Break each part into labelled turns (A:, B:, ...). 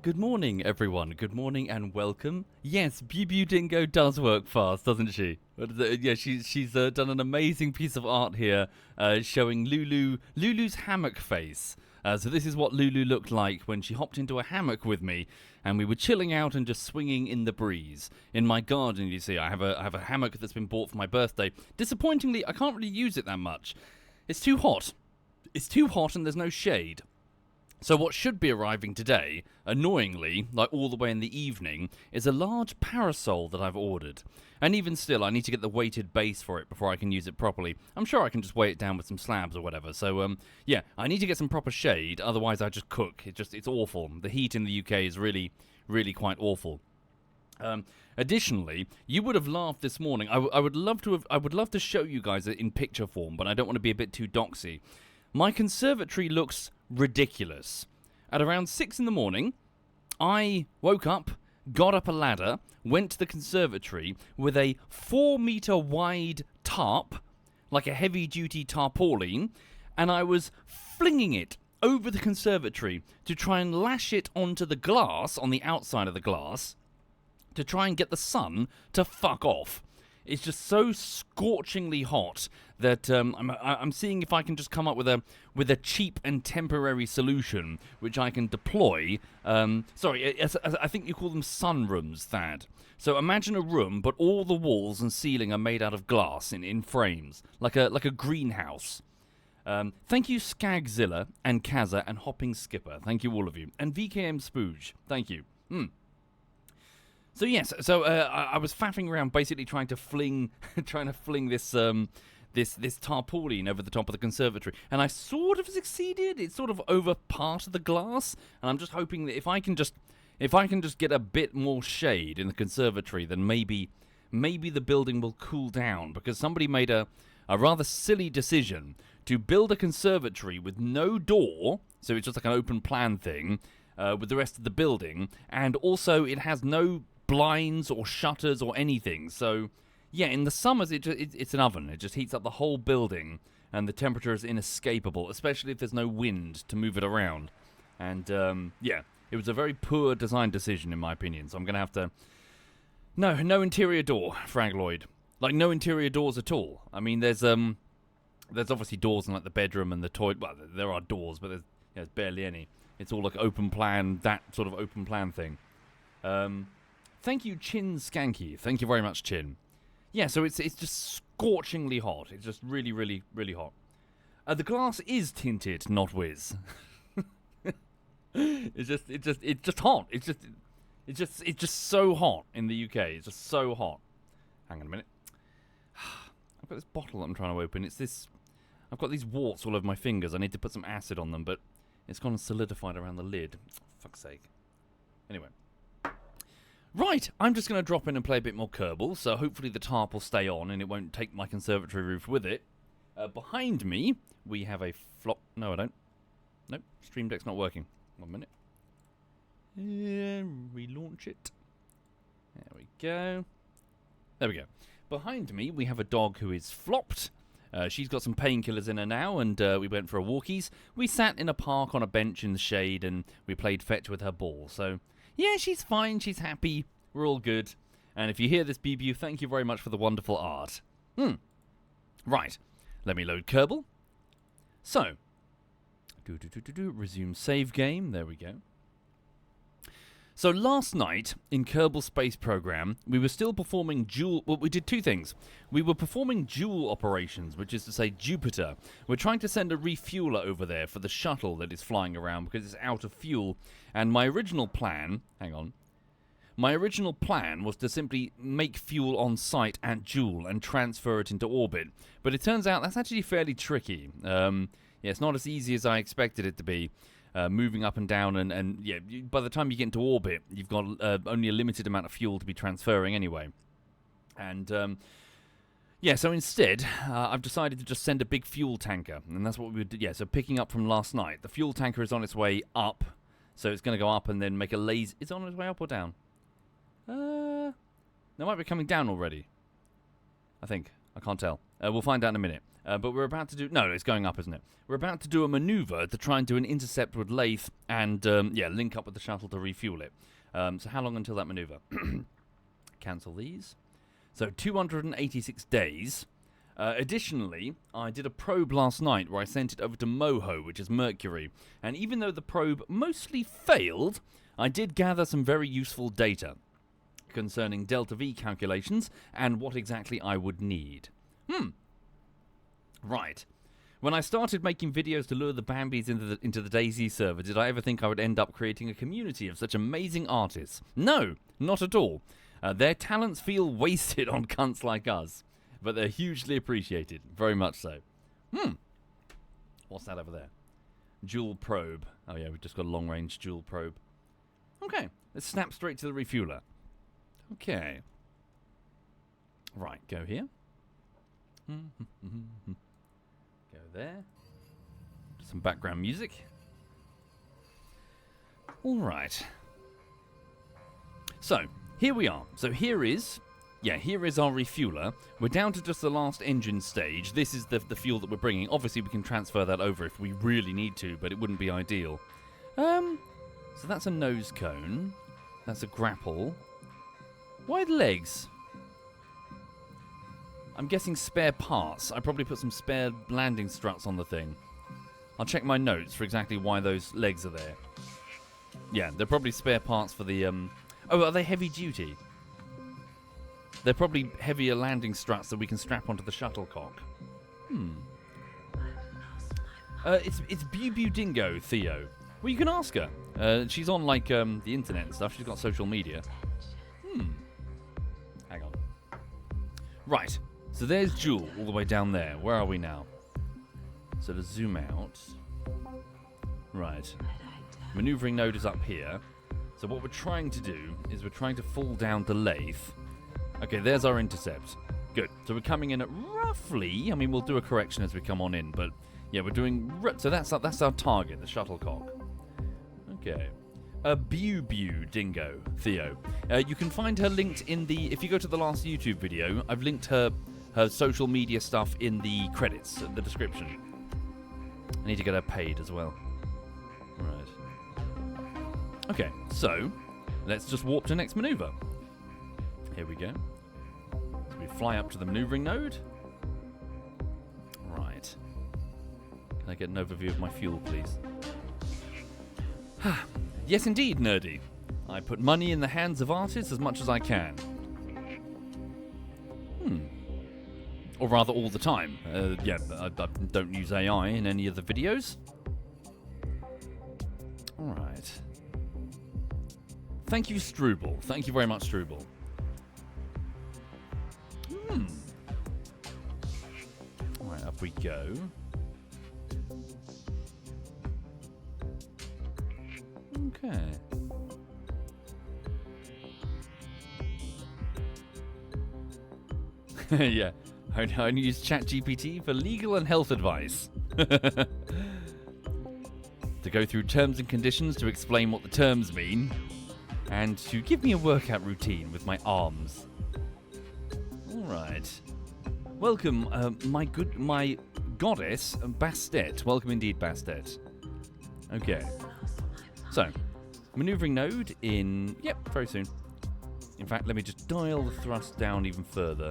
A: Good morning, everyone. Good morning and welcome. Yes, Bu Dingo does work fast, doesn't she? Yeah, she's done an amazing piece of art here, showing Lulu's hammock face. So this is what Lulu looked like when she hopped into a hammock with me, and we were chilling out and just swinging in the breeze in my garden. You see, I have a hammock that's been bought for my birthday. Disappointingly, I can't really use it that much. It's too hot. It's too hot, and there's no shade. So what should be arriving today, annoyingly, like all the way in the evening, is a large parasol that I've ordered. And even still, I need to get the weighted base for it before I can use it properly. I'm sure I can just weigh it down with some slabs or whatever. So, yeah, I need to get some proper shade, otherwise I just cook. It's awful. The heat in the UK is really, really quite awful. Additionally, you would have laughed this morning. I would love to show you guys it in picture form, but I don't want to be a bit too doxy. My conservatory looks ridiculous. At around 6 in the morning, I woke up, got up a ladder, went to the conservatory with a 4-meter wide tarp, like a heavy-duty tarpaulin, and I was flinging it over the conservatory to try and lash it onto the glass, on the outside of the glass, to try and get the sun to fuck off. It's just so scorchingly hot that I'm seeing if I can just come up with a cheap and temporary solution which I can deploy. I think you call them sunrooms, Thad. So imagine a room, but all the walls and ceiling are made out of glass in frames, like a greenhouse. Thank you, Skagzilla and Kaza and Hopping Skipper. Thank you, all of you, and VKM Spooge. Thank you. So yes, I was faffing around, basically trying to fling this this tarpaulin over the top of the conservatory, and I sort of succeeded. It's sort of over part of the glass, and I'm just hoping that if I can just get a bit more shade in the conservatory, then maybe the building will cool down, because somebody made a rather silly decision to build a conservatory with no door, so it's just like an open plan thing with the rest of the building, and also it has no blinds or shutters or anything. So yeah, in the summers it's an oven. It just heats up the whole building, and the temperature is inescapable, especially if there's no wind to move it around. And yeah, it was a very poor design decision in my opinion. So I'm gonna have to no interior door, Frag Lloyd. Like no interior doors at all. I mean, there's obviously doors in like the bedroom and the toilet. Well, there are doors, but there's barely any. It's all like open plan, that sort of open plan thing. Thank you, Chin Skanky. Thank you very much, Chin. Yeah, so it's just scorchingly hot. It's just really, really, really hot. The glass is tinted, not whiz. It's just hot. It's just so hot in the UK. It's just so hot. Hang on a minute. I've got this bottle that I'm trying to open. I've got these warts all over my fingers. I need to put some acid on them, but it's gone solidified around the lid. Fuck's sake. Anyway. Right, I'm just going to drop in and play a bit more Kerbal, so hopefully the tarp will stay on and it won't take my conservatory roof with it. Behind me, we have a flop... No, I don't. Nope, Stream Deck's not working. 1 minute. Relaunch it. There we go. There we go. Behind me, we have a dog who is flopped. She's got some painkillers in her now, and we went for a walkies. We sat in a park on a bench in the shade, and we played fetch with her ball, so... Yeah, she's fine, she's happy, we're all good. And if you hear this, BBU, thank you very much for the wonderful art. Right, let me load Kerbal. So, resume save game, there we go. So last night, in Kerbal Space Program, we were still performing Jool... Well, we did two things. We were performing Jool operations, which is to say Jupiter. We're trying to send a refueler over there for the shuttle that is flying around because it's out of fuel. And my original plan... Hang on. My original plan was to simply make fuel on site at Jool and transfer it into orbit. But it turns out that's actually fairly tricky. Yeah, it's not as easy as I expected it to be. Moving up and down, and yeah, by the time you get into orbit, you've got only a limited amount of fuel to be transferring anyway. And yeah, so instead, I've decided to just send a big fuel tanker, and that's what we would do. Yeah, so picking up from last night, the fuel tanker is on its way up, so it's going to go up and then make a lazy... Is it on its way up or down? They might be coming down already. I think. I can't tell. We'll find out in a minute. But we're about to do... No, it's going up, isn't it? We're about to do a maneuver to try and do an intercept with Lathe and, link up with the shuttle to refuel it. So how long until that maneuver? Cancel these. So 286 days. Additionally, I did a probe last night where I sent it over to Moho, which is Mercury. And even though the probe mostly failed, I did gather some very useful data concerning delta V calculations and what exactly I would need. Right. When I started making videos to lure the Bambis into the DayZ server, did I ever think I would end up creating a community of such amazing artists? No, not at all. Their talents feel wasted on cunts like us, but they're hugely appreciated. Very much so. What's that over there? Jool probe. Oh yeah, we've just got a long-range Jool probe. Okay, let's snap straight to the refueler. Okay. Right, go here. Go there. Some background music. All right. So, here we are. So here is our refueler. We're down to just the last engine stage. This is the fuel that we're bringing. Obviously, we can transfer that over if we really need to, but it wouldn't be ideal. So that's a nose cone. That's a grapple. Why the legs? I'm guessing spare parts. I probably put some spare landing struts on the thing. I'll check my notes for exactly why those legs are there. Yeah, they're probably spare parts for the... Oh, are they heavy duty? They're probably heavier landing struts that we can strap onto the shuttlecock. It's Bew Dingo, Theo. Well, you can ask her. She's on, like, the internet and stuff. She's got social media. Hang on. Right. So there's Jool all the way down there. Where are we now? So to zoom out. Right. Maneuvering node is up here. So what we're trying to do is we're trying to fall down the lathe. Okay, there's our intercept. Good. So we're coming in at roughly... I mean, we'll do a correction as we come on in, but... Yeah, we're doing... So that's our target, the shuttlecock. Okay. Bew Dingo, Theo. You can find her linked in the... If you go to the last YouTube video, I've linked her social media stuff in the credits, the description. I need to get her paid as well. Right. Okay, so let's just warp to next maneuver. Here we go. So we fly up to the maneuvering node. Right. Can I get an overview of my fuel, please? Yes, indeed, Nerdy. I put money in the hands of artists as much as I can. Or rather, all the time. I don't use AI in any of the videos. Alright. Thank you, Struble. Thank you very much, Struble. Alright, up we go. Okay. Yeah. I only use ChatGPT for legal and health advice. To go through terms and conditions to explain what the terms mean. And to give me a workout routine with my arms. Alright. Welcome, my goddess, Bastet. Welcome indeed, Bastet. Okay. So, maneuvering node in... Yep, very soon. In fact, let me just dial the thrust down even further.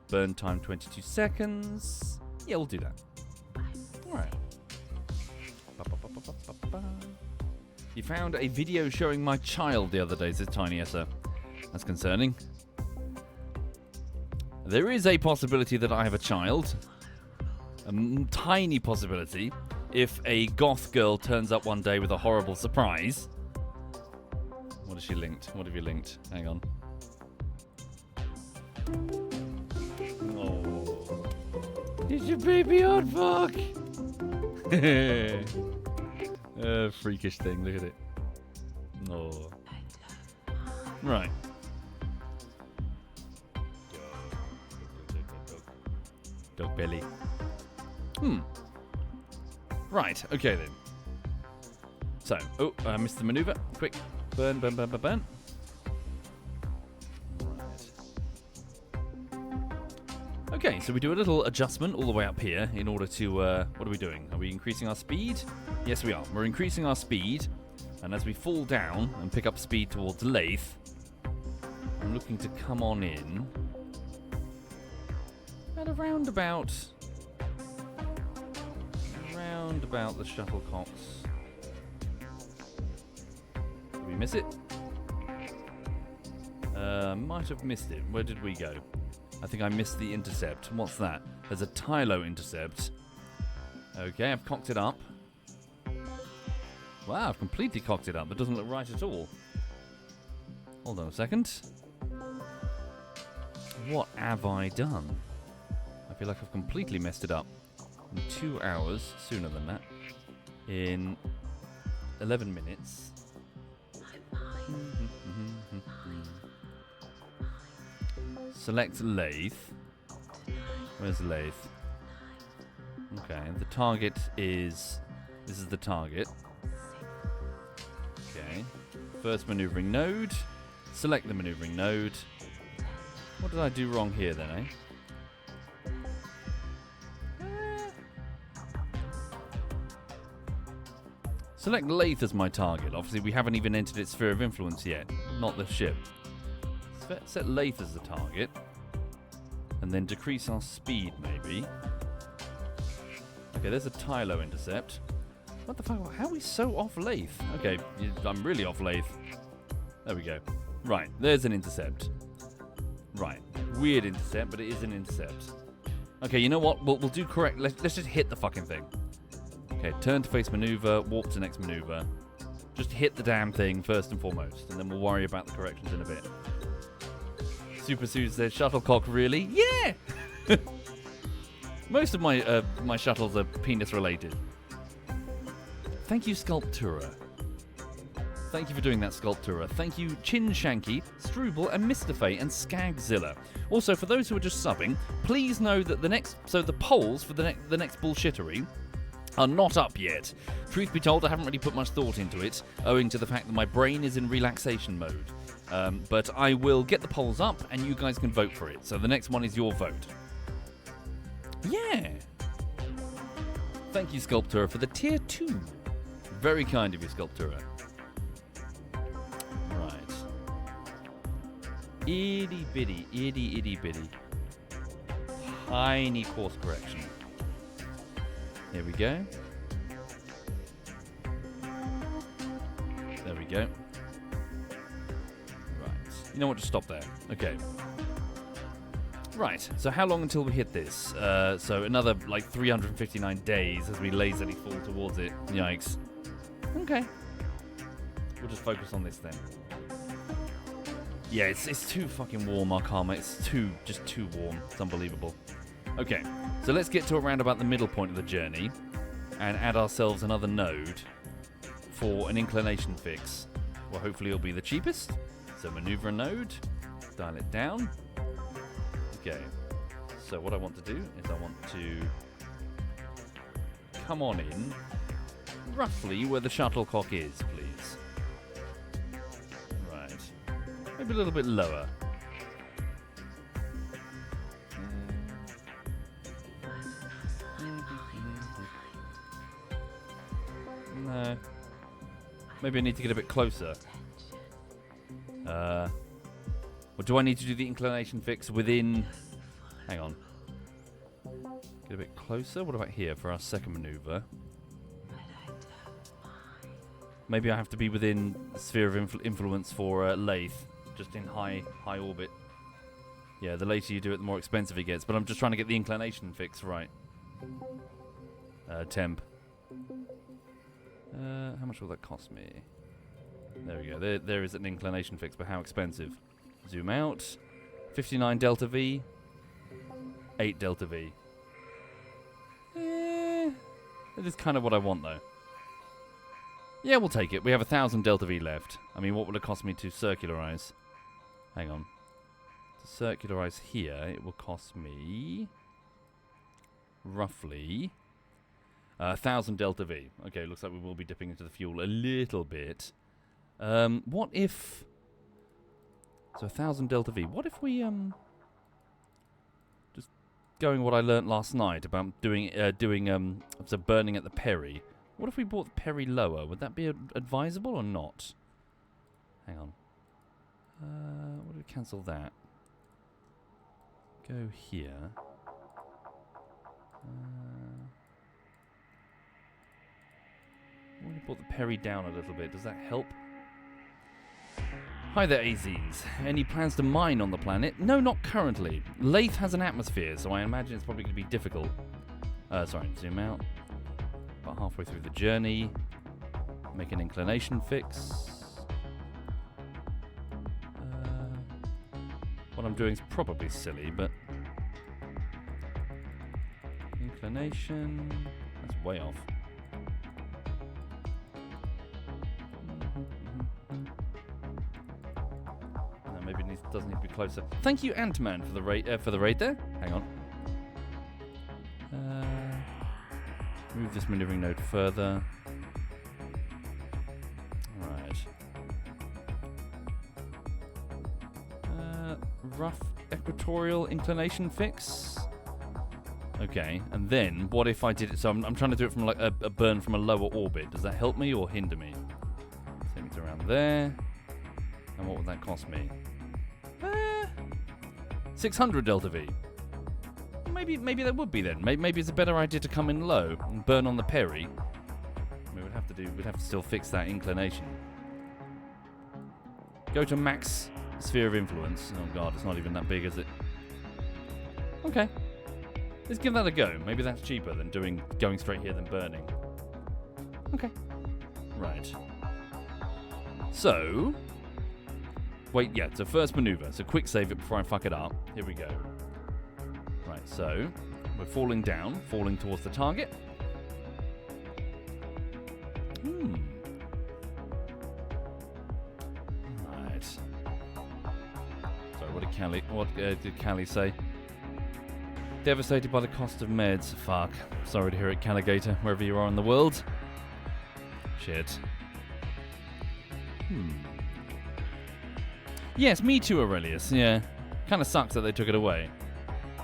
A: Burn time 22 seconds. Yeah, we'll do that. Alright. You found a video showing my child the other day, says Tiny Essa. That's concerning. There is a possibility that I have a child. A tiny possibility. If a goth girl turns up one day with a horrible surprise. What has she linked? What have you linked? Hang on. Oh. Is your baby on fuck? Freakish thing, look at it. Oh. Right. Dog belly. Right, okay then. So, I missed the maneuver. Quick. Burn, burn, burn, burn, burn. Okay, so we do a little adjustment all the way up here in order to, what are we doing? Are we increasing our speed? Yes, we are. We're increasing our speed, and as we fall down and pick up speed towards Lathe, I'm looking to come on in at around about the shuttlecocks. Did we miss it? Might have missed it. Where did we go? I think I missed the intercept. What's that? There's a Tylo intercept. Okay, I've cocked it up. Wow, I've completely cocked it up. That doesn't look right at all. Hold on a second. What have I done? I feel like I've completely messed it up. In 2 hours, sooner than that. In 11 minutes. Select Lathe. Where's Lathe? Okay, the target is... This is the target. Okay. First maneuvering node. Select the maneuvering node. What did I do wrong here then, eh? Select Lathe as my target. Obviously, we haven't even entered its sphere of influence yet. Not the ship. Set Lathe as the target. And then decrease our speed, maybe. Okay, there's a Tylo intercept. What the fuck? How are we so off Lathe? Okay, I'm really off Lathe. There we go. Right, there's an intercept. Right. Weird intercept, but it is an intercept. Okay, you know what? We'll do correct. Let's just hit the fucking thing. Okay, turn to face maneuver, warp to next maneuver. Just hit the damn thing first and foremost, and then we'll worry about the corrections in a bit. Super Sue says, shuttlecock, really? Yeah! Most of my shuttles are penis related. Thank you, Sculptura. Thank you for doing that, Sculptura. Thank you, Chin Shanky, Struble, and Mr. Fay, and Skagzilla. Also, for those who are just subbing, please know that the polls for the next bullshittery are not up yet. Truth be told, I haven't really put much thought into it, owing to the fact that my brain is in relaxation mode. But I will get the polls up, and you guys can vote for it. So the next one is your vote. Yeah. Thank you, Sculptura, for the tier 2. Very kind of you, Sculptura. Right. Itty bitty. Tiny course correction. There we go. There we go. Right. You know what? Just stop there. Okay. Right. So how long until we hit this? So another, 359 days as we lazily fall towards it. Yikes. Okay. We'll just focus on this then. Yeah, it's too fucking warm, our karma. It's just too warm. It's unbelievable. Okay, so let's get to around about the middle point of the journey and add ourselves another node for an inclination fix. Well, hopefully it'll be the cheapest. So maneuver a node, dial it down. Okay, so what I want to do is I want to come on in roughly where the shuttlecock is, please. Right, maybe a little bit lower. No. Maybe I need to get a bit closer. Or do I need to do the inclination fix within... Hang on. Get a bit closer. What about here for our second maneuver? Maybe I have to be within the sphere of influence for Lathe. Just in high orbit. Yeah, the later you do it, the more expensive it gets. But I'm just trying to get the inclination fix right. Temp. How much will that cost me? There we go. There is an inclination fix, but how expensive? Zoom out. 59 delta V. 8 delta V. That is kind of what I want, though. Yeah, we'll take it. We have 1,000 delta V left. I mean, what would it cost me to circularize? Hang on. To circularize here, it will cost me... roughly... 1,000 delta V. Okay, looks like we will be dipping into the fuel a little bit. What if... So 1,000 delta V. What if we, going what I learnt last night about doing so burning at the Perry. What if we brought the Perry lower? Would that be advisable or not? Hang on. What do we cancel that? Go here. What if we brought the Perry down a little bit? Does that help? Hi there, Azines. Any plans to mine on the planet? No, not currently. Lathe has an atmosphere, so I imagine it's probably going to be difficult. Sorry, zoom out. About halfway through the journey. Make an inclination fix. What I'm doing is probably silly, but... Inclination... That's way off. No, maybe it doesn't need to be closer. Thank you, Ant-Man, for the raid there. Hang on. Move this maneuvering node further. Right. Rough equatorial inclination fix. Okay, and then what if I did it? So I'm trying to do it from like a burn from a lower orbit. Does that help me or hinder me? Send it around there. And what would that cost me? 600 delta V. Maybe that would be then. Maybe it's a better idea to come in low and burn on the Perry. We'd have to still fix that inclination. Go to max sphere of influence. Oh god, it's not even that big, is it? Okay. Let's give that a go. Maybe that's cheaper than going straight here than burning. Okay. Right. So... Wait, yeah, so first maneuver. So quick save it before I fuck it up. Here we go. Right, so we're falling down, falling towards the target. Right. Sorry, what did Callie say? Devastated by the cost of meds. Fuck. Sorry to hear it, Calligator, wherever you are in the world. Shit. Yes, me too, Aurelius. Yeah. Kind of sucks that they took it away.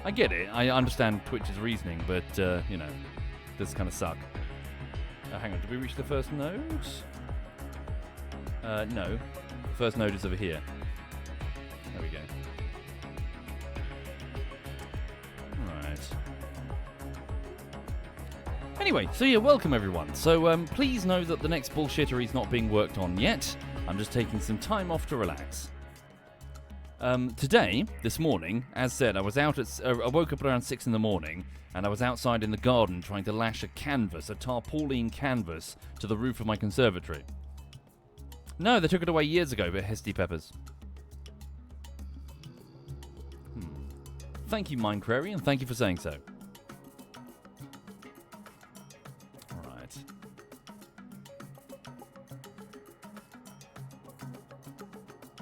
A: I get it. I understand Twitch's reasoning, but, you know, does kind of suck. Hang on, did we reach the first node? No. The first node is over here. There we go. Alright. Anyway, so yeah, welcome everyone. So, please know that the next bullshittery is not being worked on yet. I'm just taking some time off to relax. Today, this morning, as said, I was out at. I woke up around 6 in the morning, and I was outside in the garden trying to lash a tarpaulin canvas, to the roof of my conservatory. No, they took it away years ago, but Hesty Peppers. Thank you, Minecrary, and thank you for saying so. Alright.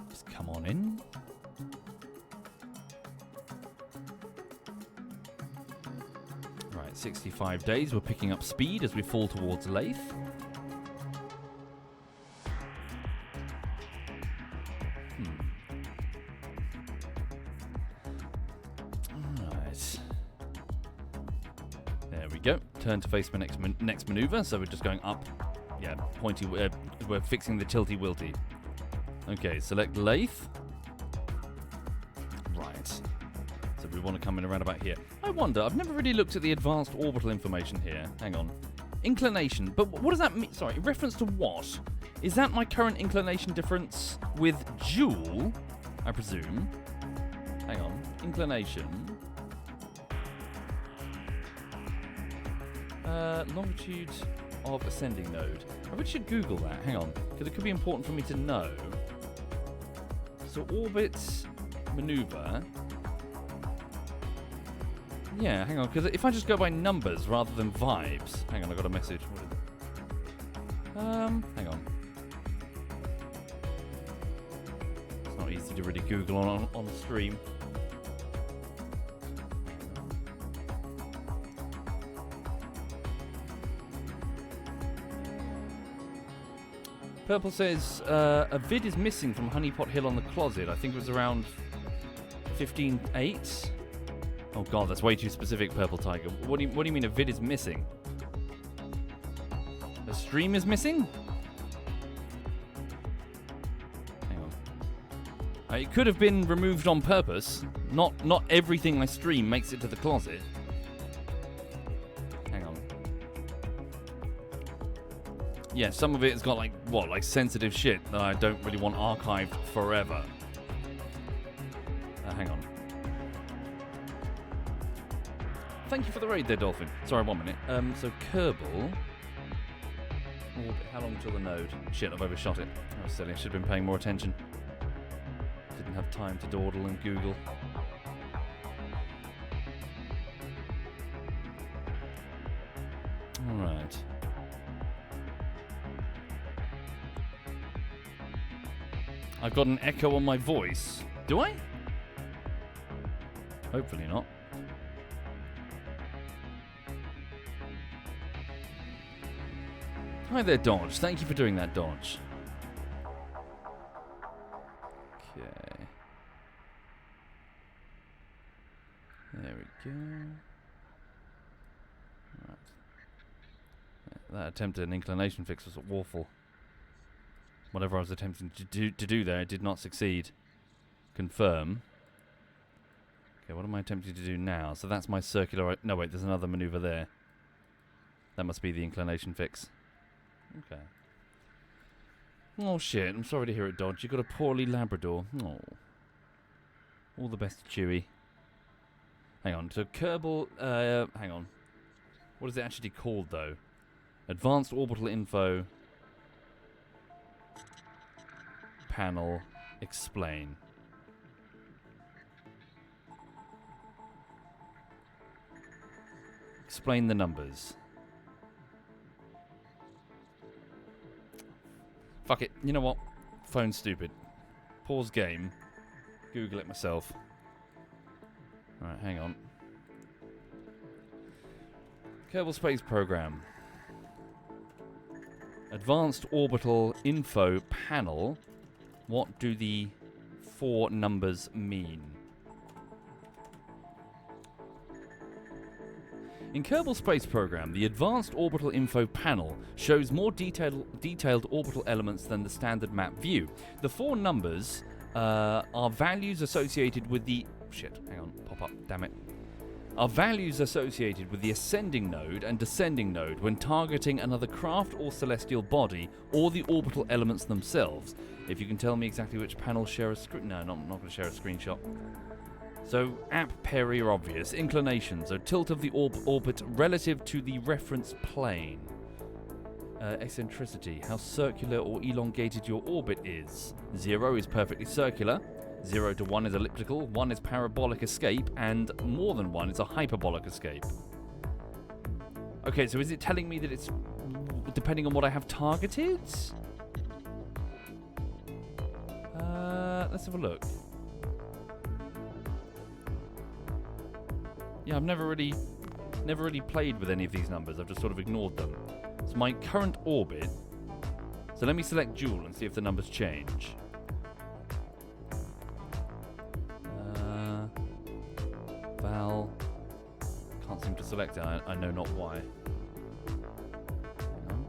A: Just come on in. Right, 65 days. We're picking up speed as we fall towards Lathe. Alright. There we go. Turn to face my next maneuver. So we're just going up. Yeah, pointy. We're fixing the tilty-wilty. Okay, select Lathe. Right. So we want to come in around about here. I wonder, I've never really looked at the advanced orbital information here. Hang on. Inclination. But what does that mean? Sorry, in reference to what? Is that my current inclination difference with Jool, I presume? Hang on. Inclination. Longitude of ascending node. I really should Google that. Hang on. Because it could be important for me to know. So orbit maneuver. Yeah, hang on, because if I just go by numbers rather than vibes... Hang on, I got a message. What is it? Hang on. It's not easy to really Google on the stream. Purple says, a vid is missing from Honeypot Hill on the closet. I think it was around 15.8. Oh god, that's way too specific, Purple Tiger. What do you mean a vid is missing? A stream is missing? Hang on. It could have been removed on purpose. Not everything I stream makes it to the closet. Hang on. Yeah, some of it has got like sensitive shit that I don't really want archived forever. Hang on. Thank you for the raid there, Dolphin. Sorry, 1 minute. So Kerbal. How long till the node? Shit, I've overshot it. That was silly. I should have been paying more attention. Didn't have time to dawdle and Google. Alright. I've got an echo on my voice. Do I? Hopefully not. Hi there, Dodge. Thank you for doing that, Dodge. Okay. There we go. Right. That attempt at an inclination fix was awful. Whatever I was attempting to do there, it did not succeed. Confirm. Okay, what am I attempting to do now? So that's my circular... No, wait, there's another maneuver there. That must be the inclination fix. Okay. Oh, shit. I'm sorry to hear it, Dodge. You got a poorly Labrador. Oh. All the best, Chewy. Hang on. So, Kerbal... hang on. What is it actually called, though? Advanced Orbital Info... Panel... Explain. Explain the numbers. Fuck it. You know what? Phone's stupid. Pause game. Google it myself. Alright, hang on. Kerbal Space Program. Advanced Orbital Info Panel. What do the 4 numbers mean? In Kerbal Space Program, the Advanced Orbital Info Panel shows more detailed orbital elements than the standard map view. The 4 numbers are values associated with the... Shit, hang on, pop up, damn it. Are values associated with the ascending node and descending node when targeting another craft or celestial body or the orbital elements themselves. If you can tell me exactly which panels share a screen... No, I'm not going to share a screenshot. So, app peri are obvious. Inclination, so tilt of the orbit relative to the reference plane. Eccentricity, how circular or elongated your orbit is. 0 is perfectly circular. 0 to 1 is elliptical. 1 is parabolic escape. And more than 1 is a hyperbolic escape. Okay, so is it telling me that it's depending on what I have targeted? Let's have a look. Yeah, I've never really played with any of these numbers. I've just sort of ignored them. So my current orbit... So let me select Jool and see if the numbers change. Val... Can't seem to select it. I know not why. Hang on.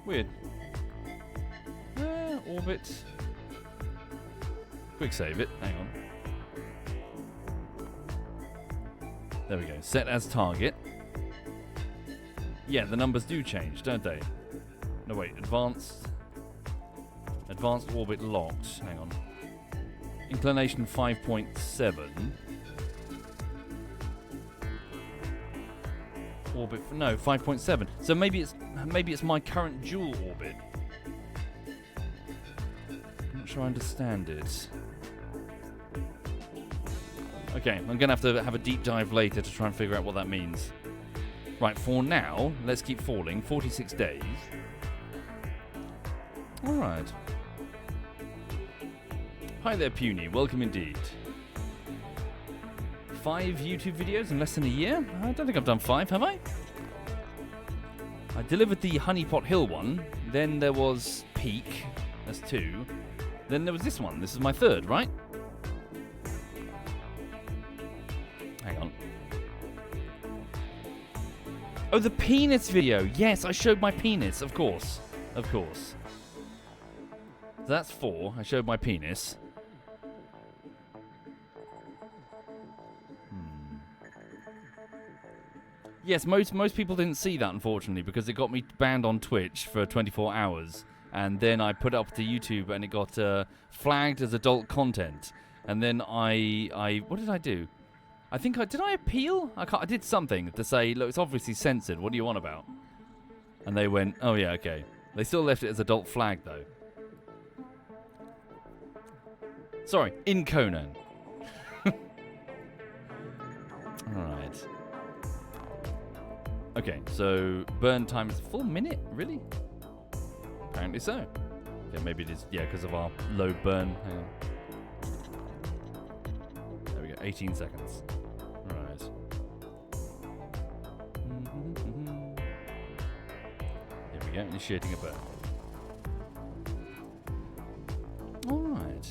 A: Weird. Orbit... Quick save it. Hang on. There we go. Set as target. Yeah, the numbers do change, don't they? No, wait. Advanced orbit locked. Hang on. Inclination 5.7. Orbit... No, 5.7. So maybe it's my current Jool orbit. I'm not sure I understand it. Okay, I'm going to have a deep dive later to try and figure out what that means. Right, for now, let's keep falling. 46 days. Alright. Hi there, Puny. Welcome indeed. 5 YouTube videos in less than a year? I don't think I've done 5, have I? I delivered the Honeypot Hill one. Then there was Peak. That's 2. Then there was this one. This is my 3rd, right? Hang on. Oh, the penis video. Yes, I showed my penis, of course. Of course. So that's 4. I showed my penis. Yes, most people didn't see that, unfortunately, because it got me banned on Twitch for 24 hours. And then I put it up to YouTube, and it got flagged as adult content. And then I what did I do? I think did I appeal? I did something to say, look, it's obviously censored. What do you want about? And they went, oh yeah, okay. They still left it as adult flag, though. Sorry, in Conan. Alright. Okay, so burn time is a full minute? Really? Apparently so. Okay, maybe it is, yeah, because of our low burn. Hang on. There we go, 18 seconds. Right. Here we go, initiating a burn. Alright.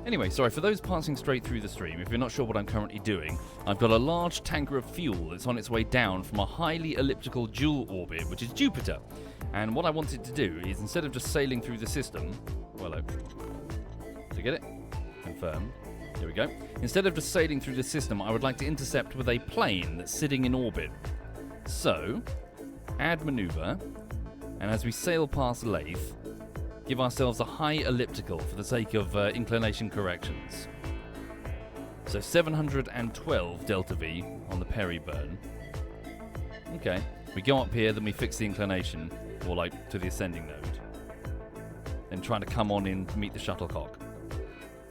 A: Anyway, sorry, for those passing straight through the stream, if you're not sure what I'm currently doing, I've got a large tanker of fuel that's on its way down from a highly elliptical Jool orbit, which is Jupiter. And what I wanted to do is, instead of just sailing through the system... Well, did you get it? Confirm. Here we go. Instead of just sailing through the system, I would like to intercept with a plane that's sitting in orbit. So, add maneuver, and as we sail past Lathe, give ourselves a high elliptical for the sake of inclination corrections. So 712 delta V on the peri burn. Okay, we go up here, then we fix the inclination, or like to the ascending node. Then trying to come on in to meet the shuttlecock.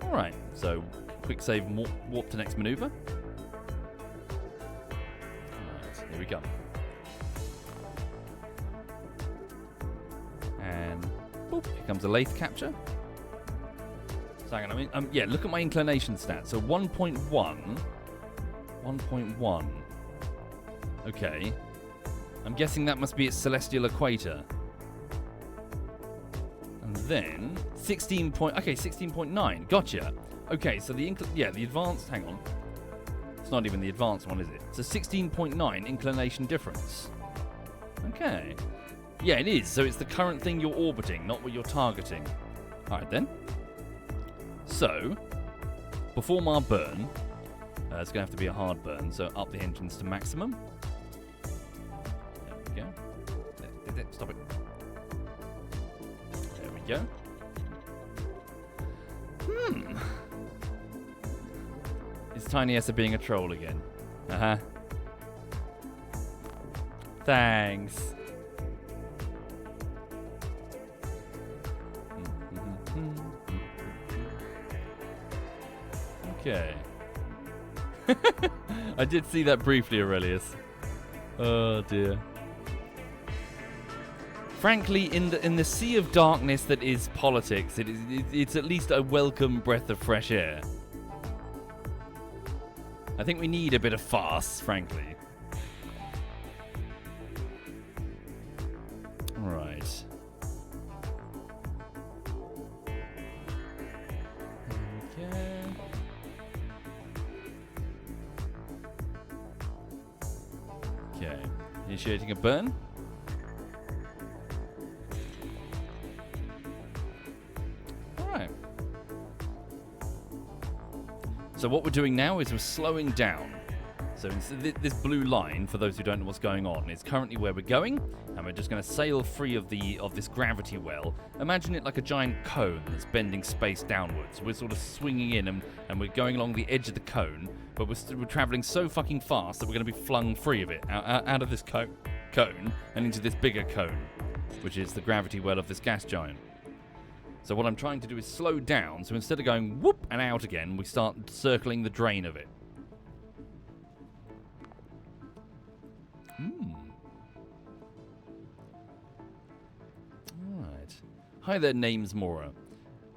A: Alright, so quick save and warp to next maneuver. Alright, here we go. And boop, here comes a lathe capture. So hang on, yeah, look at my inclination stats. So 1.1. 1.1. Okay. I'm guessing that must be its celestial equator. And then 16.9. Gotcha. Okay, so the advanced, hang on. It's not even the advanced one, is it? So 16.9 inclination difference. Okay. Yeah, it is. So it's the current thing you're orbiting, not what you're targeting. All right, then. So, perform our burn. It's going to have to be a hard burn, so up the engines to maximum. There we go. Stop it. There we go. Is Tiny Essa being a troll again? Uh-huh. Thanks. Okay. I did see that briefly, Aurelius. Oh dear. Frankly, in the sea of darkness that is politics, it's at least a welcome breath of fresh air. I think we need a bit of farce, frankly. Right. Okay. Okay. Initiating a burn. So what we're doing now is we're slowing down. So this blue line, for those who don't know what's going on, is currently where we're going, and we're just going to sail free of this gravity well. Imagine it like a giant cone that's bending space downwards. We're sort of swinging in, and we're going along the edge of the cone, but we're traveling so fucking fast that we're going to be flung free of it, out of this cone and into this bigger cone, which is the gravity well of this gas giant. So what I'm trying to do is slow down, so instead of going whoop and out again, we start circling the drain of it. Alright. Hi there, Names Mora.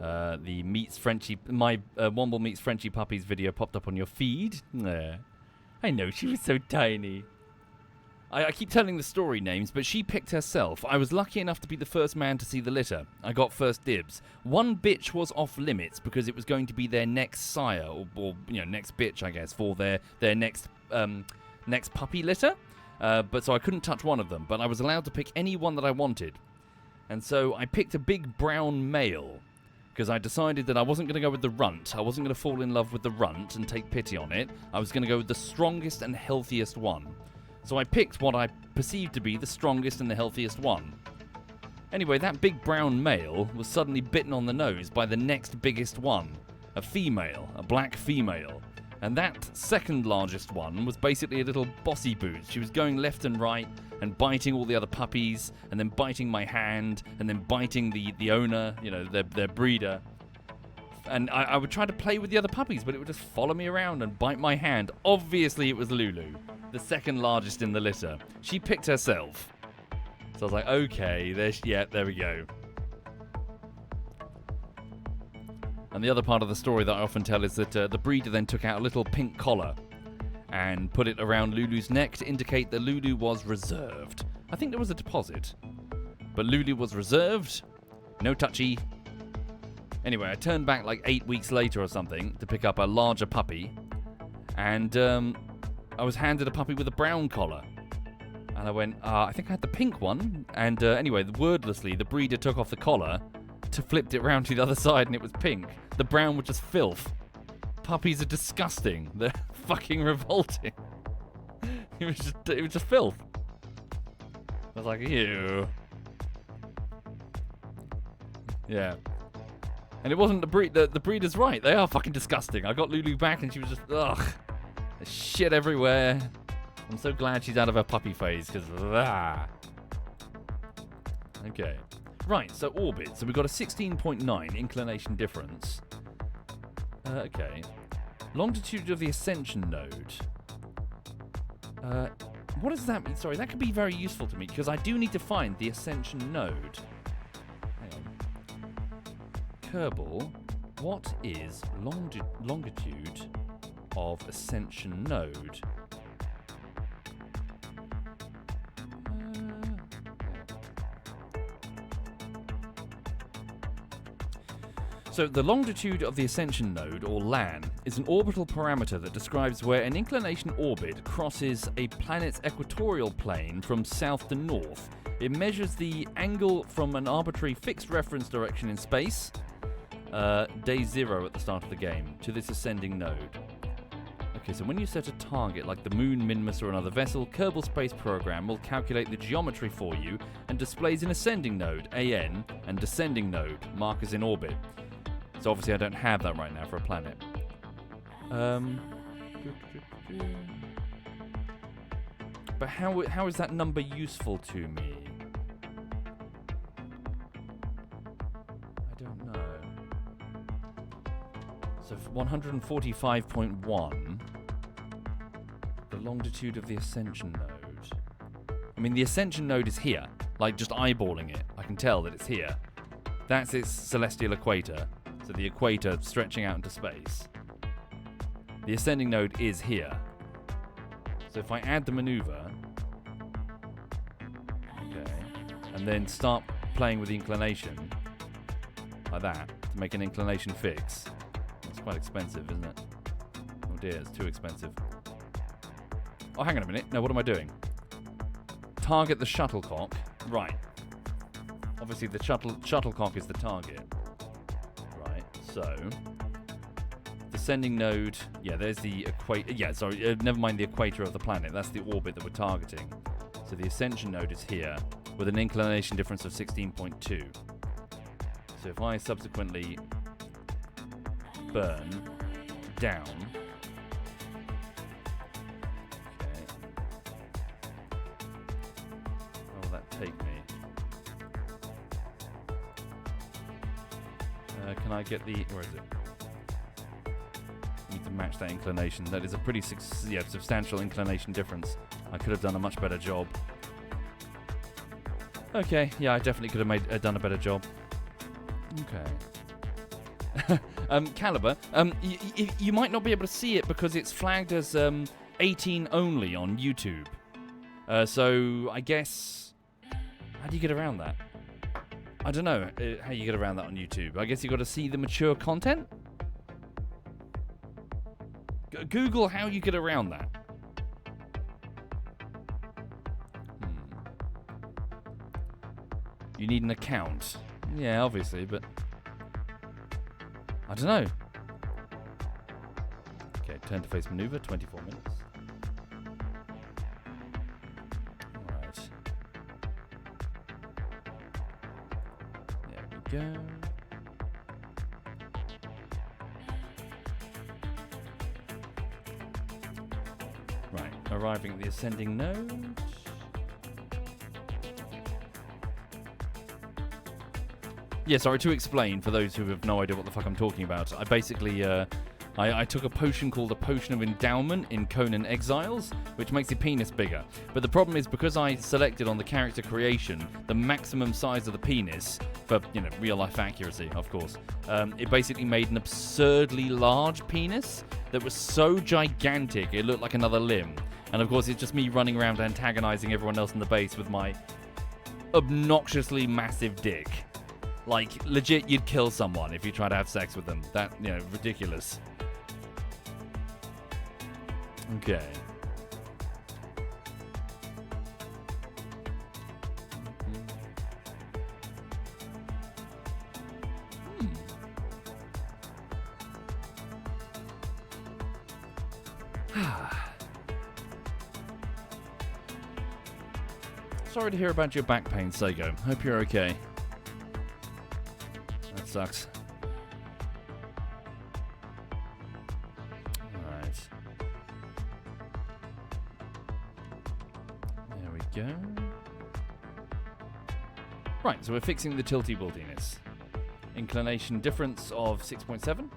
A: The Meets Frenchie, my Womble Meets Frenchie Puppies video popped up on your feed. I know, she was so tiny. I keep telling the story names, but she picked herself. I was lucky enough to be the first man to see the litter. I got first dibs. One bitch was off limits because it was going to be their next sire, or next bitch, I guess, for their next puppy litter. But so I couldn't touch one of them, but I was allowed to pick any one that I wanted. And so I picked a big brown male, because I decided that I wasn't going to go with the runt. I wasn't going to fall in love with the runt and take pity on it. I was going to go with the strongest and healthiest one. So I picked what I perceived to be the strongest and the healthiest one. Anyway, that big brown male was suddenly bitten on the nose by the next biggest one. A female, a black female. And that second largest one was basically a little bossy boot. She was going left and right and biting all the other puppies, and then biting my hand, and then biting the owner, their breeder. And I would try to play with the other puppies, but it would just follow me around and bite my hand. Obviously, it was Lulu, the second largest in the litter. She picked herself. So I was like, okay, there we go. And the other part of the story that I often tell is that the breeder then took out a little pink collar and put it around Lulu's neck to indicate that Lulu was reserved. I think there was a deposit, but Lulu was reserved. No touchy. Anyway, I turned back like 8 weeks later or something to pick up a larger puppy, and I was handed a puppy with a brown collar. And I went, I think I had the pink one. And anyway, wordlessly, the breeder took off the collar, flipped it round to the other side, and it was pink. The brown was just filth. Puppies are disgusting. They're fucking revolting. It was just filth. I was like, ew. Yeah. And it wasn't the breeder's right. They are fucking disgusting. I got Lulu back and she was just, ugh. There's shit everywhere. I'm so glad she's out of her puppy phase, because, Okay. Right, so orbit. So we've got a 16.9 inclination difference. Okay. Longitude of the ascension node. What does that mean? Sorry, that could be very useful to me, because I do need to find the ascension node. Hang on. Kerbal, what is longitude of ascension node? So the longitude of the ascension node, or LAN, is an orbital parameter that describes where an inclination orbit crosses a planet's equatorial plane from south to north. It measures the angle from an arbitrary fixed reference direction in space, day 0 at the start of the game, to this ascending node. Okay, so when you set a target like the Moon, Minmus, or another vessel, Kerbal Space Program will calculate the geometry for you and displays an ascending node, AN, and descending node, markers in orbit. So obviously I don't have that right now for a planet. But how is that number useful to me? I don't know. So 145.1, the longitude of the ascension node. I mean, the ascension node is here. Like, just eyeballing it, I can tell that it's here. That's its celestial equator. So the equator stretching out into space. The ascending node is here. So if I add the maneuver, okay, and then start playing with the inclination, like that, to make an inclination fix. It's quite expensive, isn't it? Oh dear, it's too expensive. Oh, hang on a minute. No, what am I doing? Target the shuttlecock. Right. Obviously the shuttlecock is the target. So, descending node, yeah, there's the equator, never mind the equator of the planet, that's the orbit that we're targeting. So the ascension node is here, with an inclination difference of 16.2. So if I subsequently burn down, okay, where will that take me? Can I get the... Where is it? I need to match that inclination. That is a pretty substantial inclination difference. I could have done a much better job. Okay, yeah, I definitely could have done a better job. Okay. Caliber, you might not be able to see it because it's flagged as 18 only on YouTube. So I guess, how do you get around that? I don't know how you get around that on YouTube. I guess you got to see the mature content. Google how you get around that. You need an account. Yeah, obviously, but I don't know. Okay, turn to face maneuver, 24 minutes. Alright. There we go. Right, arriving at the ascending node. Yeah, sorry, to explain, for those who have no idea what the fuck I'm talking about, I basically, I took a potion called the Potion of Endowment in Conan Exiles, which makes your penis bigger. But the problem is, because I selected on the character creation the maximum size of the penis, for, real-life accuracy, of course, it basically made an absurdly large penis that was so gigantic, it looked like another limb. And of course, it's just me running around antagonizing everyone else in the base with my obnoxiously massive dick. Like, legit, you'd kill someone if you try to have sex with them. That, ridiculous. Okay. Sorry to hear about your back pain, Sego. Hope you're okay. That sucks. Alright. There we go. Right, so we're fixing the tilty-wiltiness. Inclination difference of 6.7.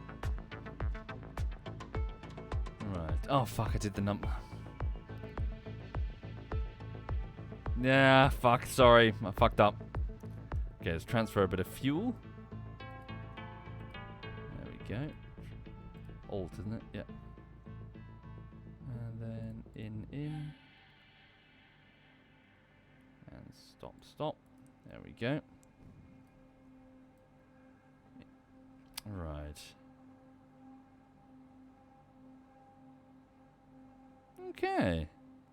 A: Right. Oh, fuck, I did the number. Yeah, fuck, sorry. I fucked up. Okay, let's transfer a bit of fuel. There we go. Alt, isn't it? Yeah. And then in. And stop. There we go. Right. Okay.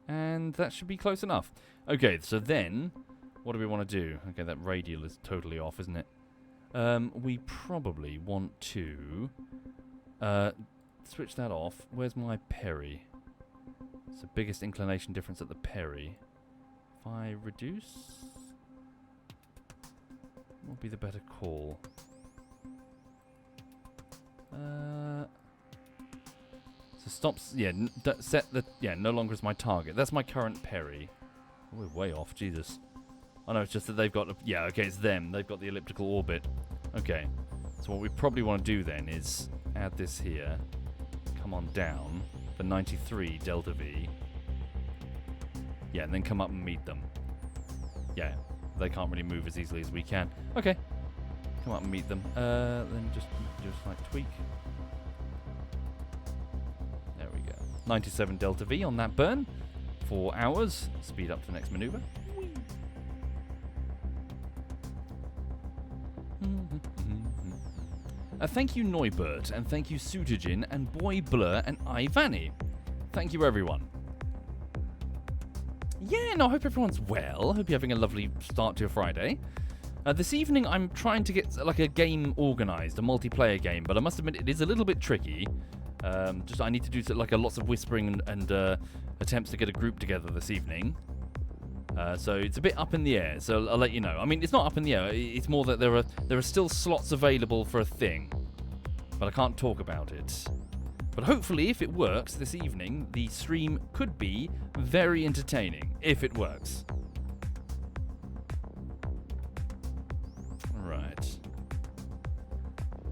A: And that should be close enough. Okay, so then, what do we want to do? Okay, that radial is totally off, isn't it? We probably want to switch that off. Where's my Perry? It's the biggest inclination difference at the Perry. If I reduce, what would be the better call? So stops. Yeah, set the. Yeah, no longer is my target. That's my current Perry. Oh, we're way off. Jesus. Oh no, it's just that they've got. Yeah, okay, it's them. They've got the elliptical orbit. Okay. So what we probably want to do then is add this here. Come on down. The 93 delta V. Yeah, and then come up and meet them. Yeah, they can't really move as easily as we can. Okay. Come up and meet them. Then just do a slight tweak. 97 delta V on that burn. 4 hours. Speed up to the next maneuver. Thank you, Neubert, and thank you, Sutajin, and Boy Blur, and Ivani. Thank you, everyone. Yeah, no, I hope everyone's well. I hope you're having a lovely start to your Friday. This evening, I'm trying to get like a game organized, a multiplayer game, but I must admit it is a little bit tricky. I need to do like lots of whispering and attempts to get a group together this evening. So it's a bit up in the air. So I'll let you know. I mean, it's not up in the air. It's more that there are still slots available for a thing, but I can't talk about it. But hopefully, if it works this evening, the stream could be very entertaining. If it works. Right.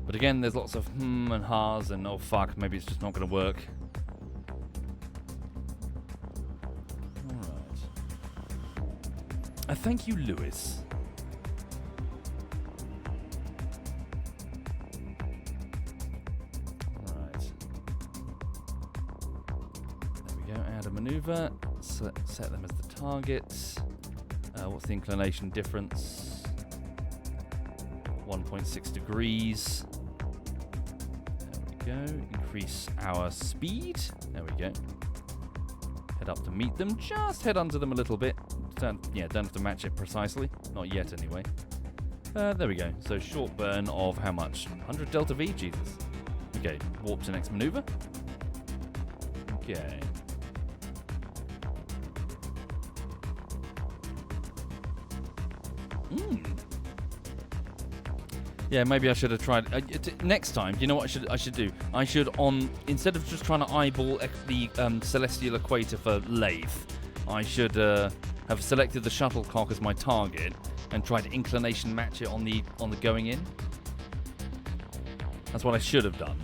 A: But again, there's lots of and ha's and oh fuck, maybe it's just not going to work. Alright. Thank you, Lewis. Alright. There we go, add a maneuver. set them as the target. What's the inclination difference? 1.6 degrees. There we go. Increase our speed. There we go. Head up to meet them. Just head under them a little bit. Don't have to match it precisely. Not yet, anyway. There we go. So short burn of how much? 100 delta V? Jesus. Okay, warp to next maneuver. Okay. Yeah, maybe I should have tried. Next time, you know what I should do? I should, instead of just trying to eyeball the celestial equator for Lathe, I should have selected the shuttlecock as my target and tried to inclination match it on the going in. That's what I should have done.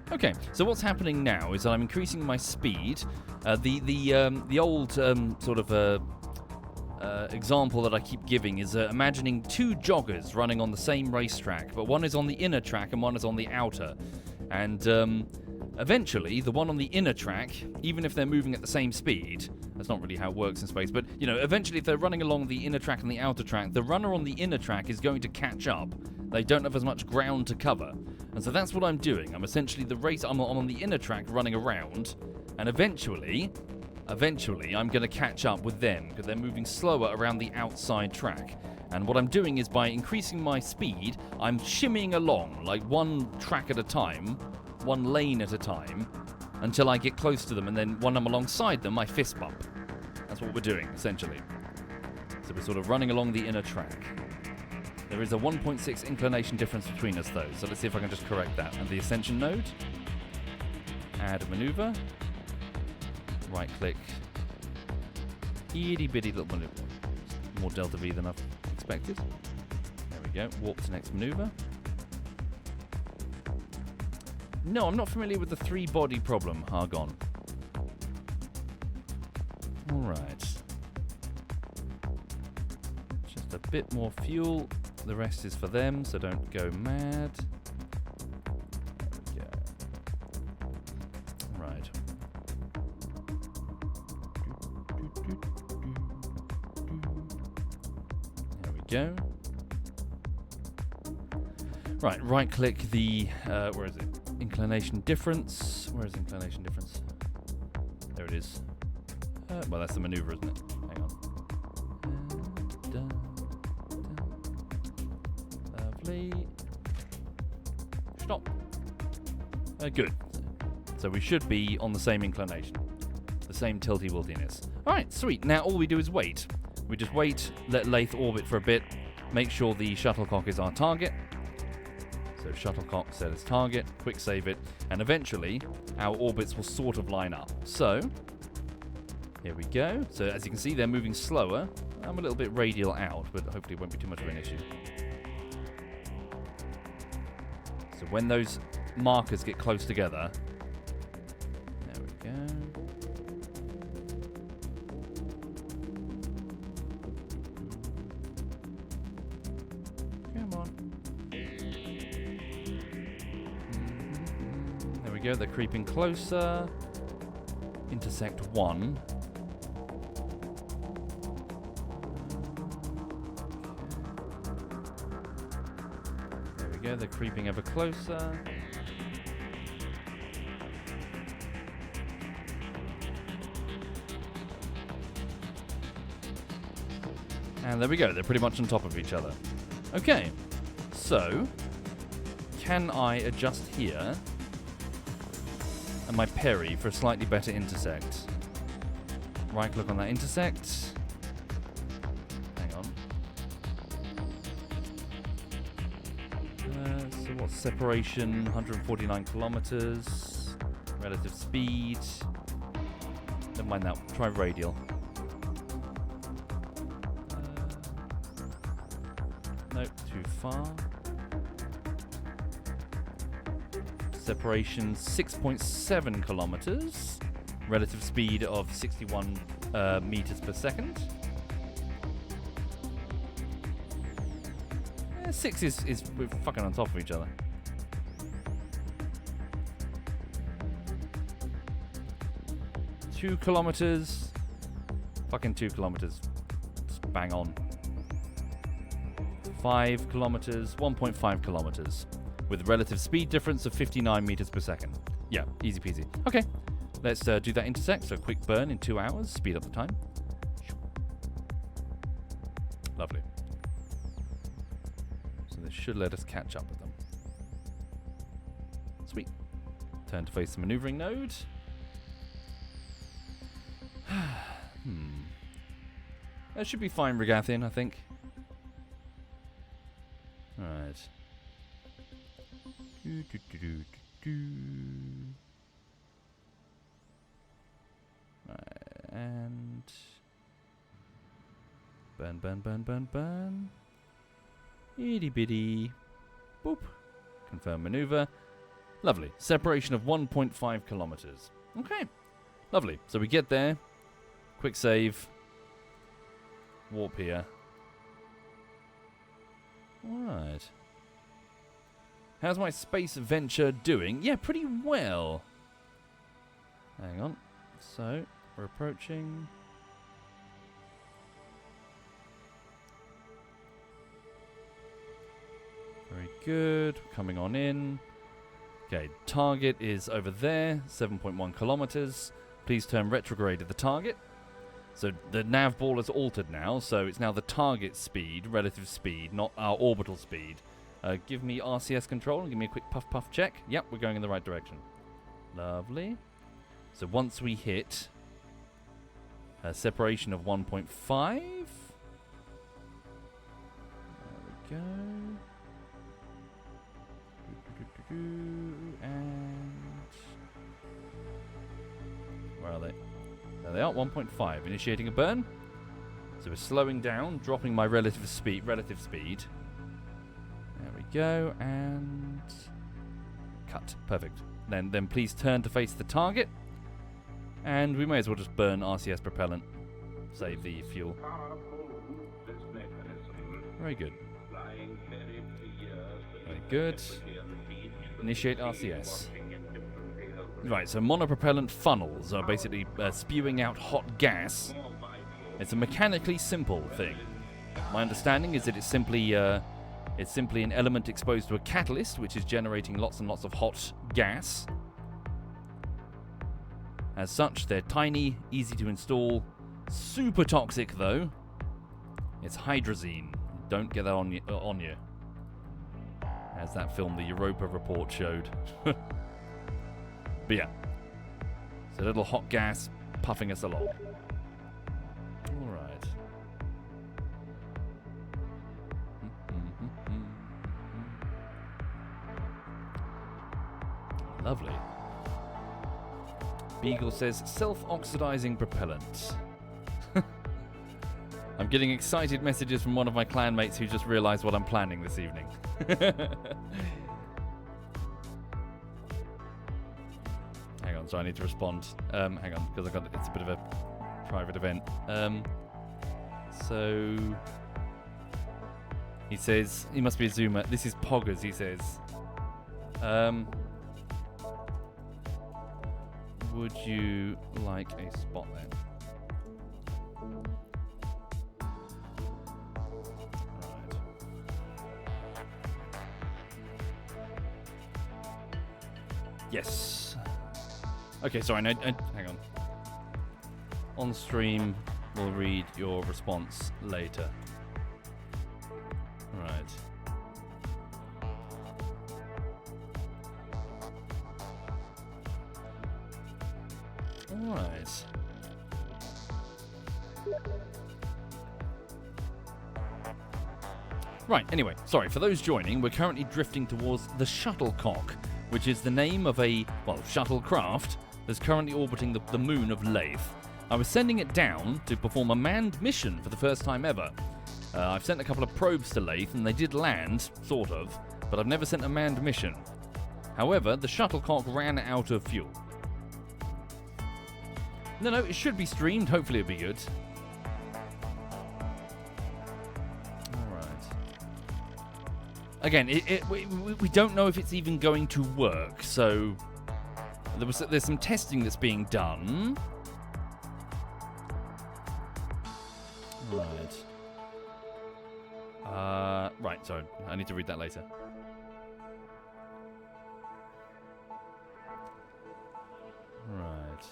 A: Okay, so what's happening now is that I'm increasing my speed. The old sort of example that I keep giving is imagining two joggers running on the same racetrack, but one is on the inner track and one is on the outer. And eventually, the one on the inner track, even if they're moving at the same speed, that's not really how it works in space, but eventually if they're running along the inner track and the outer track, the runner on the inner track is going to catch up. They don't have as much ground to cover. And so that's what I'm doing. I'm essentially I'm on the inner track running around, and eventually I'm going to catch up with them because they're moving slower around the outside track. And what I'm doing is by increasing my speed, I'm shimmying along like one track at a time, one lane at a time, until I get close to them, and then when I'm alongside them, I fist bump. That's what we're doing, essentially. So we're sort of running along the inner track. There is a 1.6 inclination difference between us, though, so let's see if I can just correct that. And the ascension node, add a maneuver, right-click, itty-bitty little maneuver. More delta V than I've expected. There we go, warp to next maneuver. No, I'm not familiar with the three-body problem, Argon. Alright. Just a bit more fuel. The rest is for them, so don't go mad. There we go. Right. There we go. Right click the, where is it? Inclination difference. Where is inclination difference? There it is. Well, that's the maneuver, isn't it? Hang on. Lovely. Stop. Good. So we should be on the same inclination. The same tilty-wiltiness. Alright, sweet. Now all we do is wait. We just wait, let Lathe orbit for a bit, make sure the shuttlecock is our target. So shuttlecock set as target, quick save it, and eventually our orbits will sort of line up. So, here we go. So as you can see, they're moving slower. I'm a little bit radial out, but hopefully it won't be too much of an issue. So when those markers get close together, there we go. Come on. There we go, they're creeping closer. Intersect 1. There we go, they're creeping ever closer. And there we go, they're pretty much on top of each other. Okay, so can I adjust here and my parry for a slightly better intersect? Right click on that intersect. Hang on. So what's separation? 149 kilometers. Relative speed. Never mind that. Try radial. Nope, too far. Separation 6.7 kilometers. Relative speed of 61 meters per second. 6 is we're fucking on top of each other. $2 kilometers. Fucking 2 kilometers. Just bang on. 5 kilometers. 1.5 kilometers. With relative speed difference of 59 meters per second. Yeah, easy peasy. Okay, let's do that intersect. So quick burn in 2 hours. Speed up the time. Lovely. So this should let us catch up with them. Sweet. Turn to face the maneuvering node. That should be fine, Regathian, I think. Alright. And burn, burn, burn, burn, burn. Itty bitty. Boop. Confirm maneuver. Lovely. Separation of 1.5 kilometers. Okay. Lovely. So we get there. Quick save. Warp here. Alright. How's my space venture doing? Yeah, pretty well. Hang on. So, we're approaching. Very good. Coming on in. Okay, target is over there. 7.1 kilometers. Please turn retrograde at the target. So the nav ball has altered now, so it's now the target speed, relative speed, not our orbital speed. Give me RCS control and give me a quick puff check. Yep, we're going in the right direction. Lovely. So once we hit a separation of 1.5. There we go. And where are they? There they are, 1.5. Initiating a burn. So we're slowing down, dropping my relative speed. There we go, and cut. Perfect. Then please turn to face the target. And we may as well just burn RCS propellant. Save the fuel. Very good. Very good. Initiate RCS. Right, so monopropellant funnels are basically spewing out hot gas. It's a mechanically simple thing. My understanding is that it's simply an element exposed to a catalyst, which is generating lots and lots of hot gas. As such, they're tiny, easy to install, super toxic though. It's hydrazine. Don't get that on you. As that film, the Europa report, showed. But yeah, it's a little hot gas puffing us along. All right. Lovely. Beagle says self-oxidizing propellant. I'm getting excited messages from one of my clanmates who just realized what I'm planning this evening. Hang on, so I need to respond. Hang on, because it's a bit of a private event. So he says he must be a zoomer. This is Poggers. He says, would you like a spot then? Yes. Okay, sorry, no, hang on. On stream, we'll read your response later. Right. Alright. Right, anyway, sorry, for those joining, we're currently drifting towards the Shuttlecock, which is the name of a, well, shuttlecraft that's currently orbiting the moon of Lathe. I was sending it down to perform a manned mission for the first time ever. I've sent a couple of probes to Lathe, and they did land, sort of, but I've never sent a manned mission. However, the shuttlecock ran out of fuel. No, it should be streamed. Hopefully it'll be good. again, we don't know if it's even going to work. So there's some testing that's being done. Right. Right, sorry. I need to read that later. Right.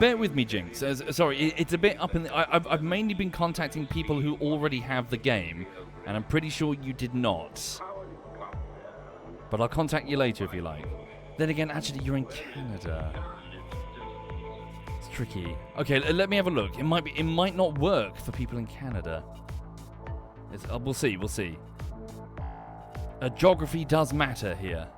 A: Bear with me, Jinx. Sorry, it's a bit up in the... I've mainly been contacting people who already have the game, and I'm pretty sure you did not. But I'll contact you later if you like. Then again, actually, you're in Canada. It's tricky. Okay, let me have a look. It might not work for people in Canada. We'll see. We'll see. Geography does matter here.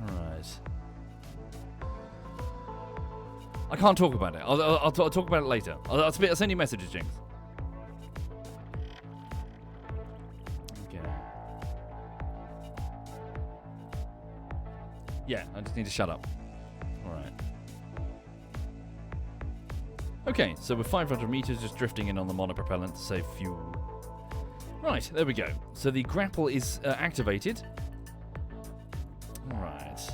A: Alright. I can't talk about it. I'll talk about it later. I'll send you messages, Jinx. Yeah, I just need to shut up. Alright. Okay, so we're 500 meters, just drifting in on the monopropellant to save fuel. Right, there we go. So the grapple is activated. Alright.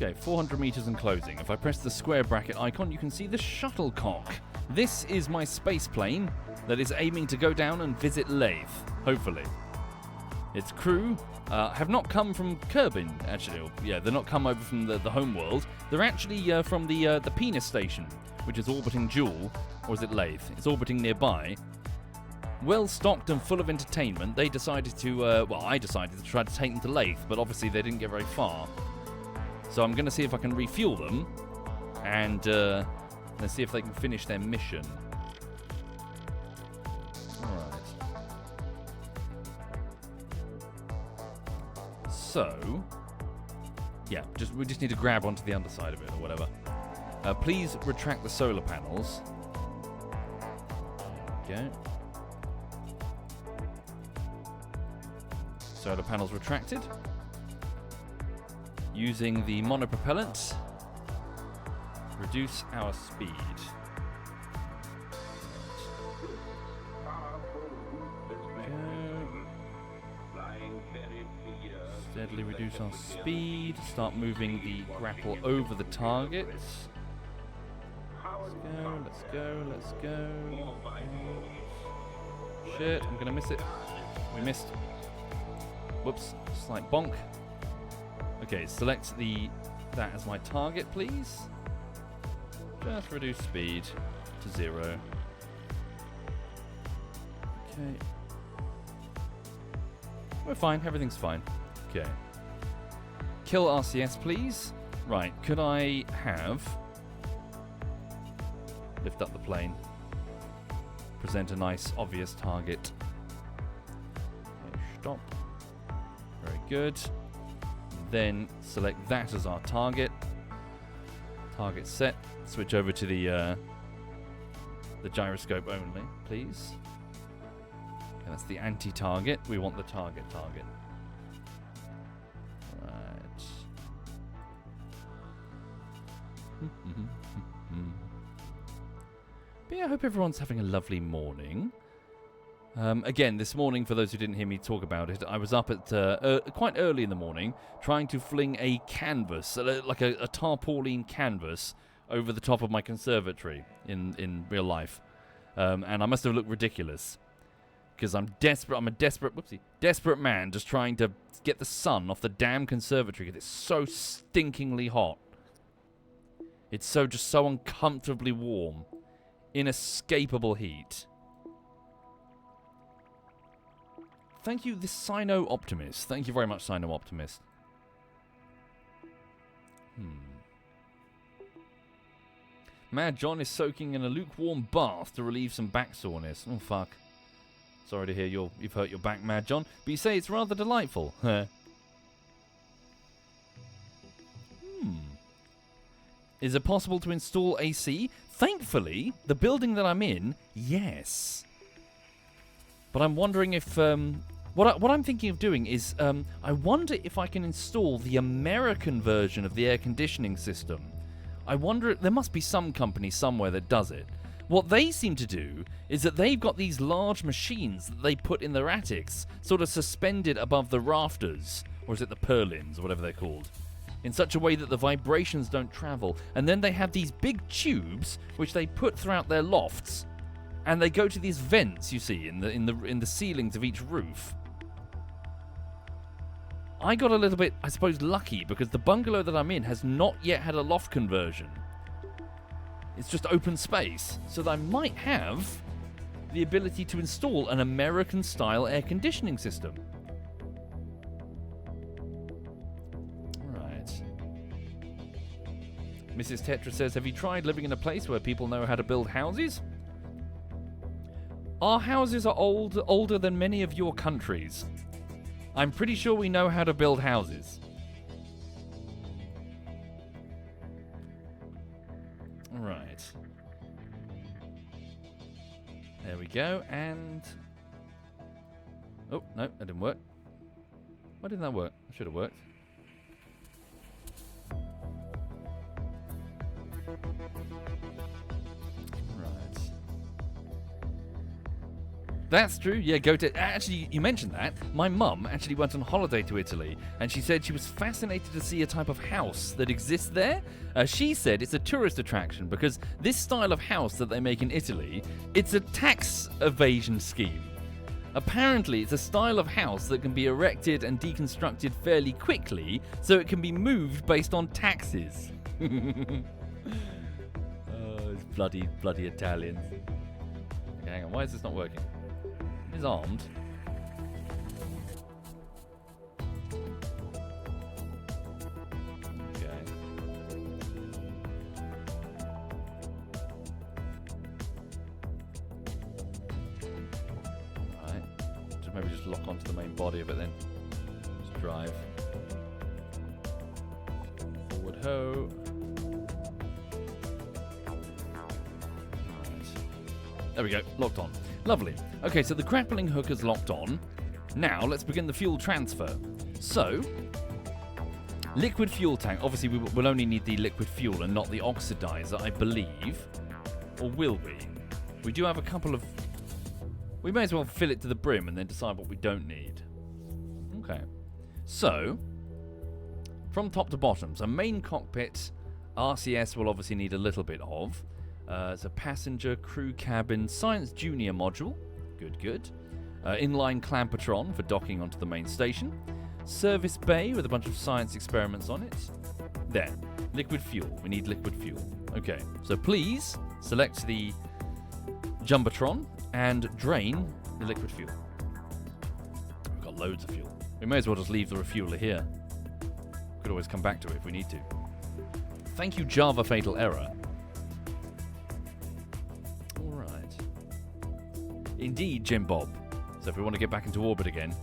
A: Okay, 400 meters and closing. If I press the square bracket icon, you can see the shuttlecock. This is my space plane that is aiming to go down and visit Lathe, hopefully. Its crew have not come from Kerbin, actually. Yeah, they're not come over from the home world. They're actually from the penis station, which is orbiting Jool, or is it Lathe? It's orbiting nearby. Well stocked and full of entertainment, they decided to, I decided to try to take them to Lathe, but obviously they didn't get very far. So I'm going to see if I can refuel them, and let's see if they can finish their mission. Alright. So, yeah, we just need to grab onto the underside of it, or whatever. Please retract the solar panels. There we go. Solar panels retracted. Using the monopropellant, reduce our speed. Steadily reduce our speed. Start moving the grapple over the targets. Let's go. Shit, I'm gonna miss it. We missed. Whoops, slight bonk. Okay, select that as my target, please. Just reduce speed to 0. Okay. We're fine, everything's fine. Okay. Kill RCS, please. Right, could I have... Lift up the plane. Present a nice, obvious target. Okay, stop. Very good. Then select that as our target. Target set. Switch over to the gyroscope only, please. Okay, that's the anti-target. We want the target. Right. But yeah, I hope everyone's having a lovely morning. Again, this morning, for those who didn't hear me talk about it, I was up at quite early in the morning trying to fling a canvas, like a tarpaulin canvas, over the top of my conservatory in real life. And I must have looked ridiculous. Because I'm desperate. I'm a desperate man just trying to get the sun off the damn conservatory because it's so stinkingly hot. It's so uncomfortably warm. Inescapable heat. Thank you, this Sino Optimist. Thank you very much, Sino Optimist. Mad John is soaking in a lukewarm bath to relieve some back soreness. Oh, fuck. Sorry to hear you've hurt your back, Mad John. But you say it's rather delightful. Is it possible to install AC? Thankfully, the building that I'm in, yes. But I'm wondering if... What I'm thinking of doing is... I wonder if I can install the American version of the air conditioning system. I wonder... There must be some company somewhere that does it. What they seem to do is that they've got these large machines that they put in their attics, sort of suspended above the rafters. Or is it the purlins, or whatever they're called? In such a way that the vibrations don't travel. And then they have these big tubes which they put throughout their lofts, and they go to these vents you see in the ceilings of each roof. I got a little bit, I suppose, lucky because the bungalow that I'm in has not yet had a loft conversion. It's just open space, so that I might have the ability to install an American-style air conditioning system. Mrs. Tetra says, have you tried living in a place where people know how to build houses? Our houses are older than many of your countries. I'm pretty sure we know how to build houses. Right. There we go, and... Oh, no, that didn't work. Why didn't that work? It should have worked. Right. That's true. Yeah, go to... Actually, you mentioned that. My mum actually went on holiday to Italy, and she said she was fascinated to see a type of house that exists there. She said it's a tourist attraction because this style of house that they make in Italy, it's a tax evasion scheme. Apparently, it's a style of house that can be erected and deconstructed fairly quickly, so it can be moved based on taxes. Oh, it's bloody Italians. Okay, hang on, why is this not working? It is armed. Okay. Right. Maybe just lock onto the main body of it then. Just drive. Forward ho. There we go, locked on. Lovely. Okay, so the grappling hook is locked on. Now, let's begin the fuel transfer. So, liquid fuel tank. Obviously, we'll only need the liquid fuel and not the oxidizer, I believe. Or will we? We do have a couple of... We may as well fill it to the brim and then decide what we don't need. Okay. So, from top to bottom. So, main cockpit, RCS will obviously need a little bit of. It's a passenger, crew cabin, science junior module. Good. Inline clampetron for docking onto the main station. Service bay with a bunch of science experiments on it. There. Liquid fuel. We need liquid fuel. Okay. So please select the jumbotron and drain the liquid fuel. We've got loads of fuel. We may as well just leave the refueler here. Could always come back to it if we need to. Thank you, Java Fatal Error. Indeed, Jim Bob. So if we want to get back into orbit again.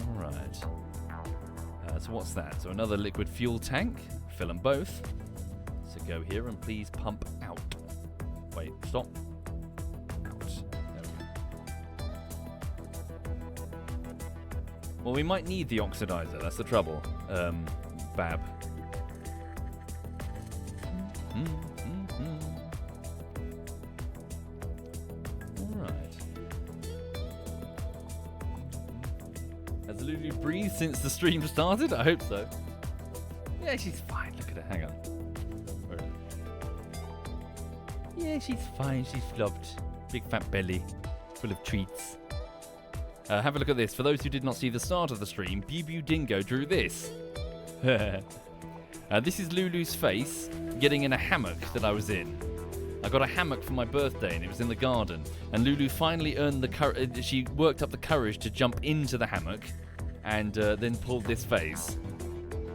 A: Alright. So what's that? So another liquid fuel tank. Fill them both. So go here and please pump out. Wait, stop. Out. There we go. Well, we might need the oxidizer. That's the trouble. Bab. Lulu breathed since the stream started? I hope so. Yeah, she's fine. Look at her. Hang on. Where is it? Yeah, she's fine. She's flopped. Big fat belly. Full of treats. Have a look at this. For those who did not see the start of the stream, Bebu Dingo drew this. This is Lulu's face getting in a hammock that I was in. I got a hammock for my birthday and it was in the garden. And Lulu finally earned the courage. She worked up the courage to jump into the hammock. And then pulled this face.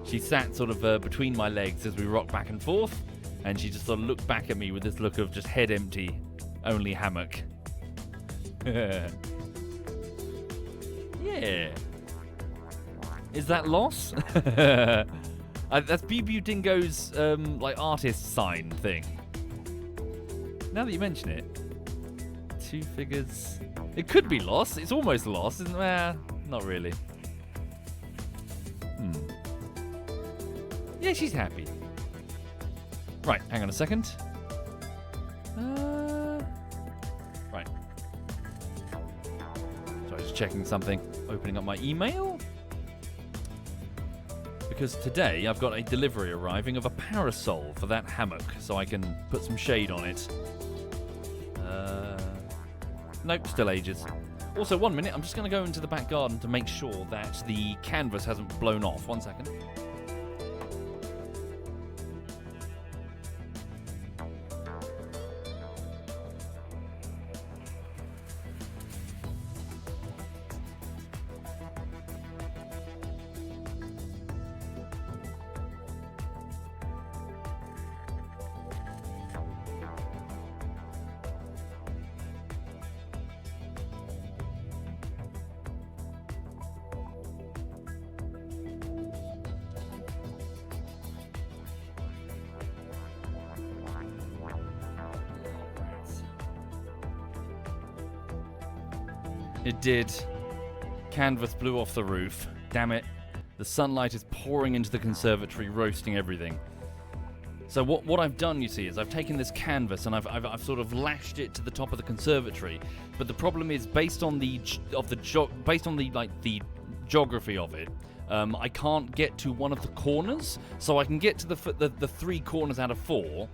A: She sat sort of between my legs as we rocked back and forth, and she just sort of looked back at me with this look of just head empty, only hammock. Yeah. Is that loss? That's BB Dingo's like artist sign thing. Now that you mention it, 2 figures. It could be loss. It's almost loss, isn't it? Not really. Yeah, she's happy. Right, hang on a second. Right. So I was checking something, opening up my email. Because today I've got a delivery arriving of a parasol for that hammock, so I can put some shade on it. Nope, still ages. Also, 1 minute, I'm just going to go into the back garden to make sure that the canvas hasn't blown off. 1 second. It did. Canvas blew off the roof. Damn it. The sunlight is pouring into the conservatory, roasting everything. So what I've done, you see, is I've taken this canvas and I've sort of lashed it to the top of the conservatory. But the problem is, based on the geography of it, I can't get to one of the corners. So I can get to the 3 corners out of 4,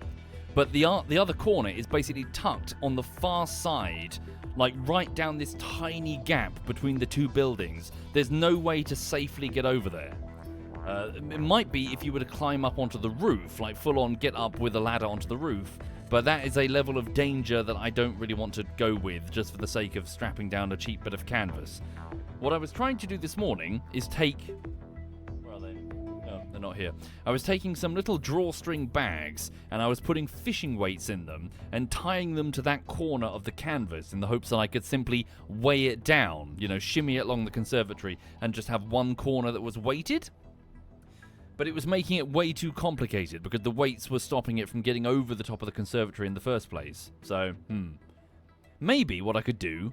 A: but the other corner is basically tucked on the far side, like right down this tiny gap between the 2 buildings. There's no way to safely get over there. It might be if you were to climb up onto the roof, like full on get up with a ladder onto the roof, but that is a level of danger that I don't really want to go with just for the sake of strapping down a cheap bit of canvas. What I was trying to do this morning is take... Where are they? Oh, they're not here. I was taking some little drawstring bags and I was putting fishing weights in them and tying them to that corner of the canvas in the hopes that I could simply weigh it down, you know, shimmy it along the conservatory and just have one corner that was weighted. But it was making it way too complicated because the weights were stopping it from getting over the top of the conservatory in the first place. So, maybe what I could do...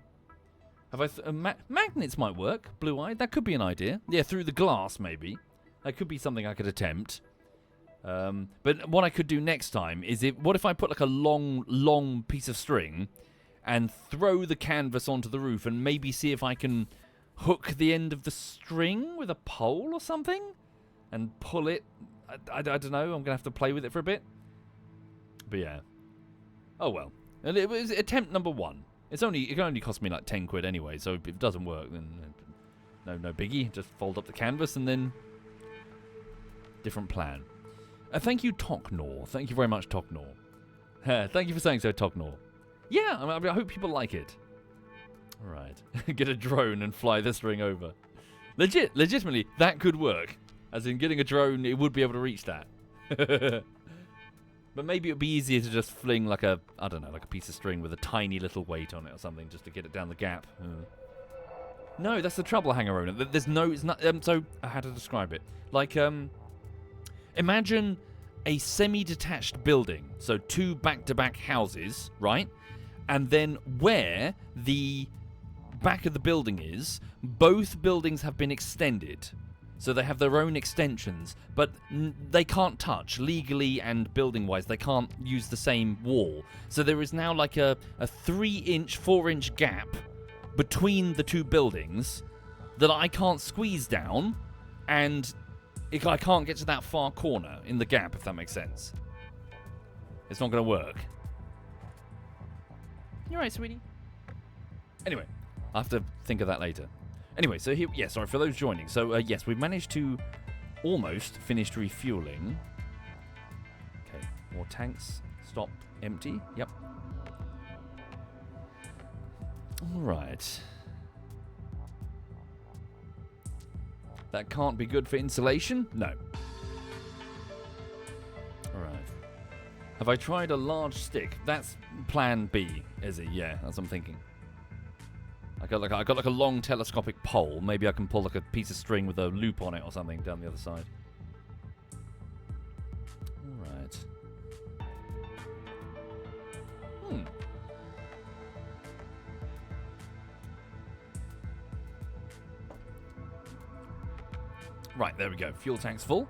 A: magnets might work, blue-eyed. That could be an idea. Yeah, through the glass, maybe. That could be something I could attempt. But what I could do next time is... what if I put like a long piece of string and throw the canvas onto the roof and maybe see if I can hook the end of the string with a pole or something? And pull it. I don't know. I'm going to have to play with it for a bit. But yeah. Oh well. And it was attempt number 1. It can only cost me like 10 quid anyway. So if it doesn't work, then no biggie. Just fold up the canvas and then different plan. Thank you, Toknor. Thank you very much, Toknor. Thank you for saying so, Toknor. Yeah, I hope people like it. All right. Get a drone and fly this ring over. Legitimately, that could work. As in, getting a drone, it would be able to reach that. But maybe it would be easier to just fling like a piece of string with a tiny little weight on it or something, just to get it down the gap. No, that's the trouble, Hangarona. There's no... It's not... so, how to describe it? Like, imagine a semi-detached building. So, 2 back-to-back houses, right? And then where the back of the building is, both buildings have been extended. So they have their own extensions, but they can't touch legally and building-wise. They can't use the same wall. So there is now like a 3-inch, 4-inch gap between the 2 buildings that I can't squeeze down, and I can't get to that far corner in the gap, if that makes sense. It's not going to work. You're right, sweetie. Anyway, I'll have to think of that later. Anyway, so here, yeah, sorry for those joining. So, yes, we've managed to almost finish refueling. Okay, more tanks. Stop. Empty. Yep. All right. That can't be good for insulation? No. All right. Have I tried a large stick? That's plan B, is it? Yeah, that's what I'm thinking. I got like a long telescopic pole. Maybe I can pull like a piece of string with a loop on it or something down the other side. All right. Right, there we go. Fuel tank's full.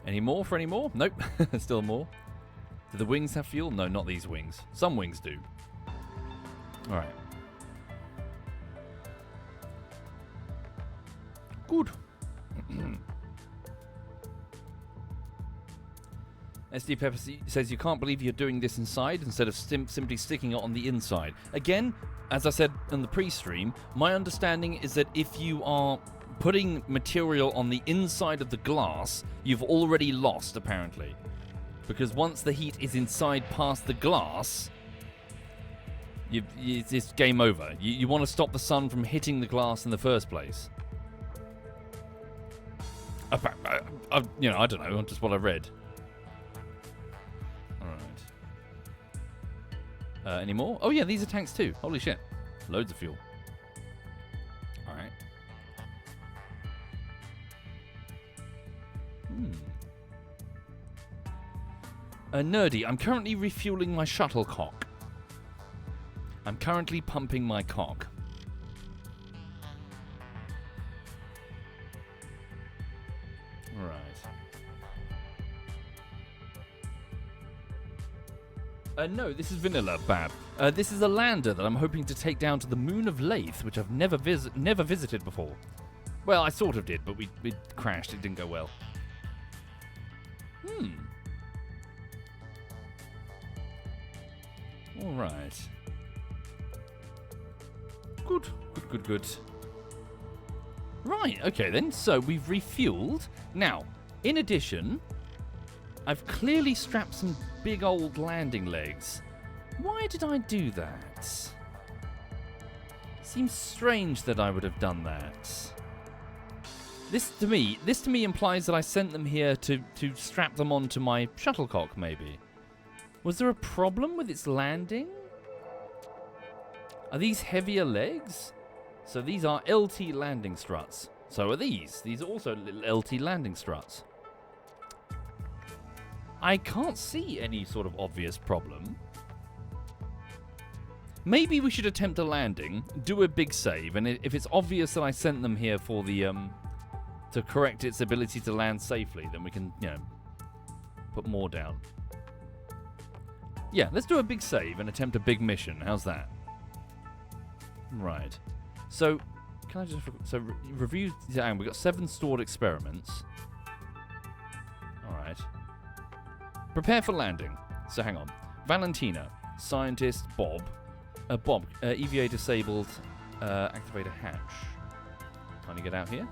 A: Any more for any more? Nope. Still more. Do the wings have fuel? No, not these wings. Some wings do. All right. Good. SD Pepper says you can't believe you're doing this inside instead of simply sticking it on the inside. Again, as I said in the pre-stream, my understanding is that if you are putting material on the inside of the glass, you've already lost, apparently. Because once the heat is inside past the glass, it's game over. You want to stop the sun from hitting the glass in the first place. I don't know, just what I read. Alright. Any more? Oh yeah, these are tanks too. Holy shit. Loads of fuel. Alright. Nerdy, I'm currently refueling my shuttlecock. I'm currently pumping my cock. Right. No, this is vanilla, Bab. This is a lander that I'm hoping to take down to the moon of Lathe, which I've never visited before. Well, I sort of did, but we crashed. It didn't go well. All right. Good. Right, okay then. So we've refueled. Now, in addition, I've clearly strapped some big old landing legs. Why did I do that? Seems strange that I would have done that. This to me implies that I sent them here to strap them onto my shuttlecock, maybe. Was there a problem with its landing? Are these heavier legs? So these are LT landing struts. So are these. These are also LT landing struts. I can't see any sort of obvious problem. Maybe we should attempt a landing, do a big save, and if it's obvious that I sent them here for the to correct its ability to land safely, then we can, put more down. Yeah, let's do a big save and attempt a big mission. How's that? Right. So, can I just... So, review... We've got 7 stored experiments. Alright. Prepare for landing. So, hang on. Valentina. Scientist. Bob. EVA disabled. Activate a hatch. Can you get out here?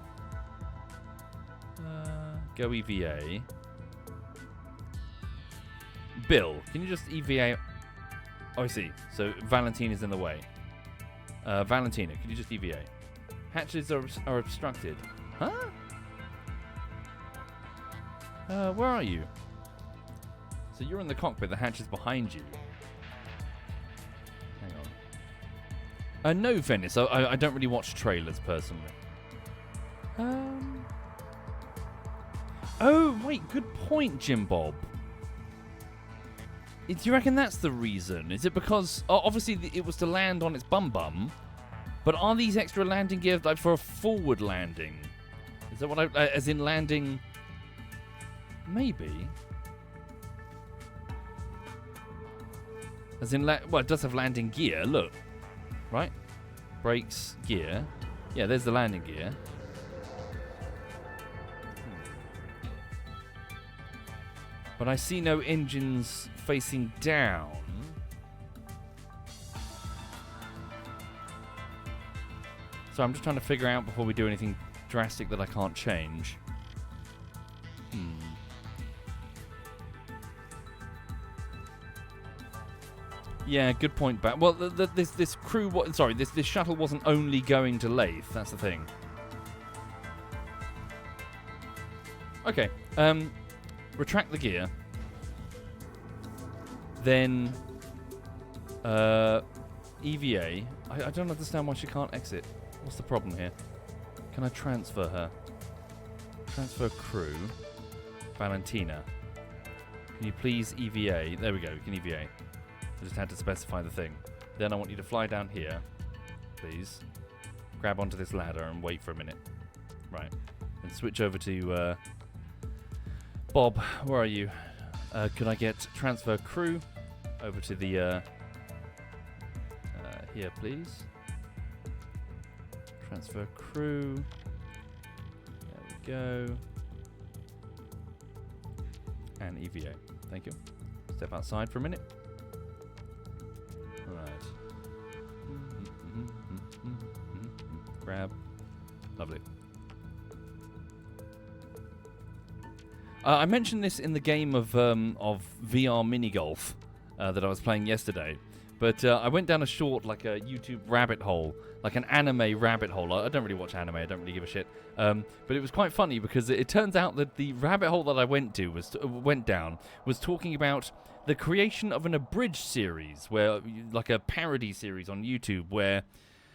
A: Go EVA. Bill, can you just EVA... Oh, I see. So, Valentina's in the way. Valentina, can you just EVA? Hatches are obstructed. Huh? Where are you? So, you're in the cockpit. The hatch is behind you. Hang on. No, Venice. I don't really watch trailers, personally. Oh, wait. Good point, Jim Bob. Do you reckon that's the reason? Is it because... obviously, it was to land on its bum-bum. But are these extra landing gears like for a forward landing? Is that what I... as in landing... Maybe. As in... well, it does have landing gear. Look. Right? Brakes, gear. Yeah, there's the landing gear. But I see no engines facing down. So I'm just trying to figure out before we do anything drastic that I can't change. Yeah, good point back. Well, this crew... this shuttle wasn't only going to Lathe. That's the thing. Okay. Retract the gear. Then EVA. I don't understand why she can't exit. What's the problem here? Can I transfer her? Transfer crew. Valentina. Can you please EVA? There we go, we can EVA. I just had to specify the thing. Then I want you to fly down here, please. Grab onto this ladder and wait for a minute. Right. And switch over to Bob. Where are you? Could I get transfer crew over to the here, please? Transfer crew. There we go. And EVA. Thank you. Step outside for a minute. Alright. Grab. Lovely. I mentioned this in the game of VR mini golf that I was playing yesterday, but I went down a short, like a YouTube rabbit hole, like an anime rabbit hole. I don't really watch anime. I don't really give a shit. But it was quite funny because it turns out that the rabbit hole that I went down was talking about the creation of an abridged series, where like a parody series on YouTube, where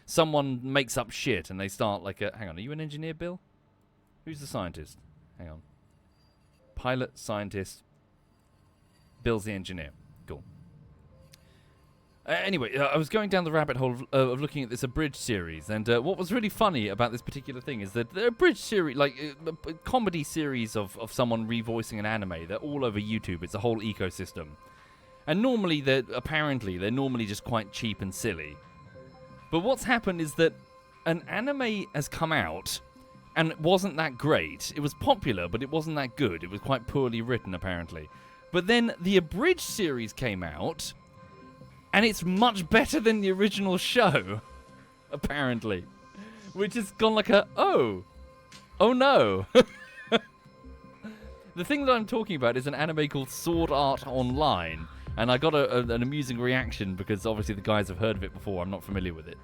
A: someone makes up shit and they start like a. Hang on, are you an engineer, Bill? Who's the scientist? Hang on. Pilot, scientist, Bill's the engineer. Cool. Anyway, I was going down the rabbit hole of looking at this abridged series, and what was really funny about this particular thing is that the abridged series, like a comedy series of someone revoicing an anime, they're all over YouTube. It's a whole ecosystem. And normally, they're normally just quite cheap and silly. But what's happened is that an anime has come out, and it wasn't that great. It was popular, but it wasn't that good. It was quite poorly written, apparently. But then the abridged series came out, and it's much better than the original show, apparently. Which has gone like oh no. The thing that I'm talking about is an anime called Sword Art Online, and I got an amusing reaction because obviously the guys have heard of it before. I'm not familiar with it.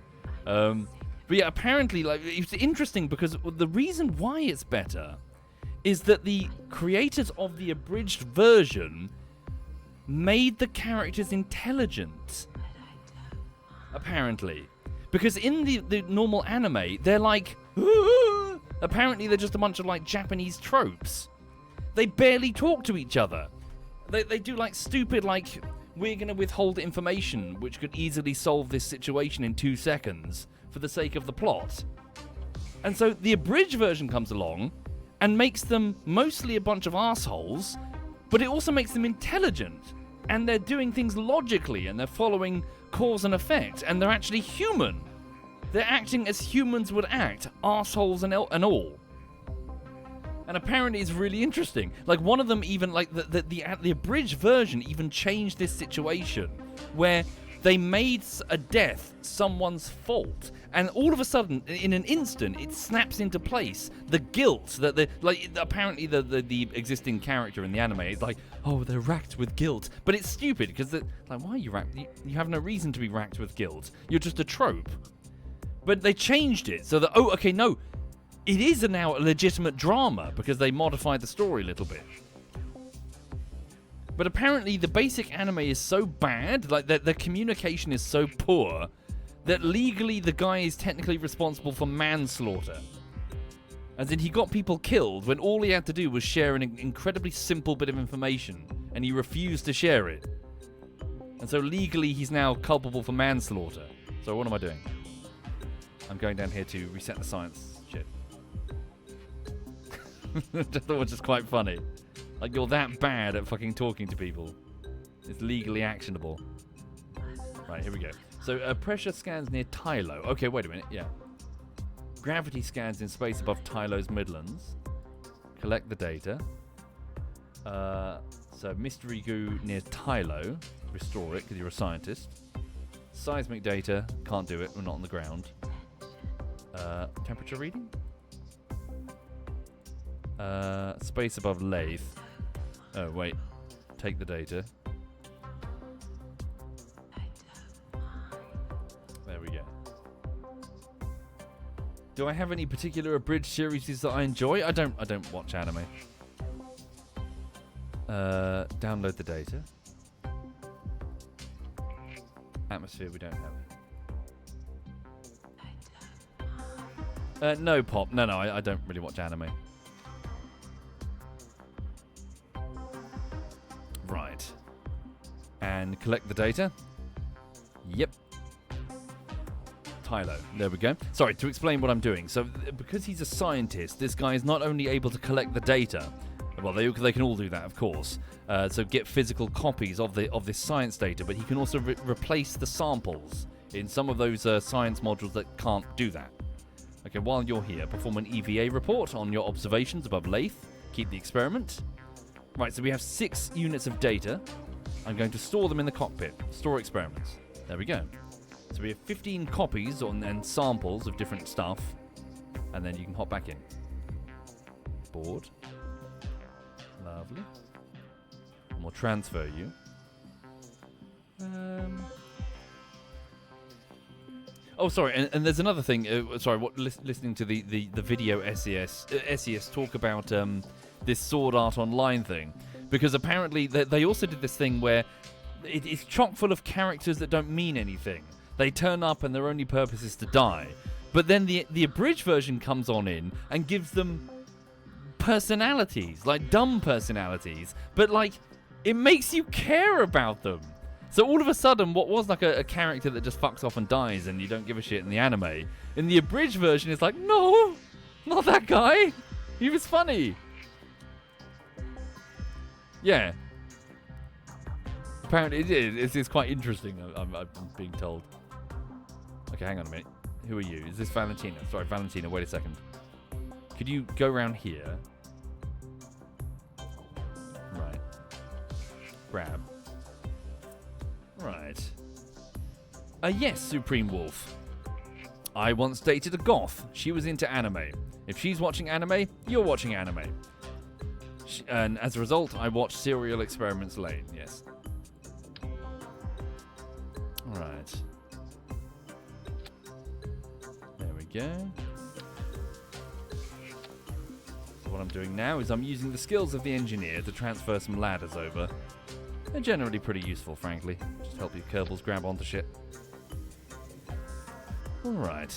A: But yeah, apparently, like, it's interesting because the reason why it's better is that the creators of the abridged version made the characters intelligent. Apparently. Because in the normal anime, they're like, "Aah!" Apparently they're just a bunch of like Japanese tropes. They barely talk to each other. They do like stupid, like, we're going to withhold information which could easily solve this situation in 2 seconds for the sake of the plot. And so the abridged version comes along and makes them mostly a bunch of assholes, but it also makes them intelligent, and they're doing things logically, and they're following cause and effect, and they're actually human. They're acting as humans would act, assholes and all. And apparently it's really interesting. Like, one of them even, like, the abridged version even changed this situation, where they made a death someone's fault, and all of a sudden, in an instant, it snaps into place. The guilt that apparently the existing character in the anime is like, oh, they're racked with guilt, but it's stupid because like, why are you racked? You have no reason to be racked with guilt. You're just a trope. But they changed it so that no, it is now a legitimate drama because they modified the story a little bit. But apparently the basic anime is so bad, like the communication is so poor, that legally the guy is technically responsible for manslaughter. As in, he got people killed when all he had to do was share an incredibly simple bit of information, and he refused to share it. And so legally he's now culpable for manslaughter. So what am I doing? I'm going down here to reset the science shit. I thought it was just quite funny. Like, you're that bad at fucking talking to people. It's legally actionable. Right, here we go. So, pressure scans near Tylo. Okay, wait a minute, yeah. Gravity scans in space above Tylo's Midlands. Collect the data. So, mystery goo near Tylo. Restore it, because you're a scientist. Seismic data. Can't do it, we're not on the ground. Temperature reading? Space above Lathe. Oh, wait. Take the data. There we go. Do I have any particular abridged series that I enjoy? I don't watch anime. Download the data. Atmosphere we don't have. No, Pop. No, I don't really watch anime. Right. And collect the data. Yep. Tylo. There we go. Sorry, to explain what I'm doing. So, because he's a scientist, this guy is not only able to collect the data. Well, they can all do that, of course. So get physical copies of this science data, but he can also replace the samples in some of those science modules that can't do that. Okay, while you're here, perform an EVA report on your observations above Lathe. Keep the experiment. Right, so we have 6 units of data. I'm going to store them in the cockpit. Store experiments. There we go. So we have 15 copies and samples of different stuff. And then you can hop back in. Board. Lovely. And we'll transfer you. Oh, sorry, and there's another thing. Listening to the video SES talk about this Sword Art Online thing, because apparently they also did this thing where it's chock full of characters that don't mean anything. They turn up and their only purpose is to die. But then the abridged version comes on in and gives them personalities, like dumb personalities, but like it makes you care about them. So all of a sudden, what was like a character that just fucks off and dies and you don't give a shit in the anime, in the abridged version, it's like, no, not that guy. He was funny. Yeah. Apparently it is. It's quite interesting, I'm being told. Okay, hang on a minute. Who are you? Is this Valentina? Sorry, Valentina, wait a second. Could you go around here? Right. Grab. Right. Yes, Supreme Wolf. I once dated a goth. She was into anime. If she's watching anime, you're watching anime. And as a result, I watched Serial Experiments Lane, yes. Right. There we go. So what I'm doing now is I'm using the skills of the engineer to transfer some ladders over. They're generally pretty useful, frankly. Just help your Kerbals grab onto shit. Alright.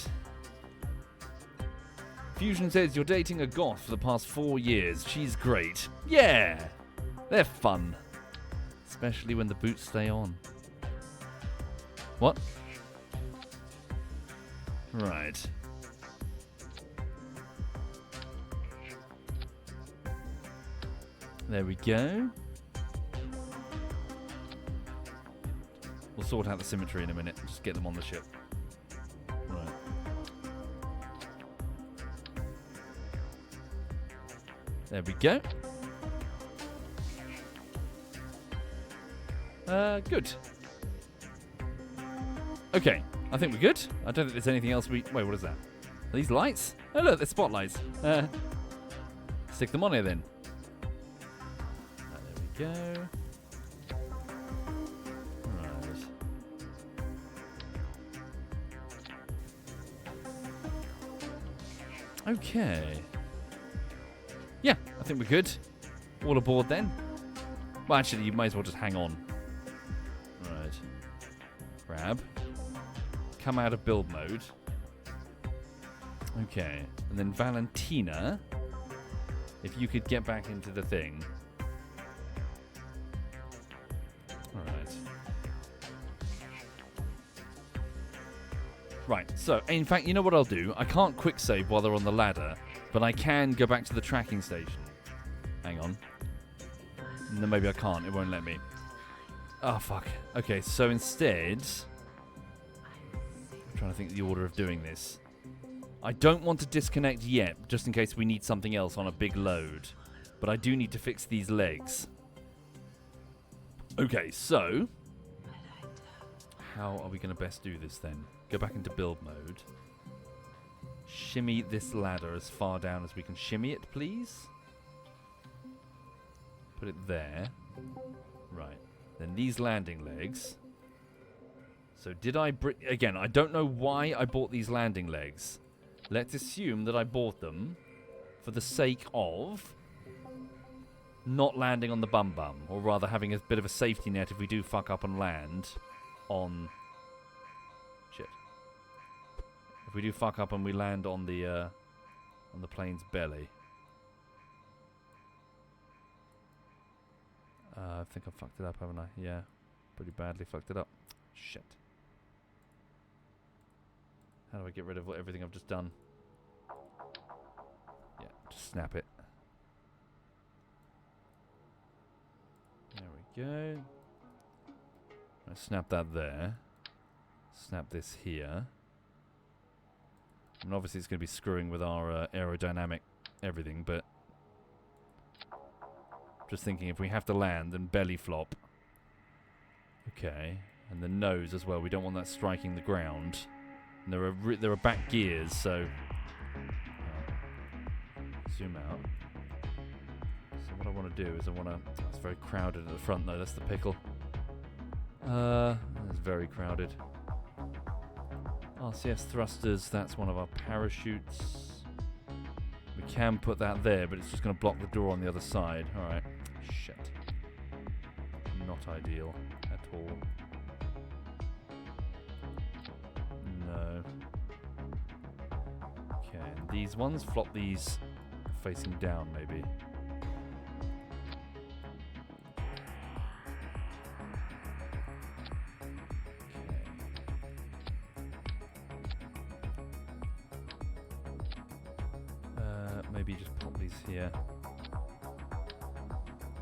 A: Fusion says you're dating a goth for the past 4 years. She's great. Yeah! They're fun. Especially when the boots stay on. What? Right. There we go. We'll sort out the symmetry in a minute. Just get them on the ship. Right. There we go. Good. Okay, I think we're good. I don't think there's anything else we... Wait, what is that? Are these lights? Oh, look, they're spotlights. Stick them on here, then. There we go. Okay. Yeah, I think we're good. All aboard then. Well, actually, you might as well just hang on. Right. Grab. Come out of build mode. Okay. And then Valentina, if you could get back into the thing. Alright. Right, so, in fact, you know what I'll do? I can't quick save while they're on the ladder, but I can go back to the tracking station. Hang on. No, maybe I can't. It won't let me. Oh, fuck. Okay, so instead... I'm trying to think of the order of doing this. I don't want to disconnect yet, just in case we need something else on a big load. But I do need to fix these legs. Okay, so... how are we going to best do this then? Go back into build mode. Shimmy this ladder as far down as we can shimmy it, please. Put it there. Right. Then these landing legs. So did I... Again, I don't know why I bought these landing legs. Let's assume that I bought them for the sake of not landing on the bum-bum. Or rather having a bit of a safety net if we do fuck up and land on... If we do fuck up and we land on the plane's belly. I think I fucked it up, haven't I? Yeah. Pretty badly fucked it up. Shit. How do I get rid of everything I've just done? Yeah, just snap it. There we go. I snap that there. Snap this here. And obviously it's going to be screwing with our aerodynamic everything, but just thinking if we have to land and belly flop. Okay, and the nose as well. We don't want that striking the ground. And there are back gears, so zoom out. So what I want to do is it's very crowded at the front though. That's the pickle. It's very crowded. RCS thrusters. That's one of our parachutes. We can put that there, but it's just going to block the door on the other side. All right. Shit. Not ideal at all. No. Okay, and these ones, flop these facing down maybe. Okay. Maybe just pop these here.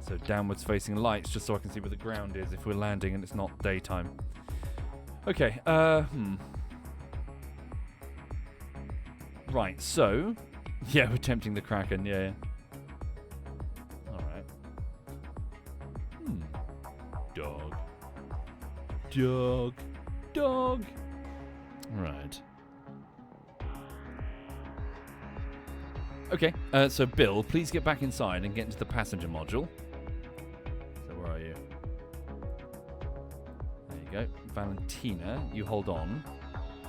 A: So downwards facing lights, just so I can see where the ground is if we're landing and it's not daytime. Okay, Right, so... Yeah, we're tempting the Kraken, yeah. Alright. Dog. Dog. Dog. Right. Okay, so Bill, please get back inside and get into the passenger module. So where are you? There you go. Valentina, you hold on.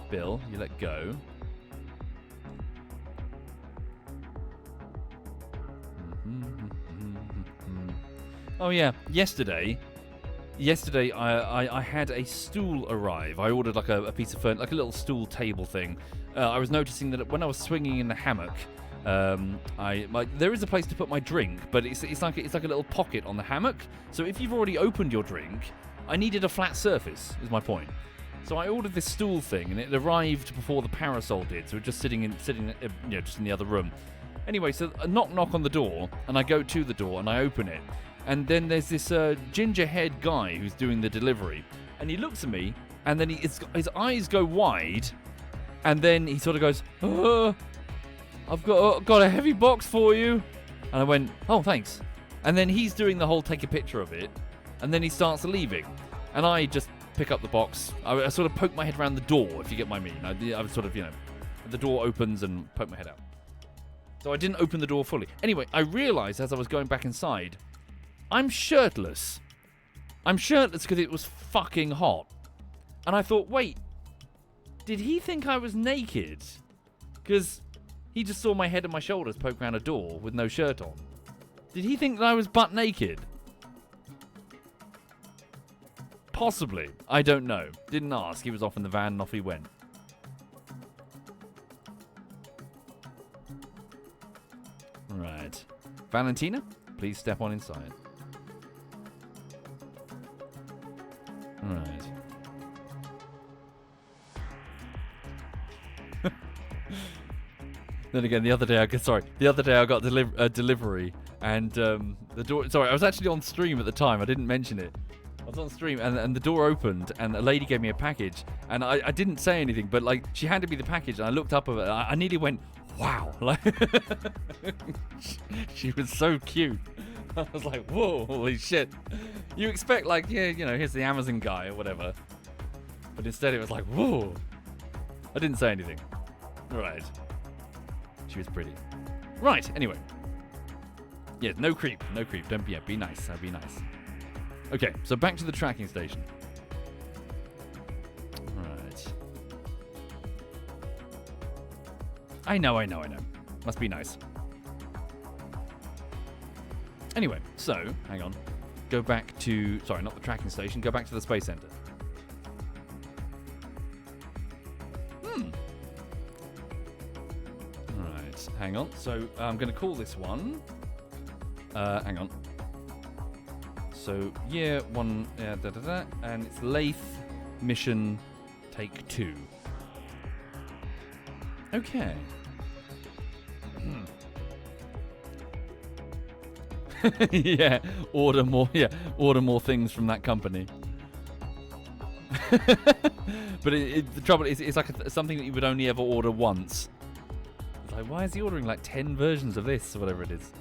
A: Bill, you let go. Oh yeah, yesterday I had a stool arrive. I ordered like a piece of furniture, like a little stool table thing. I was noticing that when I was swinging in the hammock, there is a place to put my drink, but it's like a little pocket on the hammock. So if you've already opened your drink, I needed a flat surface. Is my point. So I ordered this stool thing, and it arrived before the parasol did. So it's just sitting just in the other room. Anyway, so a knock on the door, and I go to the door and I open it, and then there's this ginger-haired guy who's doing the delivery, and he looks at me, and then his eyes go wide, and then he sort of goes, I've got a heavy box for you. And I went, oh, thanks. And then he's doing the whole take a picture of it, and then he starts leaving. And I just pick up the box. I sort of poke my head around the door, if you get my meaning. I was sort of, the door opens and poke my head out. So I didn't open the door fully. Anyway, I realised as I was going back inside, I'm shirtless. I'm shirtless because it was fucking hot. And I thought, wait, did he think I was naked? Because he just saw my head and my shoulders poke around a door with no shirt on. Did he think that I was butt naked? Possibly. I don't know. Didn't ask. He was off in the van and off he went. Right. Valentina, please step on inside. Right. Then again, the other day I got a delivery, and the door. Sorry, I was actually on stream at the time. I didn't mention it. I was on stream, and the door opened, and a lady gave me a package, and I didn't say anything, but like she handed me the package, and I looked up at it. I nearly went, wow! Like she was so cute. I was like, whoa, holy shit! You expect like, yeah, here's the Amazon guy or whatever, but instead it was like, whoa! I didn't say anything. Right. She was pretty. Right, anyway. Yeah, no creep. Don't be nice. Be nice. Okay, so back to the tracking station. Right. I know. Must be nice. Anyway, so, hang on. Go back to... Sorry, not the tracking station. Go back to the Space Center. hang on. So I'm going to call this one. Hang on. So year 1, and it's Lathe Mission Take 2. Okay. Yeah, order more. Yeah, order more things from that company. But the trouble is, it's like something that you would only ever order once. It's like, why is he ordering like 10 versions of this or whatever it is?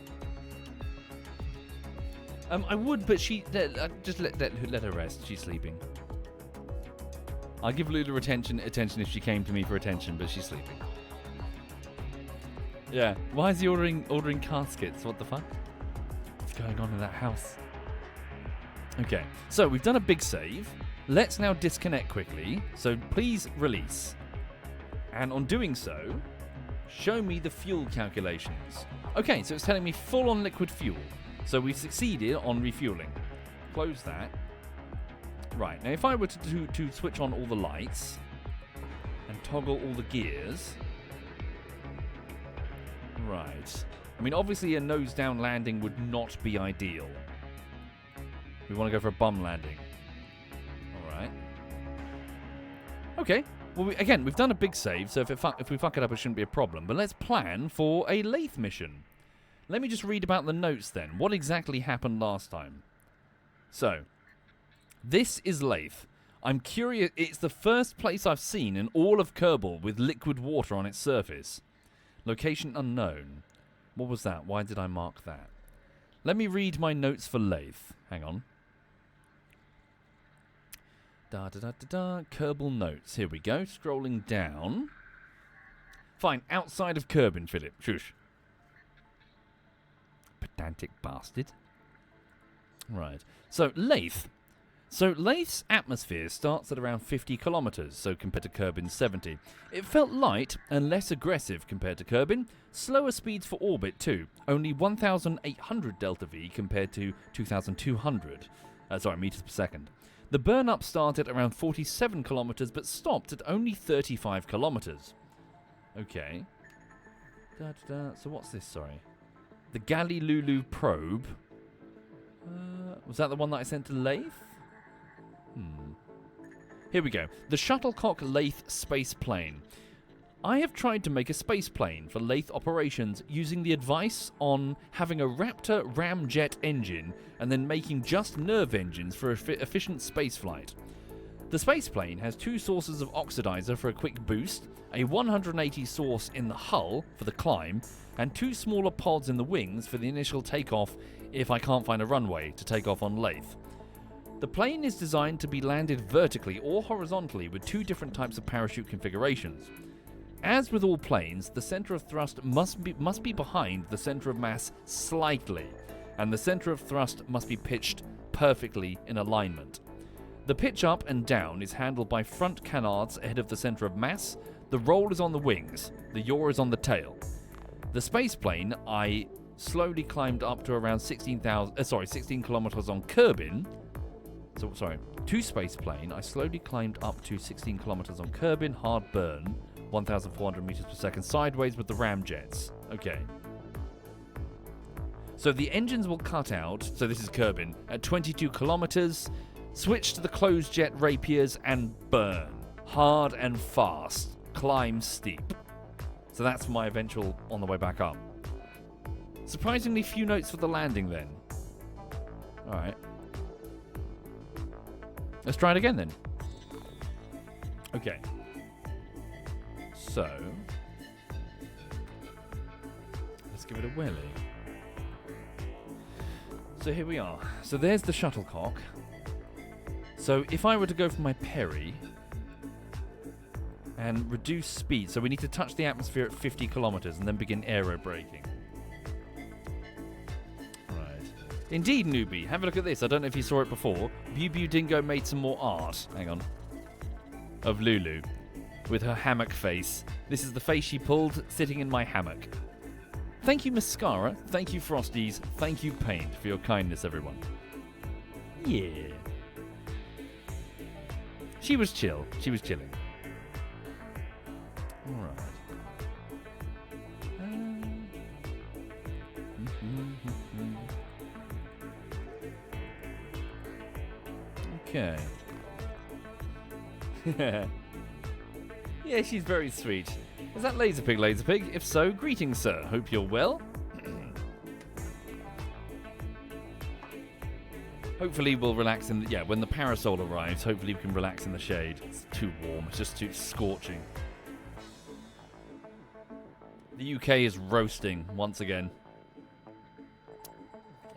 A: I would, but just let her rest. She's sleeping. I'll give Lulu attention if she came to me for attention, but she's sleeping. Yeah. Why is he ordering caskets? What the fuck? What's going on in that house? Okay. So we've done a big save. Let's now disconnect quickly. So please release. And on doing so, show me the fuel calculations. Okay, so it's telling me full on liquid fuel. So we've succeeded on refueling. Close that. Right, now if I were to switch on all the lights and toggle all the gears. Right. I mean, obviously a nose-down landing would not be ideal. We want to go for a bum landing. Alright. Okay. Well, again, we've done a big save, so if we fuck it up, it shouldn't be a problem. But let's plan for a lathe mission. Let me just read about the notes then. What exactly happened last time? So, this is Lathe. I'm curious. It's the first place I've seen in all of Kerbal with liquid water on its surface. Location unknown. What was that? Why did I mark that? Let me read my notes for Lathe. Hang on. Kerbal notes. Here we go. Scrolling down. Fine. Outside of Kerbin, Philip. Shush. Pedantic bastard. Right. So, Lathe. So, Lathe's atmosphere starts at around 50 kilometers, so compared to Kerbin's 70. It felt light and less aggressive compared to Kerbin. Slower speeds for orbit, too. Only 1,800 delta V compared to 2,200. Meters per second. The burn-up started around 47 kilometers, but stopped at only 35 kilometers. Okay. So what's this, sorry? The Galilulu probe. Was that the one that I sent to Lathe? Here we go. The Shuttlecock Lathe space plane. I have tried to make a space plane for Lathe operations using the advice on having a Raptor ramjet engine and then making just nerve engines for efficient spaceflight. The space plane has 2 sources of oxidizer for a quick boost, a 180 source in the hull for the climb, and 2 smaller pods in the wings for the initial takeoff if I can't find a runway to take off on Lathe. The plane is designed to be landed vertically or horizontally with 2 different types of parachute configurations. As with all planes, the center of thrust must be behind the center of mass slightly, and the center of thrust must be pitched perfectly in alignment. The pitch up and down is handled by front canards ahead of the center of mass. The roll is on the wings. The yaw is on the tail. The space plane, I slowly climbed up to around 16 kilometers on Kerbin. To space plane, I slowly climbed up to 16 kilometers on Kerbin, hard burn, 1,400 meters per second sideways with the ramjets. Okay. So the engines will cut out, so this is Kerbin, at 22 kilometers, switch to the closed jet rapiers and burn. Hard and fast. Climb steep. So that's my eventual on the way back up. Surprisingly few notes for the landing then. Alright. Let's try it again then. Okay. So, let's give it a whirly. So here we are. So there's the shuttlecock. So if I were to go for my Perry and reduce speed, so we need to touch the atmosphere at 50 kilometers and then begin aero braking. Indeed, newbie. Have a look at this. I don't know if you saw it before. Bew Dingo made some more art. Hang on. Of Lulu. With her hammock face. This is the face she pulled sitting in my hammock. Thank you, Mascara. Thank you, Frosties. Thank you, Paint, for your kindness, everyone. Yeah. She was chill. She was chilling. Alright. Okay. Yeah, she's very sweet. Is that Laserpig, Laserpig? If so, greetings, sir. Hope you're well. Hopefully we'll relax in the... Yeah, when the parasol arrives, hopefully we can relax in the shade. It's too warm. It's just too scorching. The UK is roasting once again.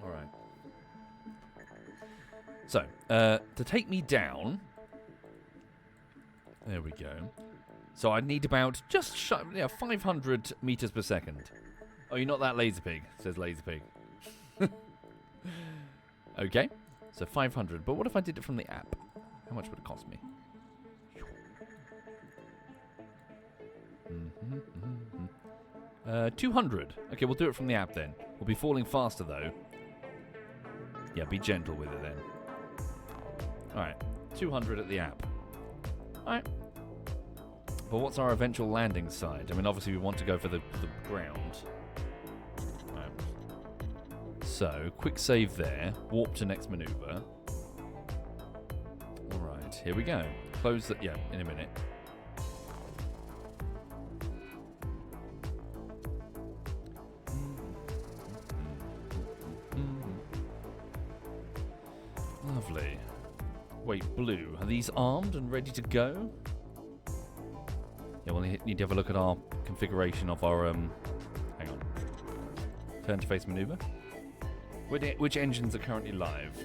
A: Alright. So, to take me down... There we go. So I need about just 500 meters per second. Oh, you're not that Laserpig, says Laserpig. Okay. So 500. But what if I did it from the app? How much would it cost me? 200. Okay, we'll do it from the app then. We'll be falling faster though. Yeah, be gentle with it then. Alright. 200 at the app. Alright. But what's our eventual landing side? I mean, obviously we want to go for the ground. Right. So, quick save there. Warp to next maneuver. Alright, here we go. Close the... Yeah, in a minute. Lovely. Wait, blue. Are these armed and ready to go? Yeah, we'll need to have a look at our configuration of our, hang on. Turn to face maneuver. Which engines are currently live?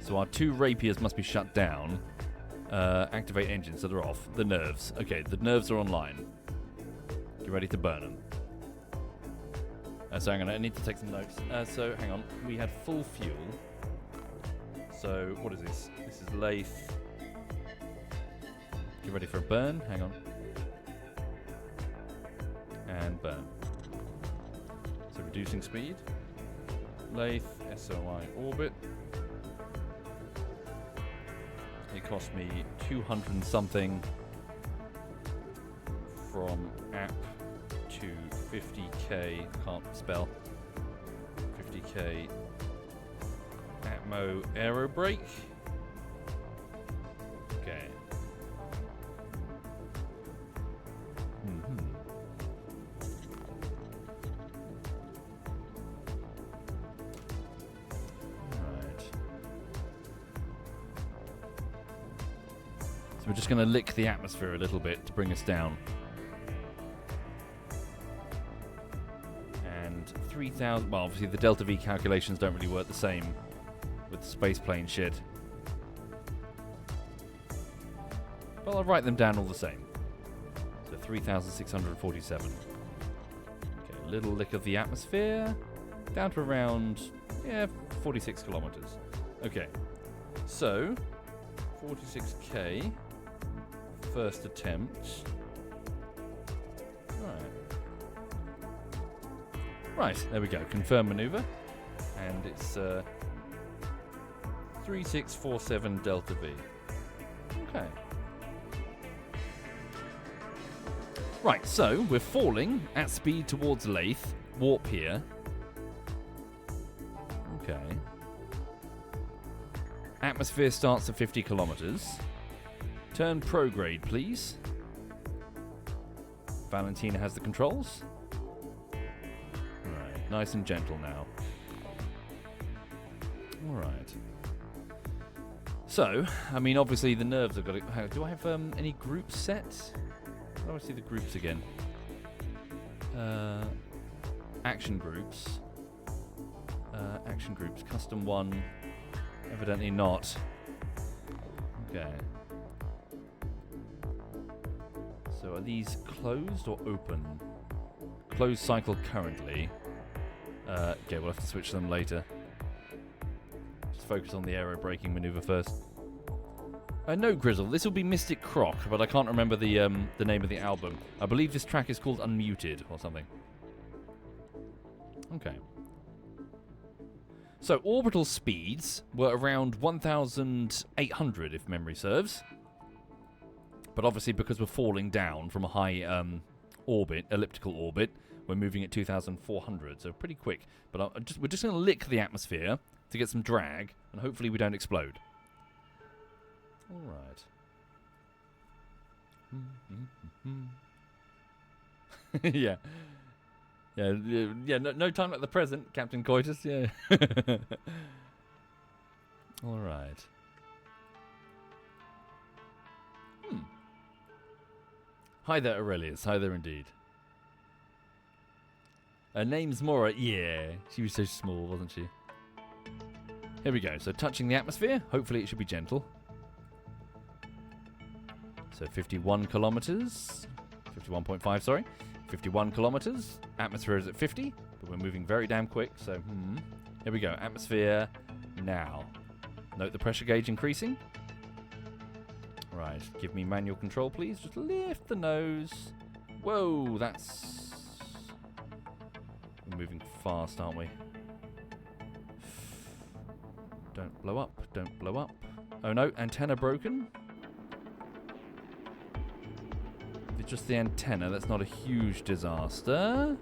A: So our 2 rapiers must be shut down. Activate engines, so they're off. The nerves. Okay, the nerves are online. Get ready to burn them. So hang on, I need to take some notes. So hang on, we had full fuel. So what is this? This is lathe. Get ready for a burn. Hang on. And burn. So reducing speed. Lathe, SOI orbit. It cost me 200 and something from app to 50k. Can't spell. 50k Atmo aero brake. Okay. We're just going to lick the atmosphere a little bit to bring us down. And 3,000... Well, obviously the Delta V calculations don't really work the same with the spaceplane shit. But I'll write them down all the same. So 3,647. Okay, a little lick of the atmosphere. Down to around, 46 kilometers. Okay, so 46k. First attempt. Right, there we go. Confirm maneuver. And it's 3647 Delta V. Okay. Right, so we're falling at speed towards Lathe. Warp here. Okay. Atmosphere starts at 50 kilometers. Turn prograde, please. Valentina has the controls. Right, nice and gentle now. Alright. So, I mean, obviously the nerves have got to... Do I have any groups set? How do I see the groups again? Action groups. Action groups. Custom 1. Evidently not. Okay. So are these closed or open? Closed cycle currently. Okay, we'll have to switch them later. Just focus on the aero braking maneuver first. No, Grizzle, this will be Mystic Croc, but I can't remember the name of the album. I believe this track is called Unmuted or something. Okay. So orbital speeds were around 1,800 if memory serves. But obviously because we're falling down from a high orbit, elliptical orbit, we're moving at 2,400, so pretty quick. But we're just going to lick the atmosphere to get some drag, and hopefully we don't explode. All right. Yeah. Yeah, no time like the present, Captain Coitus, yeah. All right. Hi there, Aurelius. Hi there indeed. Her name's Mora. Yeah, she was so small, wasn't she? Here we go. So touching the atmosphere. Hopefully it should be gentle. So 51 kilometers. 51.5, sorry. 51 kilometers. Atmosphere is at 50, but we're moving very damn quick. So, here we go. Atmosphere now. Note the pressure gauge increasing. Right. Give me manual control, please. Just lift the nose. Whoa, that's... We're moving fast, aren't we? Don't blow up. Don't blow up. Oh no, antenna broken. If it's just the antenna, that's not a huge disaster.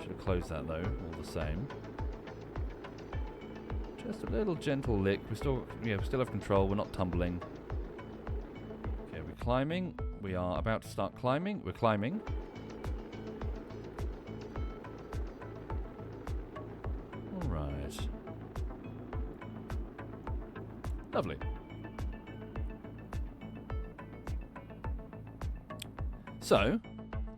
A: Should have closed that though, all the same. Just a little gentle lick. We still have control. We're not tumbling. Okay, we're climbing. We are about to start climbing. We're climbing. All right. Lovely. So,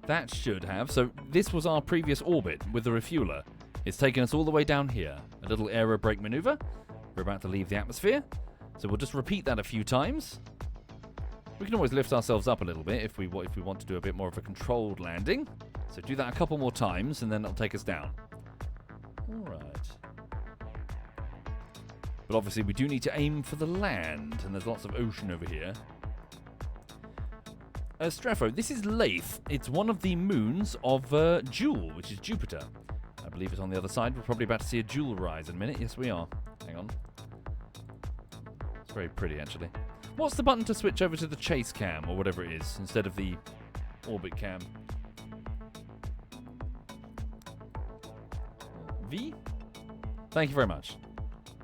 A: that should have... So, this was our previous orbit with the refueler. It's taken us all the way down here. A little aero brake maneuver. We're about to leave the atmosphere. So, we'll just repeat that a few times. We can always lift ourselves up a little bit if we want to do a bit more of a controlled landing. So, do that a couple more times and then it'll take us down. Alright. But obviously we do need to aim for the land, and there's lots of ocean over here. Strefo, this is Lathe. It's one of the moons of Jool, which is Jupiter. I believe it's on the other side. We're probably about to see a Jool rise in a minute. Yes, we are. Hang on. It's very pretty, actually. What's the button to switch over to the chase cam, or whatever it is, instead of the orbit cam? V? Thank you very much.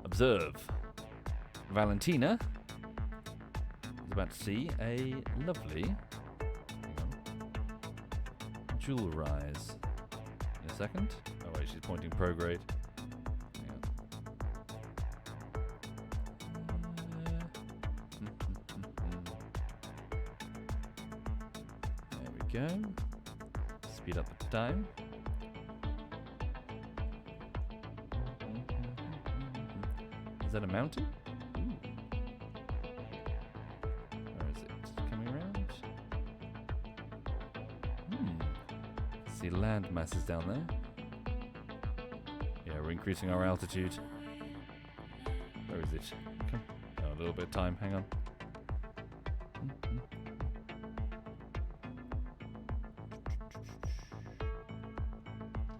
A: Observe. Valentina is about to see a lovely Jool rise. In a second. Oh wait, she's pointing prograde. Hang on. There we go. Speed up the time. Is that a mountain? Ooh. Where is it? Coming around? See land masses down there. Yeah, we're increasing our altitude. Where is it? Come. Oh, a little bit of time. Hang on.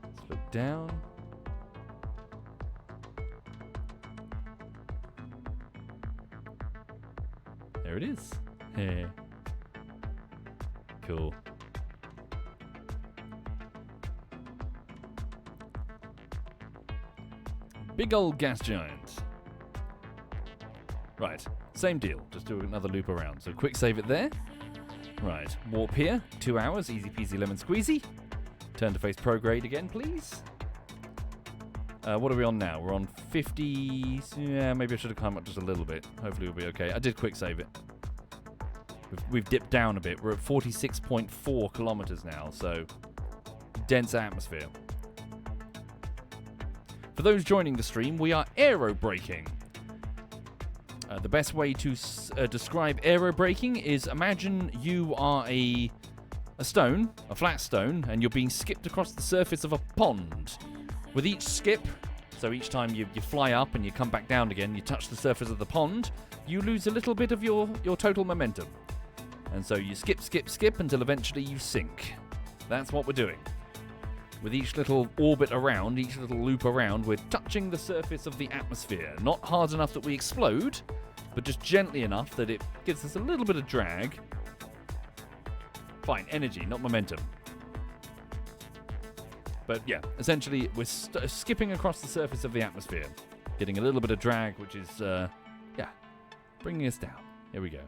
A: Let's look down. There it is. Hey. Cool. Big old gas giant. Right. Same deal. Just do another loop around. So quick save it there. Right. Warp here. 2 hours. Easy peasy lemon squeezy. Turn to face prograde again, please. What are we on now? We're on 50... Yeah, maybe I should have come up just a little bit. Hopefully we'll be okay. I did quick save it. We've dipped down a bit. We're at 46.4 kilometers now, so dense atmosphere. For those joining the stream, we are aero braking. The best way to describe aero braking is imagine you are a stone, a flat stone, and you're being skipped across the surface of a pond. With each skip, so each time you fly up and you come back down again, you touch the surface of the pond, you lose a little bit of your total momentum. And so you skip, skip, skip until eventually you sink. That's what we're doing. With each little orbit around, each little loop around, we're touching the surface of the atmosphere. Not hard enough that we explode, but just gently enough that it gives us a little bit of drag. Fine, energy, not momentum. But yeah, essentially we're skipping across the surface of the atmosphere, getting a little bit of drag, which is, Bringing us down. Here we go.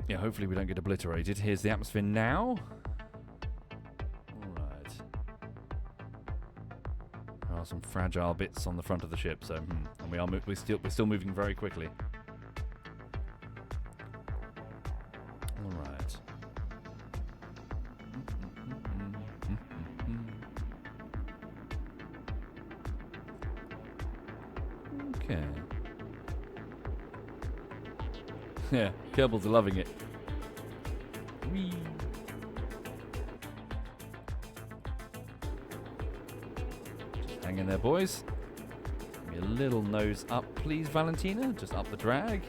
A: Yeah, hopefully we don't get obliterated. Here's the atmosphere now. Alright. There are some fragile bits on the front of the ship, so and we're still moving very quickly. Alright. Okay. Yeah, Kerbals are loving it. Whee. Just hang in there, boys. Give me a little nose up, please, Valentina. Just up the drag.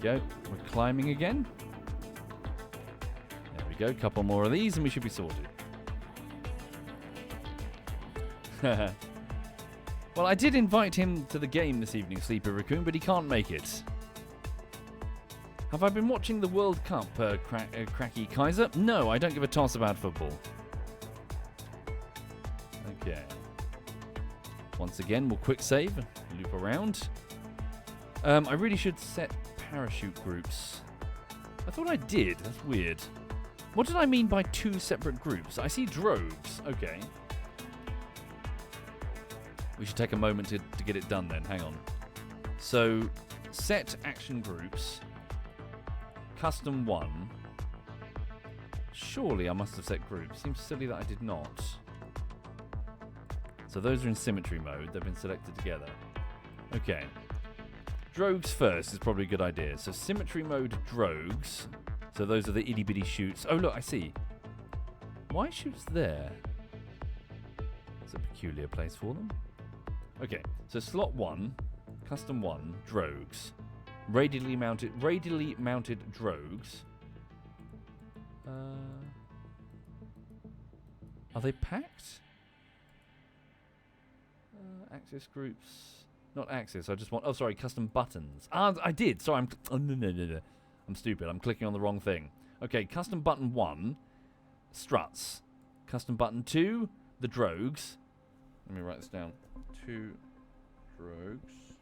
A: Go. We're climbing again. There we go. Couple more of these and we should be sorted. Well, I did invite him to the game this evening, Sleepy Raccoon, but he can't make it. Have I been watching the World Cup, Cracky Kaiser? No, I don't give a toss about football. Okay. Once again, we'll quick save and loop around. I really should set parachute groups. I thought I did. That's weird. What did I mean by 2 separate groups? I see drogues. Okay. We should take a moment to get it done then. Hang on. So, set action groups. Custom 1. Surely I must have set groups. Seems silly that I did not. So those are in symmetry mode. They've been selected together. Okay. Drogues first is probably a good idea. So symmetry mode drogues. So those are the itty bitty chutes. Oh look, I see. Why chutes there? It's a peculiar place for them. Okay, so slot 1, custom 1, drogues. Radially mounted drogues. Are they packed? Axis groups. Not axis, I just want... Oh, sorry, custom buttons. Ah, I did. Sorry, I'm stupid. I'm clicking on the wrong thing. Okay, custom button 1, struts. Custom button 2, the drogues. Let me write this down. 2 drogues.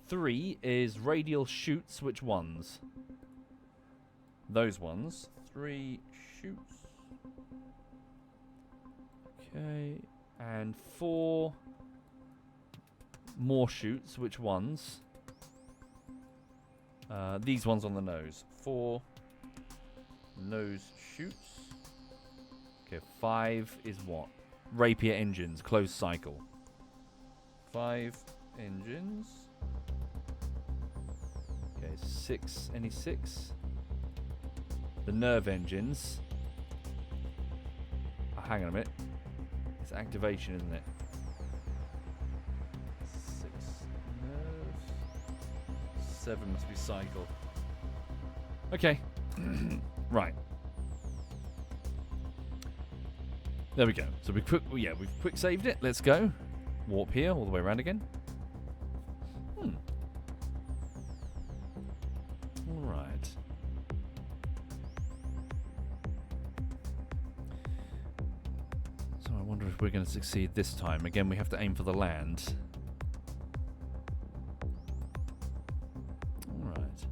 A: 3 is radial chutes. Which ones? Those ones. 3 chutes. Okay, and 4... more chutes. Which ones? These ones on the nose. 4 nose chutes. Okay, 5 is what? Rapier engines, closed cycle. 5 engines. Okay, 6. Any 6? The nerve engines. Oh, hang on a minute. It's activation, isn't it? 6 nerves. 7 must be cycle. Okay. Right. There we go. So we've quick saved it. Let's go. Warp here, all the way around again. Alright. So I wonder if we're going to succeed this time. Again, we have to aim for the land. Alright.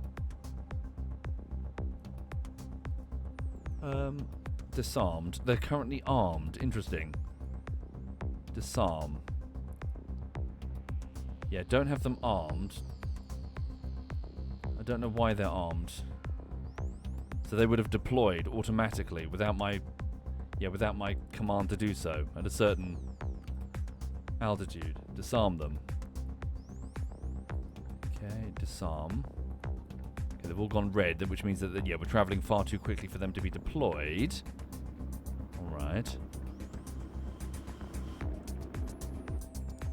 A: Disarmed. They're currently armed. Interesting. Disarm. Yeah, don't have them armed. I don't know why they're armed. So they would have deployed automatically without my command to do so at a certain altitude. Disarm them. Okay, disarm. Okay, they've all gone red, which means that we're traveling far too quickly for them to be deployed. Alright.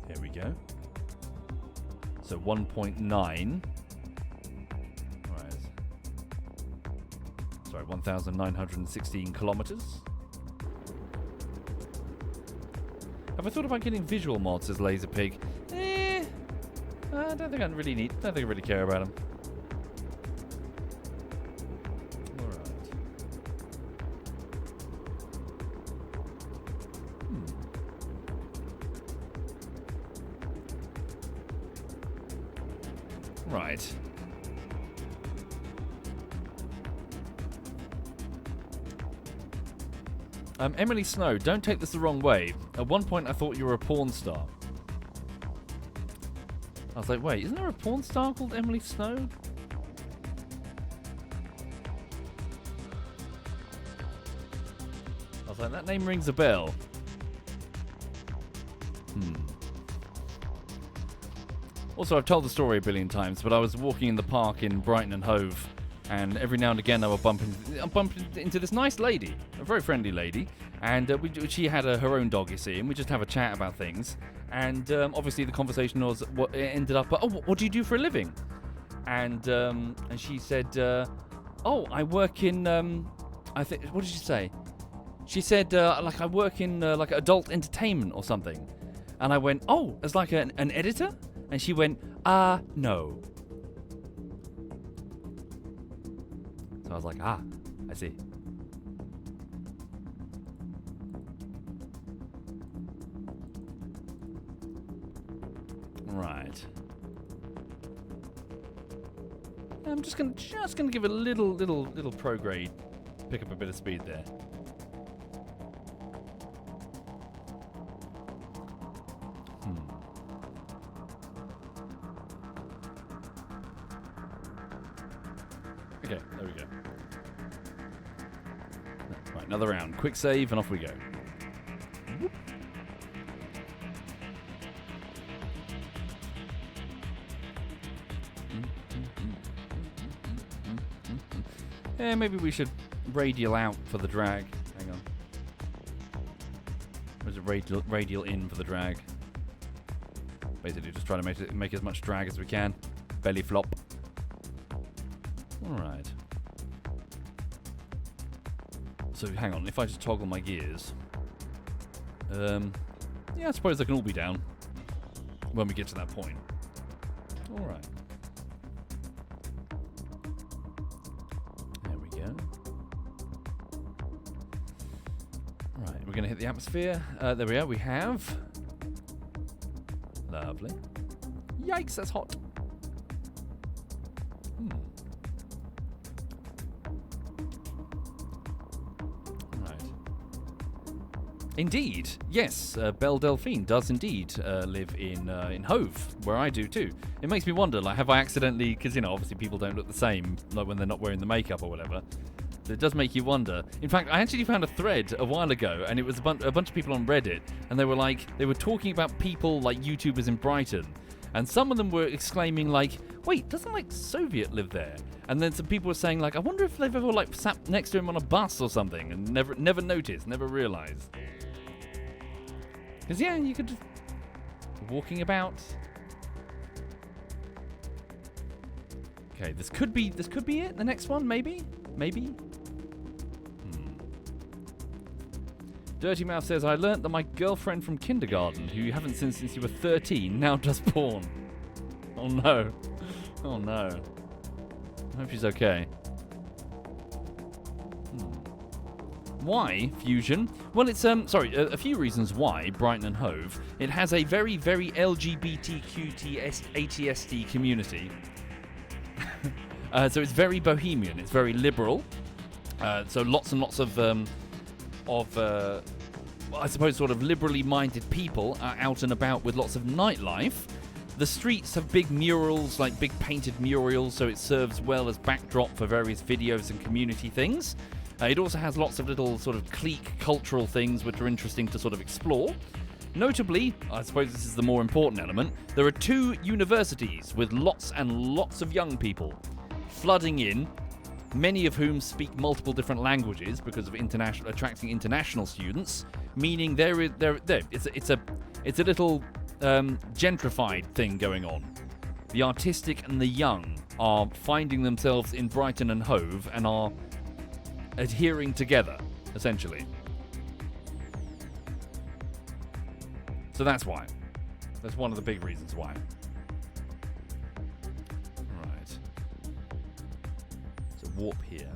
A: Here we go. So 1.9. Alright. Sorry, 1,916 kilometers. Have I thought about getting visual mods as Laser Pig? I don't think I really care about them. Right. Emily Snow, don't take this the wrong way. At one point I thought you were a porn star. I was like, wait, isn't there a porn star called Emily Snow? I was like, that name rings a bell. Also, I've told the story a billion times, but I was walking in the park in Brighton and Hove, and every now and again I would bump into this nice lady, a very friendly lady, and she had her own dog, you see, and we just have a chat about things. And obviously the conversation was what it ended up. Oh, what do you do for a living? And she said, oh, I work in. I think. What did she say? She said like I work in like adult entertainment or something. And I went, oh, as like an editor? And she went, no. So I was like, I see. Right. I'm just gonna give it a little prograde. Pick up a bit of speed there. Okay, there we go. Right, another round. Quick save and off we go. Yeah, maybe we should radial out for the drag. Hang on. Or is it radial in for the drag? Basically just try to make as much drag as we can. Belly flop. Alright. So hang on, if I just toggle my gears. Yeah, I suppose they can all be down when we get to that point. Alright. There we go. Right, we're going to hit the atmosphere. There we are, we have. Lovely. Yikes, that's hot. Indeed, yes. Belle Delphine does indeed live in Hove, where I do too. It makes me wonder, like, have I accidentally? Because obviously people don't look the same, like when they're not wearing the makeup or whatever. So it does make you wonder. In fact, I actually found a thread a while ago, and it was a bunch of people on Reddit, and they were talking about people like YouTubers in Brighton, and some of them were exclaiming like, "Wait, doesn't like Soviet live there?" And then some people were saying like, "I wonder if they've ever like sat next to him on a bus or something and never noticed, never realised." Because yeah, you could just walking about. Okay, this could be it. The next one, maybe. Dirty Mouth says, I learnt that my girlfriend from kindergarten, who you haven't seen since you were 13, now does porn. Oh no. Oh no. I hope she's okay. Why Fusion? Well, it's a few reasons why Brighton and Hove. It has a very, very LGBTQTSD community. So it's very bohemian. It's very liberal. So lots and lots of I suppose sort of liberally minded people are out and about with lots of nightlife. The streets have big murals, like big painted murals, so it serves well as backdrop for various videos and community things. It also has lots of little sort of clique cultural things which are interesting to sort of explore. Notably, I suppose this is the more important element, there are 2 universities with lots and lots of young people flooding in, many of whom speak multiple different languages because of attracting international students, meaning it's a little gentrified thing going on. The artistic and the young are finding themselves in Brighton and Hove and are adhering together, essentially. So that's why. That's one of the big reasons why. Right. So warp here.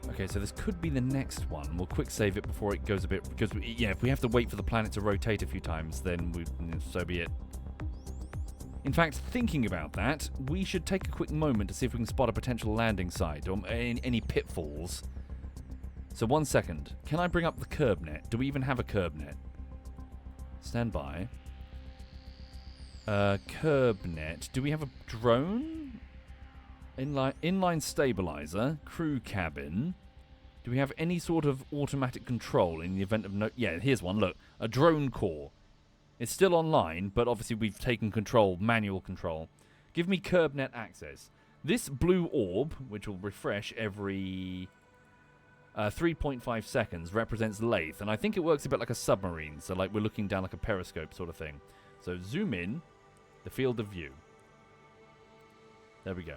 A: Okay, so this could be the next one. We'll quick save it before it goes a bit... Because, if we have to wait for the planet to rotate a few times, then so be it. In fact, thinking about that, we should take a quick moment to see if we can spot a potential landing site or any pitfalls. So 1 second. Can I bring up the curb net? Do we even have a curb net? Stand by. Curb net. Do we have a drone? Inline stabilizer. Crew cabin. Do we have any sort of automatic control in the event of no... Yeah, here's one. Look. A drone core. It's still online, but obviously we've taken control, manual control. Give me curb net access. This blue orb, which will refresh every 3.5 seconds, represents Lathe. And I think it works a bit like a submarine. So like we're looking down like a periscope sort of thing. So zoom in. The field of view. There we go.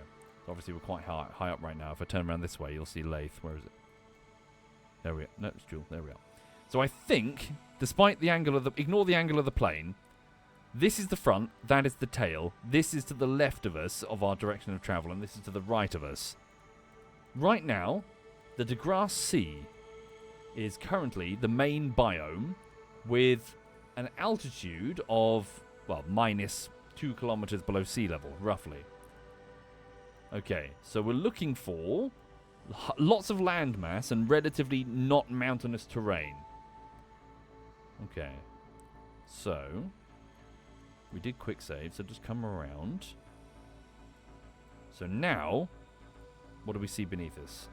A: Obviously we're quite high up right now. If I turn around this way, you'll see Lathe. Where is it? There we are. No, it's Jool. There we are. So I think, despite the angle of the... Ignore the angle of the plane. This is the front. That is the tail. This is to the left of us, of our direction of travel. And this is to the right of us. Right now, the DeGrasse Sea is currently the main biome with an altitude of, well, minus 2 kilometers below sea level, roughly. Okay, so we're looking for lots of landmass and relatively not mountainous terrain. Okay, so we did quick save, so just come around. So now, what do we see beneath us?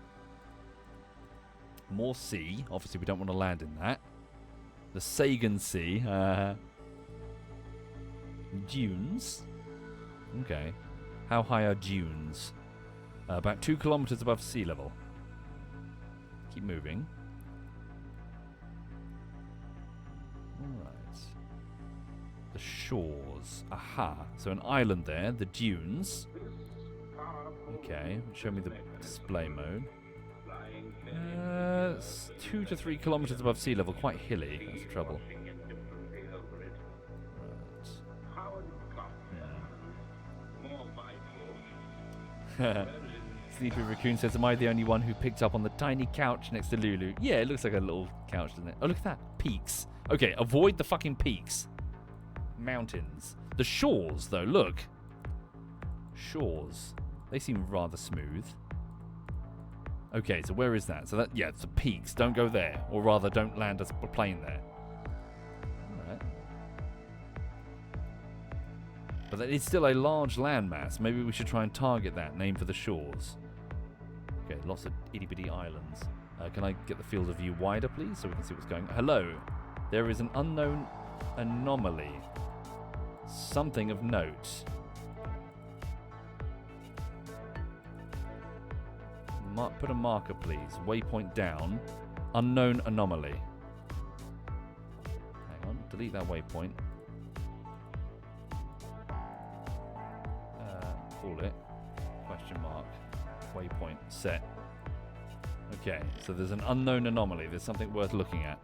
A: More sea. Obviously, we don't want to land in that. The Sagan Sea. Dunes. Okay. How high are dunes? About 2 kilometers above sea level. Keep moving. Alright. The shores. Aha. So an island there. The dunes. Okay. Show me the display mode. 2 to 3 kilometers above sea level. Quite hilly. That's the trouble. Right. Sleepy Raccoon says, am I the only one who picked up on the tiny couch next to Lulu? Yeah, it looks like a little couch, doesn't it? Oh, look at that. Peaks. Okay, avoid the fucking peaks. Mountains. The shores, though, look. Shores. They seem rather smooth. Okay, so where is that? So that, yeah, it's the peaks. Don't go there. Or rather, don't land a plane there. Alright. But that is still a large landmass. Maybe we should try and target that. Name for the shores. Okay, lots of itty-bitty islands. Can I get the field of view wider, please, so we can see what's going on? Hello. There is an unknown anomaly. Something of note. Put a marker, please. Waypoint down. Unknown anomaly. Hang on. Delete that waypoint. Call it. Question mark. Waypoint set. Okay, so there's an unknown anomaly. There's something worth looking at.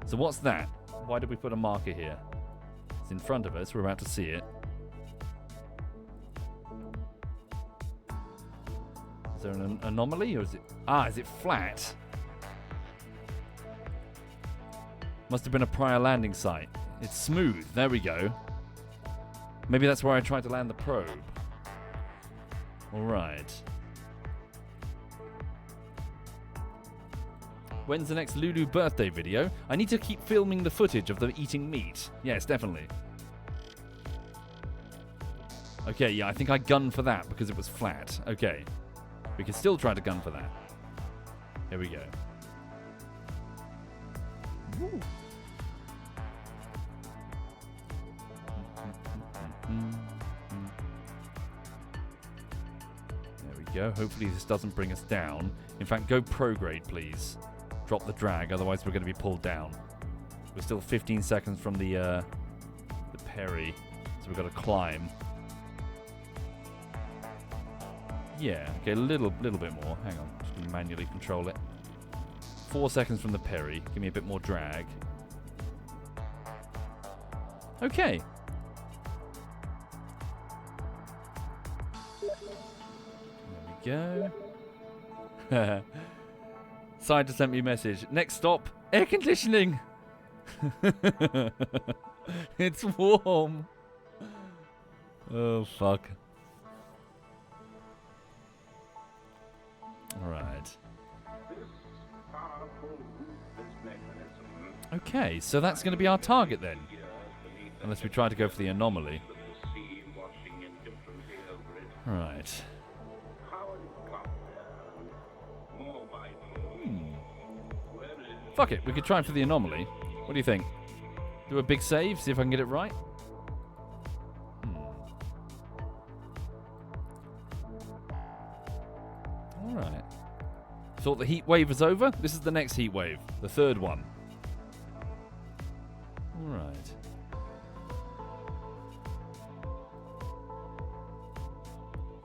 A: So what's that? Why did we put a marker here? It's in front of us. We're about to see it. Is there an anomaly, or is it... Ah, is it flat? Must have been a prior landing site. It's smooth. There we go. Maybe that's where I tried to land the probe. Alright. When's the next Lulu birthday video? I need to keep filming the footage of them eating meat. Yes, definitely. Okay, yeah, I think I gunned for that because it was flat. Okay. We can still try to gun for that. Here we go. Woo. There we go. Hopefully this doesn't bring us down. In fact, go prograde, please. Drop the drag, otherwise we're going to be pulled down. We're still 15 seconds from the Perry, so we've got to climb. Yeah, okay, a little bit more. Hang on, just manually control it. 4 seconds from the Perry. Give me a bit more drag. Okay. There we go. Side just sent me a message. Next stop, air conditioning. It's warm. Oh, fuck. Alright. Okay, so that's going to be our target then. Unless we try to go for the anomaly. Right. Fuck it, we could try for the anomaly. What do you think? Do a big save, see if I can get it right? Alright. Thought the heat wave was over? This is the next heat wave. The third one. Alright.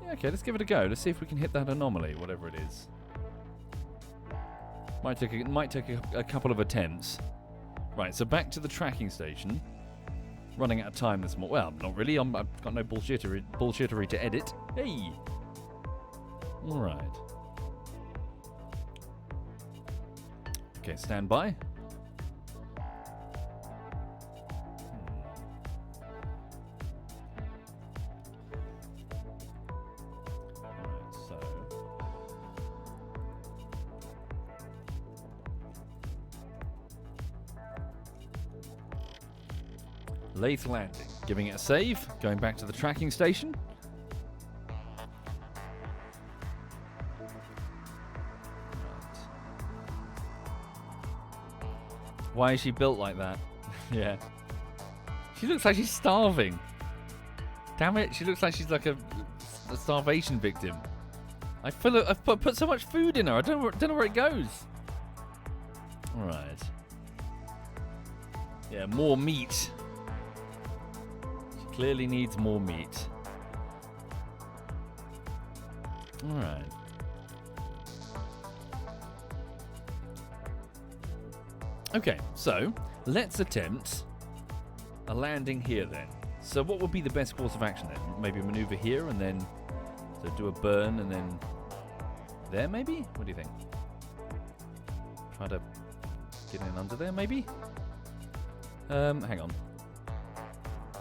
A: Yeah, okay, let's give it a go. Let's see if we can hit that anomaly, whatever it is. Might take a couple of attempts. Right, so back to the tracking station. Running out of time this morning. Well, not really. I've got no bullshittery to edit. Hey! Alright. Okay, stand by. Alright, so... Lathe landing. Giving it a save. Going back to the tracking station. Right. Why is she built like that? Yeah. She looks like she's starving. Damn it, she looks like she's like a starvation victim. I've put so much food in her, I don't know where it goes. Alright. Yeah, more meat. Clearly needs more meat. Alright. Okay, so let's attempt a landing here then. So what would be the best course of action then? Maybe a maneuver here and then so do a burn and then there maybe? What do you think? Try to get in under there maybe? Hang on.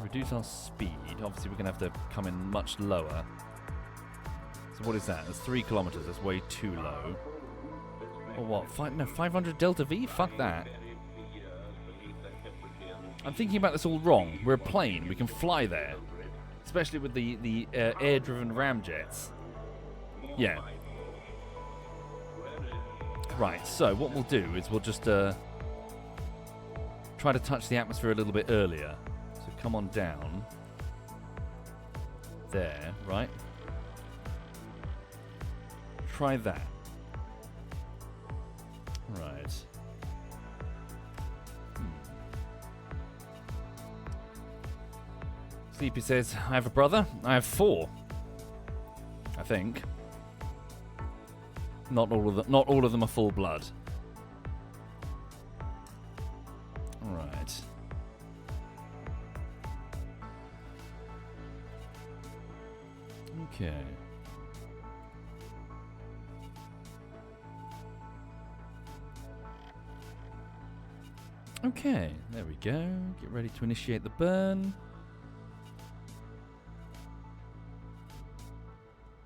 A: Reduce our speed. Obviously, we're going to have to come in much lower. So what is that? That's 3 kilometers. That's way too low. Or what? 500 delta V? Fuck that. I'm thinking about this all wrong. We're a plane. We can fly there. Especially with the air-driven ramjets. Yeah. Right, so what we'll do is we'll just try to touch the atmosphere a little bit earlier. Come on down. There, right? Try that. Right. Sleepy says, I have a brother. I have 4. I think. Not all of them are full blood. Alright. Okay. Okay, there we go. Get ready to initiate the burn.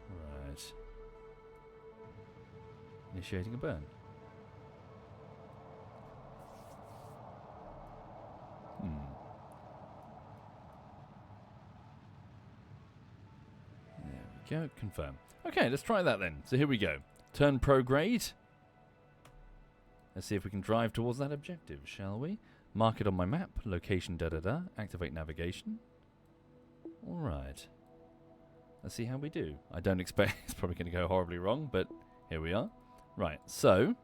A: Right. Initiating a burn. Go, confirm. Okay, let's try that then. So here we go. Turn prograde. Let's see if we can drive towards that objective, shall we? Mark it on my map. Location da-da-da. Activate navigation. Alright. Let's see how we do. I don't expect it's probably going to go horribly wrong, but here we are. Right, so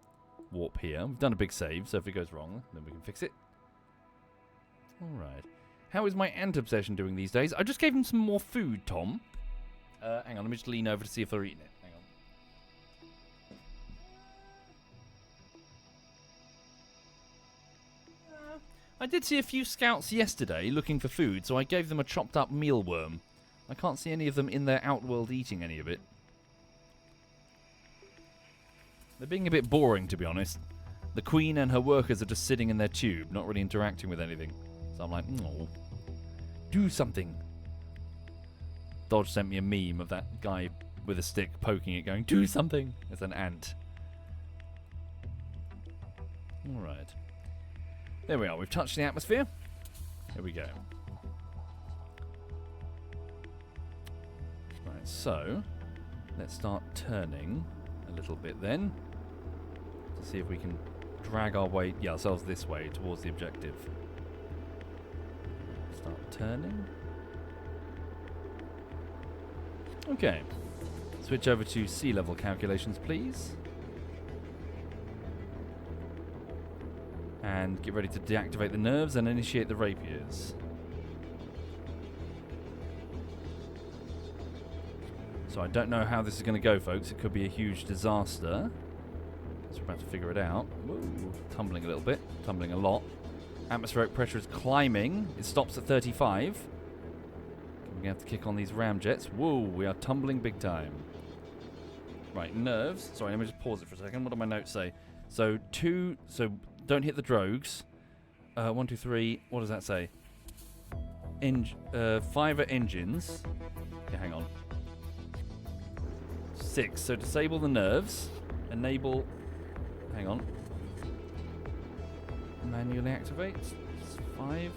A: warp here. We've done a big save, so if it goes wrong, then we can fix it. Alright. How is my ant obsession doing these days? I just gave him some more food, Tom. Hang on, let me just lean over to see if they're eating it. Hang I did see a few scouts yesterday looking for food, so I gave them a chopped up mealworm. I can't see any of them in their outworld eating any of it. They're being a bit boring, to be honest. The Queen and her workers are just sitting in their tube, not really interacting with anything. So I'm like, oh, do something. Dodge sent me a meme of that guy with a stick poking it going, do something. It's an ant. Alright. There we are. We've touched the atmosphere. Here we go. Right, so let's start turning a little bit then to see if we can drag our way, ourselves this way towards the objective. Start turning. Okay. Switch over to sea level calculations, please. And get ready to deactivate the nerves and initiate the rapiers. So I don't know how this is going to go, folks. It could be a huge disaster. So we're about to figure it out. Whoa, tumbling a little bit. Tumbling a lot. Atmospheric pressure is climbing. It stops at 35. We're going to have to kick on these ramjets. Whoa, we are tumbling big time. Right, nerves. Sorry, let me just pause it for a second. What do my notes say? So don't hit the drogues. 1, 2, 3. What does that say? 5 are engines. Yeah, hang on. 6. So disable the nerves. Enable. Hang on. Manually activate. 5.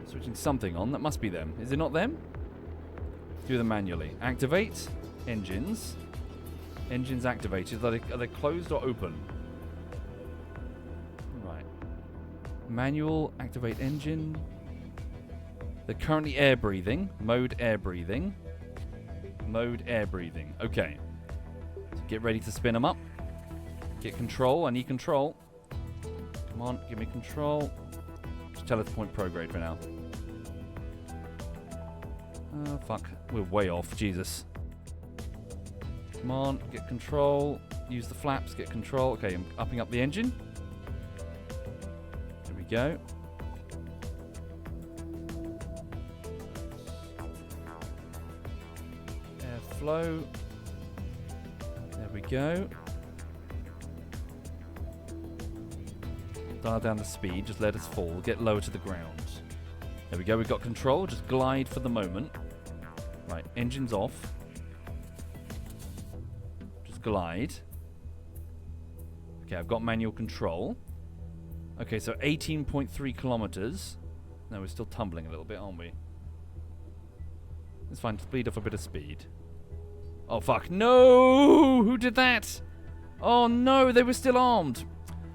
A: Switching something on. That must be them. Is it not them? Do them manually. Activate. Engines. Engines activated. Are they closed or open? Right. Manual. Activate engine. They're currently air breathing. Mode air breathing. Mode air breathing. Okay. So get ready to spin them up. Get control. I need control. Come on, give me control. Just tell it to point prograde for now. Oh, fuck. We're way off. Jesus. Come on, get control. Use the flaps, get control. Okay, I'm upping up the engine. There we go. Airflow. There we go. Dial down the speed, just let us fall. Get lower to the ground. There we go, we've got control. Just glide for the moment. Right, engine's off. Just glide. Okay, I've got manual control. Okay, so 18.3 kilometers. No, we're still tumbling a little bit, aren't we? It's fine, just bleed off a bit of speed. Oh, fuck. No! Who did that? Oh, no, they were still armed.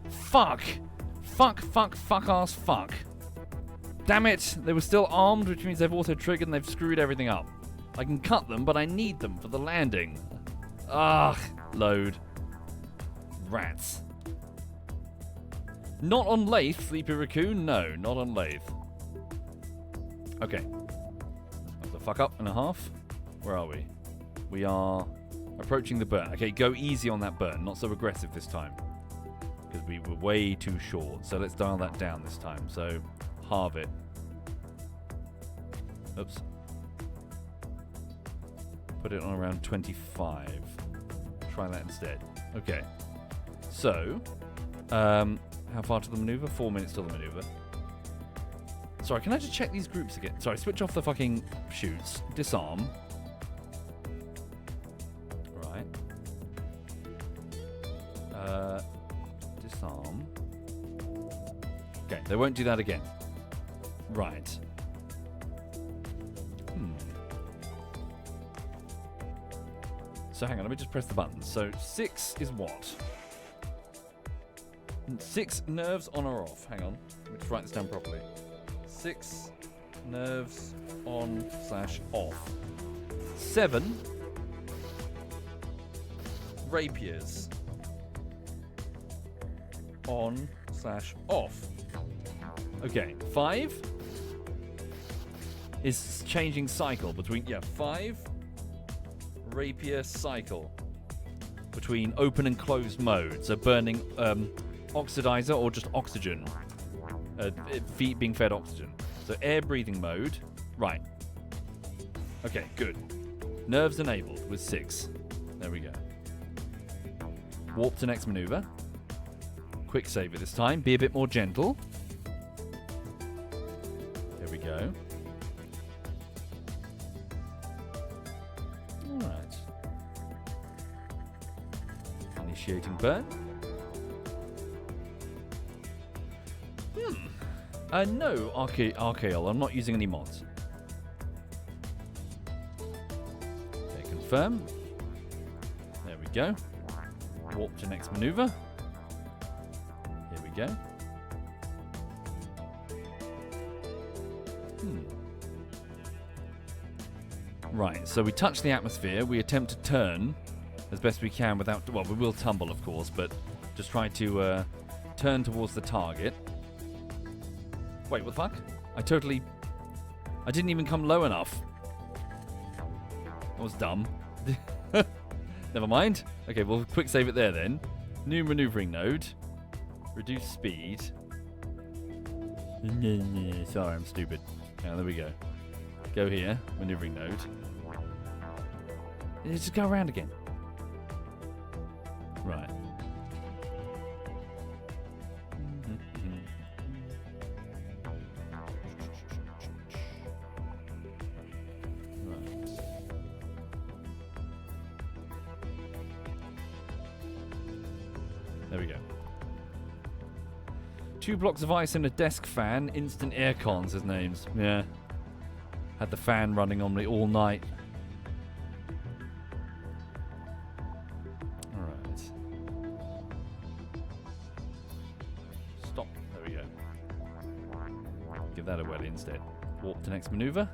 A: Fuck. Fuck, fuck, fuck, ass, fuck. Damn it. They were still armed, which means they've auto-triggered and they've screwed everything up. I can cut them, but I need them for the landing. Ah, load. Rats. Not on lathe, Sleepy Raccoon. No, not on lathe. Okay. That's a fuck up and a half. Where are we? We are approaching the burn. Okay, go easy on that burn. Not so aggressive this time. Because we were way too short. So let's dial that down this time. So, halve it. Oops. Put it on around 25. Try that instead. Okay. So, how far to the maneuver? 4 minutes till the maneuver. Sorry, can I just check these groups again? Sorry, switch off the fucking shoots. Disarm. Right. Disarm. Okay, they won't do that again. Right. So hang on, let me just press the buttons. So 6 is what? 6 nerves on or off. Hang on, let me just write this down properly. 6 nerves on / off. 7 rapiers on / off. Okay, 5 is changing cycle between 5 rapier cycle between open and closed mode. So burning oxidizer or just oxygen. Feet being fed oxygen. So air breathing mode. Right. Okay, good. Nerves enabled with 6. There we go. Warp to next maneuver. Quick saver this time. Be a bit more gentle. There we go. Alright. Initiating burn. No, RKL. I'm not using any mods. Okay, confirm. There we go. Warp to next maneuver. Here we go. Right, so we touch the atmosphere. We attempt to turn as best we can without... Well, we will tumble, of course, but just try to turn towards the target. Wait, what the fuck? I didn't even come low enough. That was dumb. Never mind. Okay, we'll quick save it there then. New maneuvering node. Reduce speed. Sorry, I'm stupid. There we go. Go here. Maneuvering node. Just go around again. Right. There we go. 2 blocks of ice and a desk fan. Instant aircon, his name's. Yeah. Had the fan running on me all night. Alright. Stop. There we go. Give that a welly instead. Warp to next maneuver.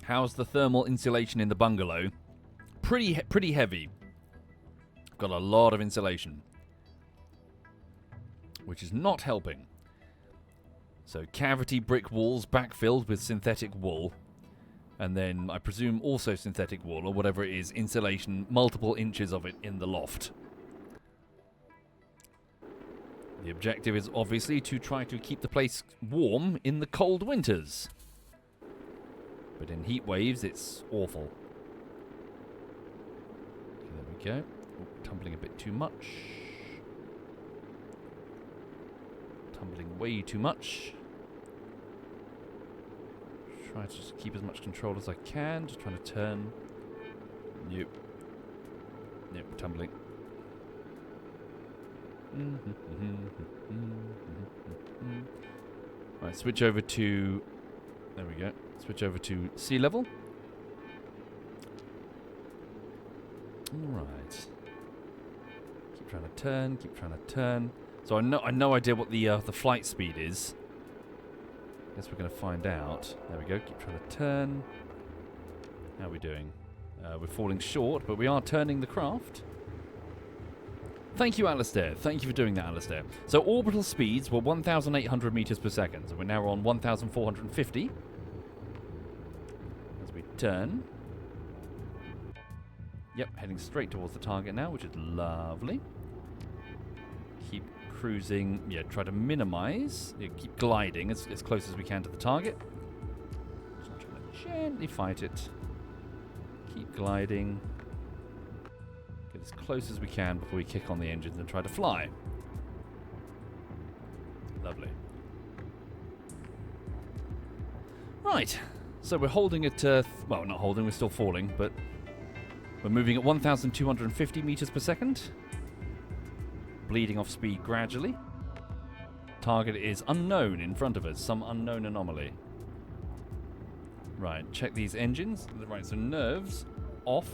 A: How's the thermal insulation in the bungalow? Pretty heavy. Got a lot of insulation, which is not helping. So cavity brick walls backfilled with synthetic wool, and then I presume also synthetic wool or whatever it is, insulation, multiple inches of it in the loft. The objective is obviously to try to keep the place warm in the cold winters. But in heat waves, it's awful. Okay, there we go. Oh, tumbling a bit too much. Tumbling way too much. Try to just keep as much control as I can. Just trying to turn. Nope. Nope, tumbling. Right, switch over to... There we go. Switch over to sea level. Alright. Keep trying to turn, keep trying to turn. So I have no idea what the flight speed is. Guess we're going to find out. There we go. Keep trying to turn. How are we doing? We're falling short, but we are turning the craft. Thank you, Alistair. Thank you for doing that, Alistair. So orbital speeds were 1,800 meters per second. So we're now on 1,450. As we turn. Yep, heading straight towards the target now, which is lovely. Keep cruising. Yeah, try to minimize. Yeah, keep gliding as close as we can to the target. Just trying to gently fight it. Keep gliding. Get as close as we can before we kick on the engines and try to fly. Lovely. Right, so we're holding at, well, not holding, we're still falling, but we're moving at 1,250 meters per second. Bleeding off speed gradually. Target is unknown in front of us, some unknown anomaly. Right, check these engines. Right, so nerves off.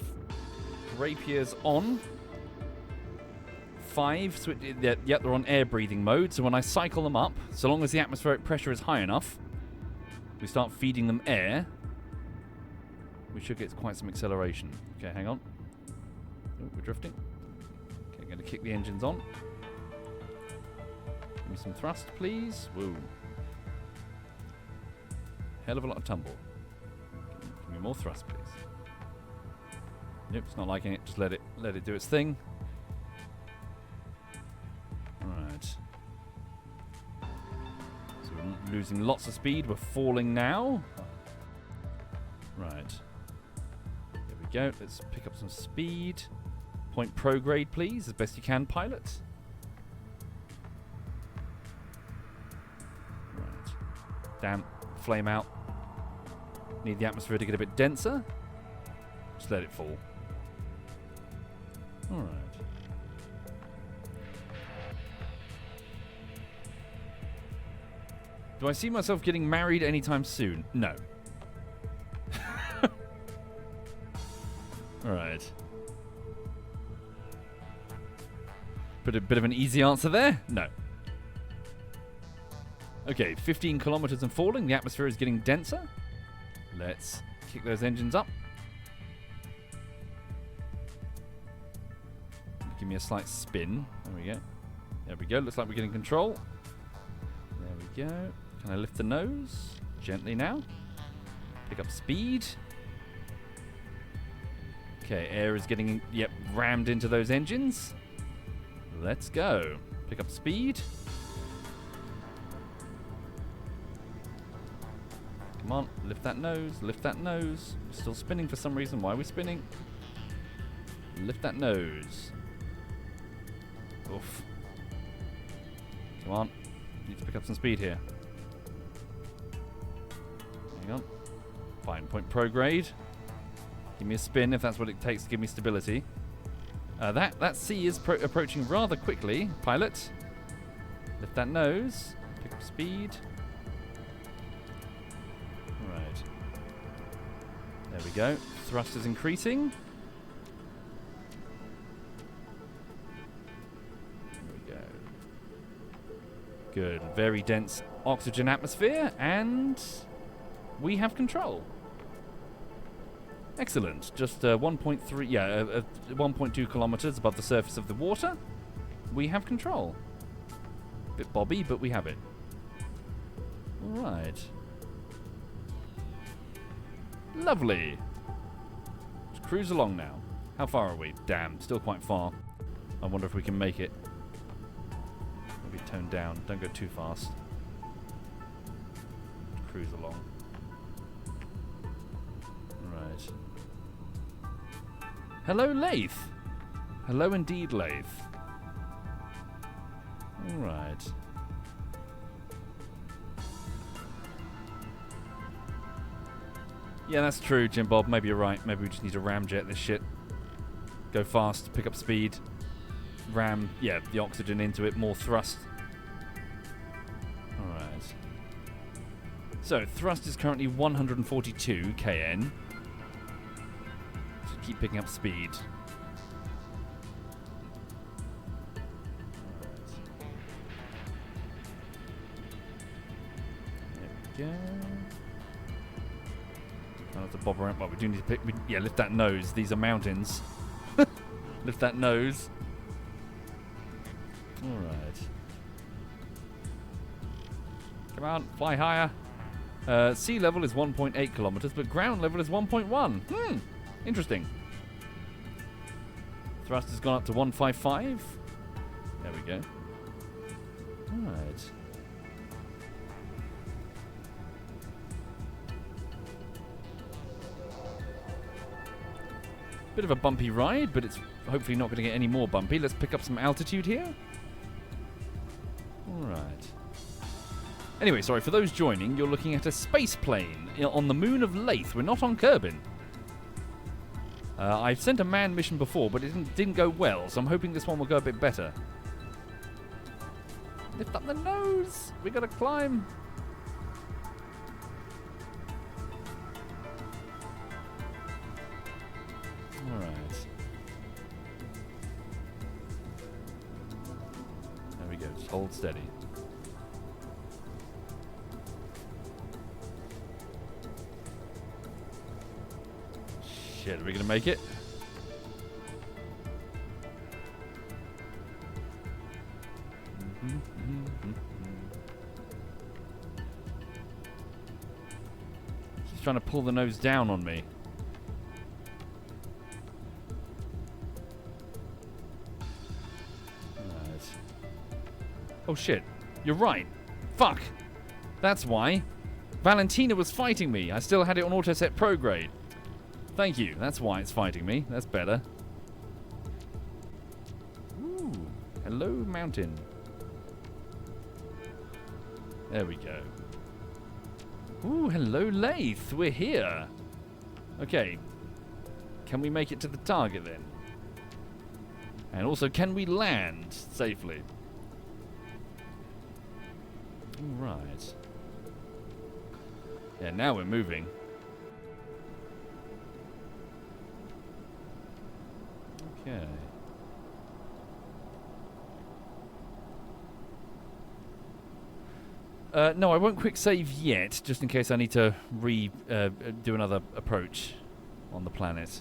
A: Rapiers on. 5, yep, they're on air breathing mode, so when I cycle them up, so long as the atmospheric pressure is high enough, we start feeding them air, we should get quite some acceleration. Okay, hang on. Oh, we're drifting. Okay, going to kick the engines on. Give me some thrust, please. Woo. Hell of a lot of tumble. Give me more thrust, please. Nope, it's not liking it. Just let it do its thing. Alright. So we're losing lots of speed. We're falling now. Right. There we go. Let's pick up some speed. Point prograde, please, as best you can, pilot. Right. Damn. Flame out. Need the atmosphere to get a bit denser. Just let it fall. Alright. Do I see myself getting married anytime soon? No. Alright. But a bit of an easy answer there? No. Okay, 15 kilometers and falling. The atmosphere is getting denser. Let's kick those engines up. Give me a slight spin. There we go. There we go. Looks like we're getting control. There we go. Can I lift the nose? Gently now. Pick up speed. Okay, air is getting, rammed into those engines. Let's go. Pick up speed. Come on, lift that nose, lift that nose. We're still spinning for some reason. Why are we spinning? Lift that nose. Oof. Come on. Need to pick up some speed here. Hang on. Fine, point prograde. Give me a spin if that's what it takes to give me stability. That sea is approaching rather quickly. Pilot. Lift that nose. Pick up speed. Right. There we go. Thrust is increasing. There we go. Good. Very dense oxygen atmosphere, and we have control. Excellent. Just 1.3, 1.2 kilometers above the surface of the water. We have control. Bit bobby, but we have it. All right. Lovely. Let's cruise along now. How far are we? Damn, still quite far. I wonder if we can make it. Maybe tone down. Don't go too fast. Let's cruise along. Right. Hello, Lathe. Hello indeed, Lathe. All right. Yeah, that's true, Jim Bob. Maybe you're right. Maybe we just need to ramjet this shit. Go fast, pick up speed. Ram, the oxygen into it, more thrust. Alright. So, thrust is currently 142 kN. So keep picking up speed. Alright. There we go. I'll have to bob around, but we do need to pick. Lift that nose. These are mountains. Lift that nose. Alright. Come on, fly higher. Sea level is 1.8 kilometers, but ground level is 1.1. Interesting. Thrust has gone up to 155. There we go. Alright. Bit of a bumpy ride, but it's hopefully not going to get any more bumpy. Let's pick up some altitude here. Alright. Anyway, sorry, for those joining, you're looking at a space plane on the moon of Lathe. We're not on Kerbin. I've sent a manned mission before, but it didn't go well, so I'm hoping this one will go a bit better. Lift up the nose! We gotta climb! Alright. There we go, just hold steady. Shit, are we going to make it? She's trying to pull the nose down on me. Right. Oh shit. You're right. Fuck. That's why. Valentina was fighting me. I still had it on auto-set prograde. Thank you. That's why it's fighting me. That's better. Ooh. Hello, mountain. There we go. Ooh, hello, Lathe. We're here. Okay. Can we make it to the target then? And also, can we land safely? All right. Yeah, now we're moving. Okay. No, I won't quick save yet, just in case I need to do another approach on the planet.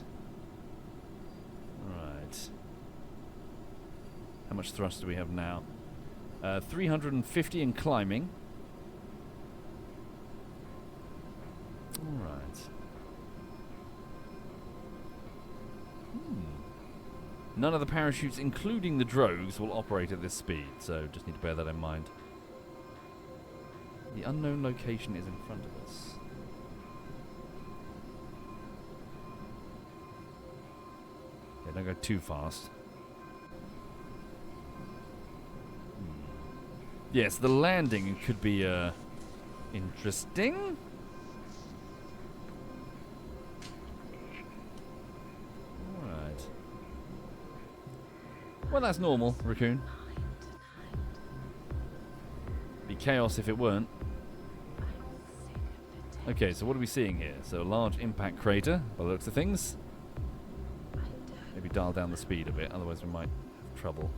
A: Right. How much thrust do we have now? 350 in climbing. Alright. None of the parachutes, including the drogues, will operate at this speed, so just need to bear that in mind. The unknown location is in front of us. Yeah, don't go too fast. Yes, the landing could be interesting. Alright. Well, that's normal, Raccoon. Be chaos if it weren't. Okay, so what are we seeing here? So a large impact crater, by the looks of things. Maybe dial down the speed a bit, otherwise we might have trouble.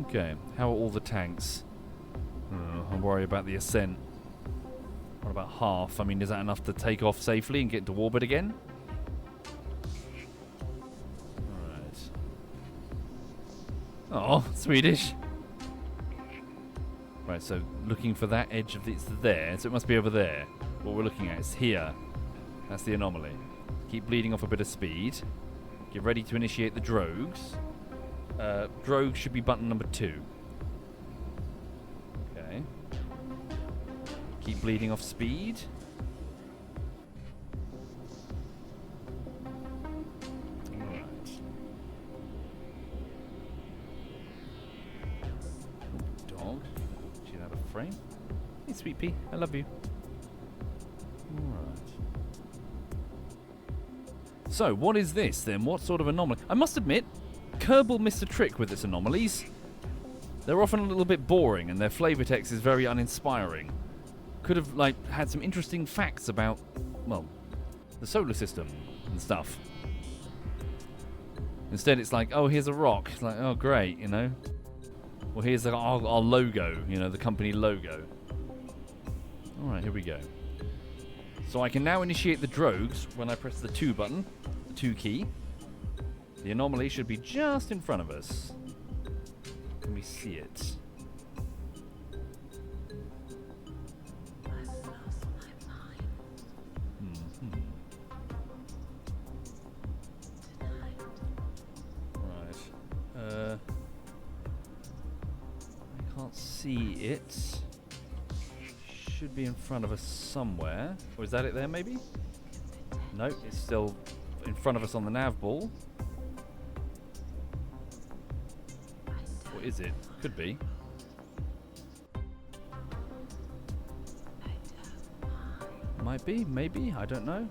A: Okay, how are all the tanks? I worry about the ascent. What about half? I mean, is that enough to take off safely and get into orbit again? Alright. Oh, Swedish. Right, so looking for that edge of it's there, so it must be over there. What we're looking at is here. That's the anomaly. Keep bleeding off a bit of speed. Get ready to initiate the drogues. Drogue should be button number 2. Okay. Keep bleeding off speed. Alright. Dog. She'll have a frame. Hey, Sweet Pea. I love you. Alright. So, what is this then? What sort of anomaly? I must admit, Kerbal missed a trick with its anomalies. They're often a little bit boring, and their flavor text is very uninspiring. Could have, like, had some interesting facts about, well, the solar system and stuff. Instead, it's like, oh, here's a rock. It's like, oh, great, you know. Well, here's our logo, you know, the company logo. All right, here we go. So I can now initiate the drogues when I press the 2 button, the 2 key. The anomaly should be just in front of us. Can we see it? Right. I can't see it. Should be in front of us somewhere. Or is that it there, maybe? No, it's still in front of us on the nav ball. What is it? Could be. Might be, maybe, I don't know.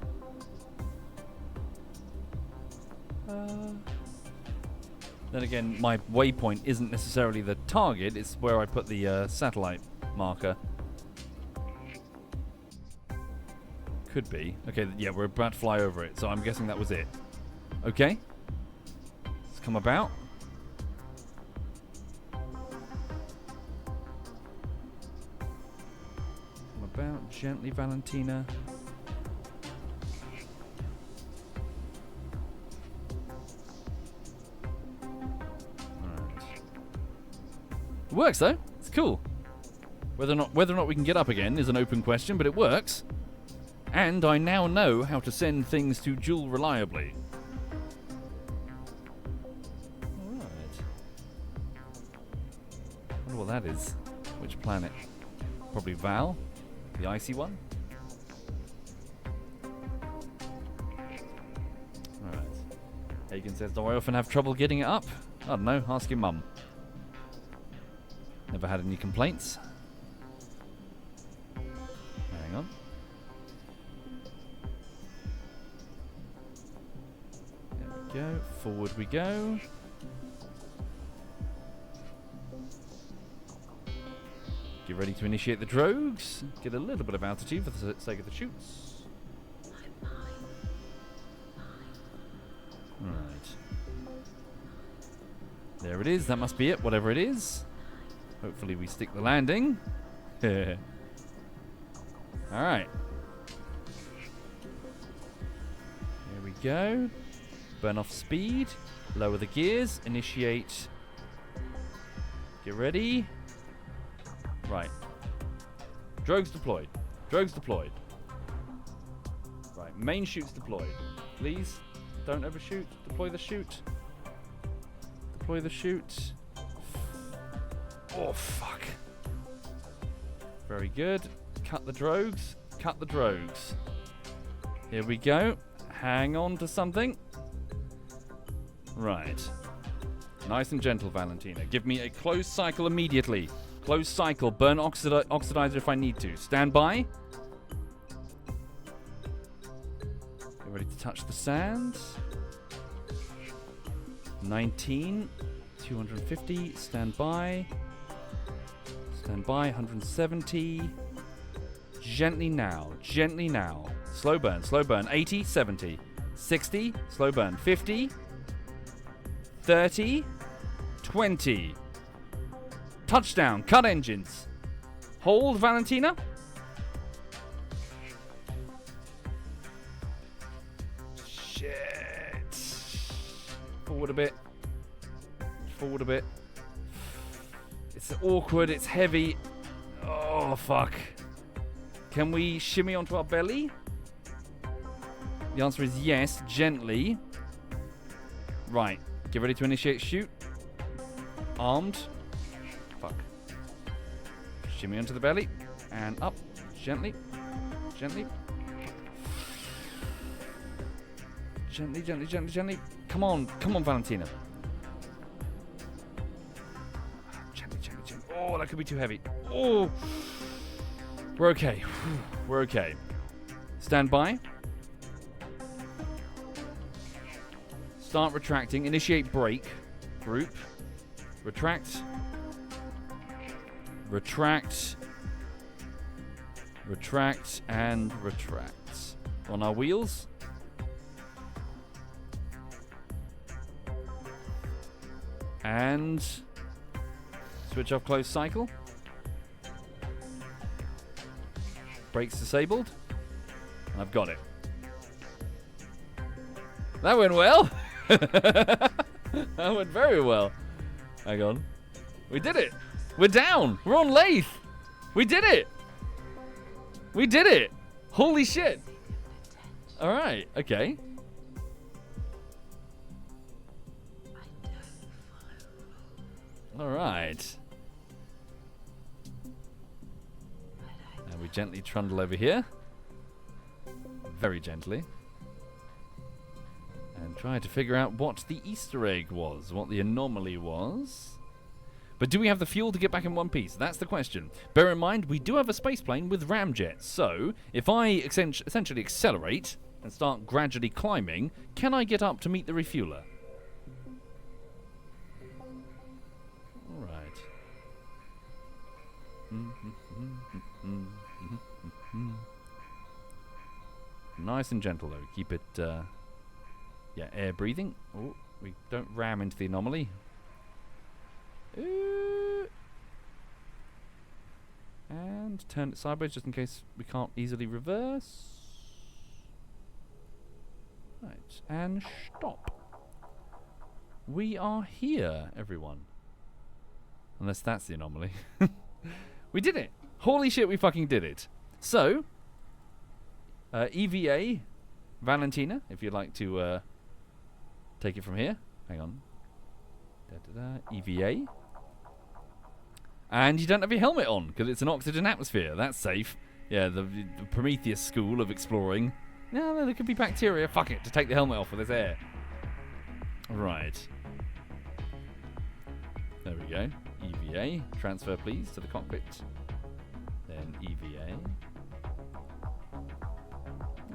A: Then again, my waypoint isn't necessarily the target, it's where I put the satellite marker. Could be. Okay, yeah, we're about to fly over it, so I'm guessing that was it. Okay. Let's come about. Come about gently, Valentina. It works though. It's cool. Whether or not we can get up again is an open question, but it works. And I now know how to send things to Jool reliably. Alright. I wonder what that is. Which planet? Probably Val, the icy one. Alright. Hagen says, do I often have trouble getting it up? I don't know, ask your mum. Never had any complaints. Hang on. There we go. Forward we go. Get ready to initiate the drogues. Get a little bit of altitude for the sake of the shoots. Right. There it is. That must be it, whatever it is. Hopefully we stick the landing. Alright. Here we go. Burn off speed. Lower the gears. Initiate. Get ready. Right. Drogues deployed. Drogues deployed. Right. Main chutes deployed. Please don't overshoot. Deploy the chute. Deploy the chute. Oh, fuck. Very good. Cut the drogues. Cut the drogues. Here we go. Hang on to something. Right. Nice and gentle, Valentina. Give me a closed cycle immediately. Closed cycle. Burn oxidizer if I need to. Stand by. Get ready to touch the sand. 19. 250. Stand by. Stand by, 170. Gently now, gently now. Slow burn, 80, 70. 60, slow burn, 50. 30. 20. Touchdown, cut engines. Hold, Valentina. Shit. Forward a bit. Forward a bit. It's awkward, it's heavy. Oh, fuck. Can we shimmy onto our belly? The answer is yes, gently. Right. Get ready to initiate shoot. Armed. Fuck. Shimmy onto the belly. And up. Gently. Gently. Gently, gently, gently, gently. Come on. Come on, Valentina. Oh, that could be too heavy. Oh. We're okay. We're okay. Stand by. Start retracting. Initiate brake. Group. Retract. Retract. Retract and retract. On our wheels. And switch off closed cycle. Brakes disabled. I've got it. That went well. That went very well. Hang on. We did it. We're down. We're on lathe. We did it. We did it. Holy shit. All right. Okay. All right. Now we gently trundle over here. Very gently. And try to figure out what the Easter egg was, what the anomaly was. But do we have the fuel to get back in one piece? That's the question. Bear in mind, we do have a spaceplane with ramjets. So, if I essentially accelerate and start gradually climbing, can I get up to meet the refueler? Alright. Nice and gentle, though. Keep it, yeah, air breathing. Oh, we don't ram into the anomaly. And turn it sideways just in case we can't easily reverse. Right, and stop. We are here, everyone. Unless that's the anomaly. We did it! Holy shit, we fucking did it. So, EVA, Valentina, if you'd like to take it from here. Hang on. EVA. And you don't have your helmet on, because it's an oxygen atmosphere. That's safe. Yeah, the Prometheus school of exploring. No, there could be bacteria. Fuck it, to take the helmet off with this air. Right. There we go. EVA. Transfer, please, to the cockpit. Then EVA.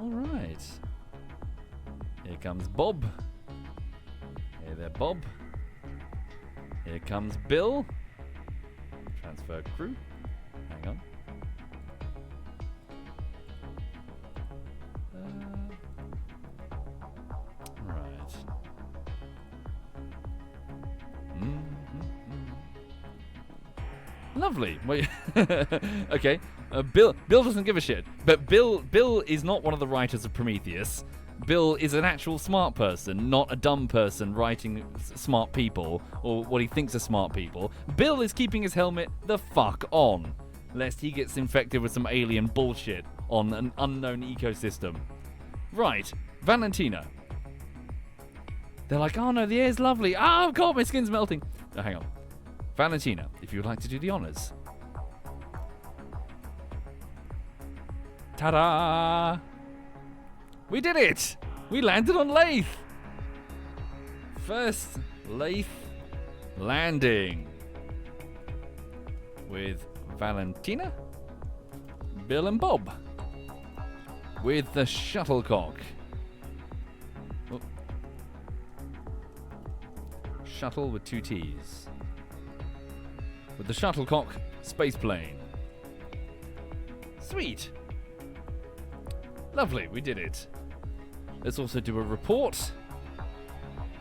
A: Alright. Here comes Bob. Hey there, Bob. Here comes Bill. Transfer crew. Hang on. Right. Lovely. Wait. Okay. Bill doesn't give a shit. But Bill is not one of the writers of Prometheus. Bill is an actual smart person, not a dumb person writing smart people, or what he thinks are smart people. Bill is keeping his helmet the fuck on, lest he gets infected with some alien bullshit on an unknown ecosystem. Right, Valentina. They're like, oh no, the air's lovely. Oh god, my skin's melting. Oh, hang on. Valentina, if you would like to do the honors. Ta-da! We did it! We landed on Lathe! First Lathe landing. With Valentina, Bill and Bob. With the shuttlecock. Oh. Shuttle with 2 T's. With the shuttlecock space plane. Sweet! Lovely, we did it. Let's also do a report.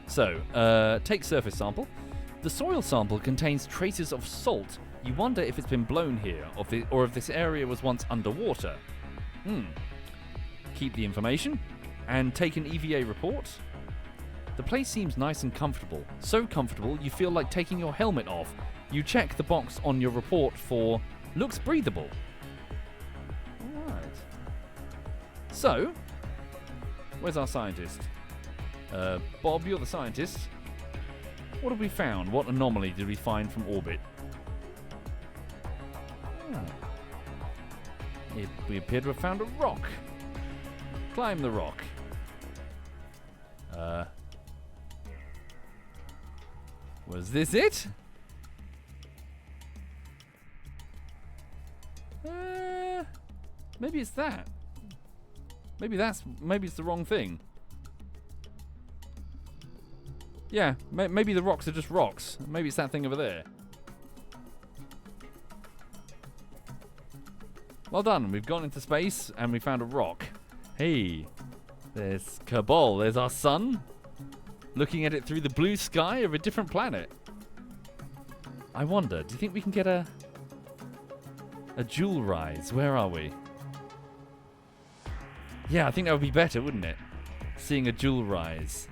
A: So, take surface sample. The soil sample contains traces of salt. You wonder if it's been blown here, or if this area was once underwater. Keep the information, and take an EVA report. The place seems nice and comfortable. So comfortable, you feel like taking your helmet off. You check the box on your report for, looks breathable. Alright. So, where's our scientist? Bob, you're the scientist. What have we found? What anomaly did we find from orbit? We appear to have found a rock. Climb the rock. Was this it? Maybe it's that. Maybe it's the wrong thing. Yeah, maybe the rocks are just rocks. Maybe it's that thing over there. Well done, we've gone into space and we found a rock. Hey, there's Kerbal, there's our sun. Looking at it through the blue sky of a different planet. I wonder, do you think we can get a Jool rise? Where are we? Yeah, I think that would be better, wouldn't it? Seeing a Jool rise.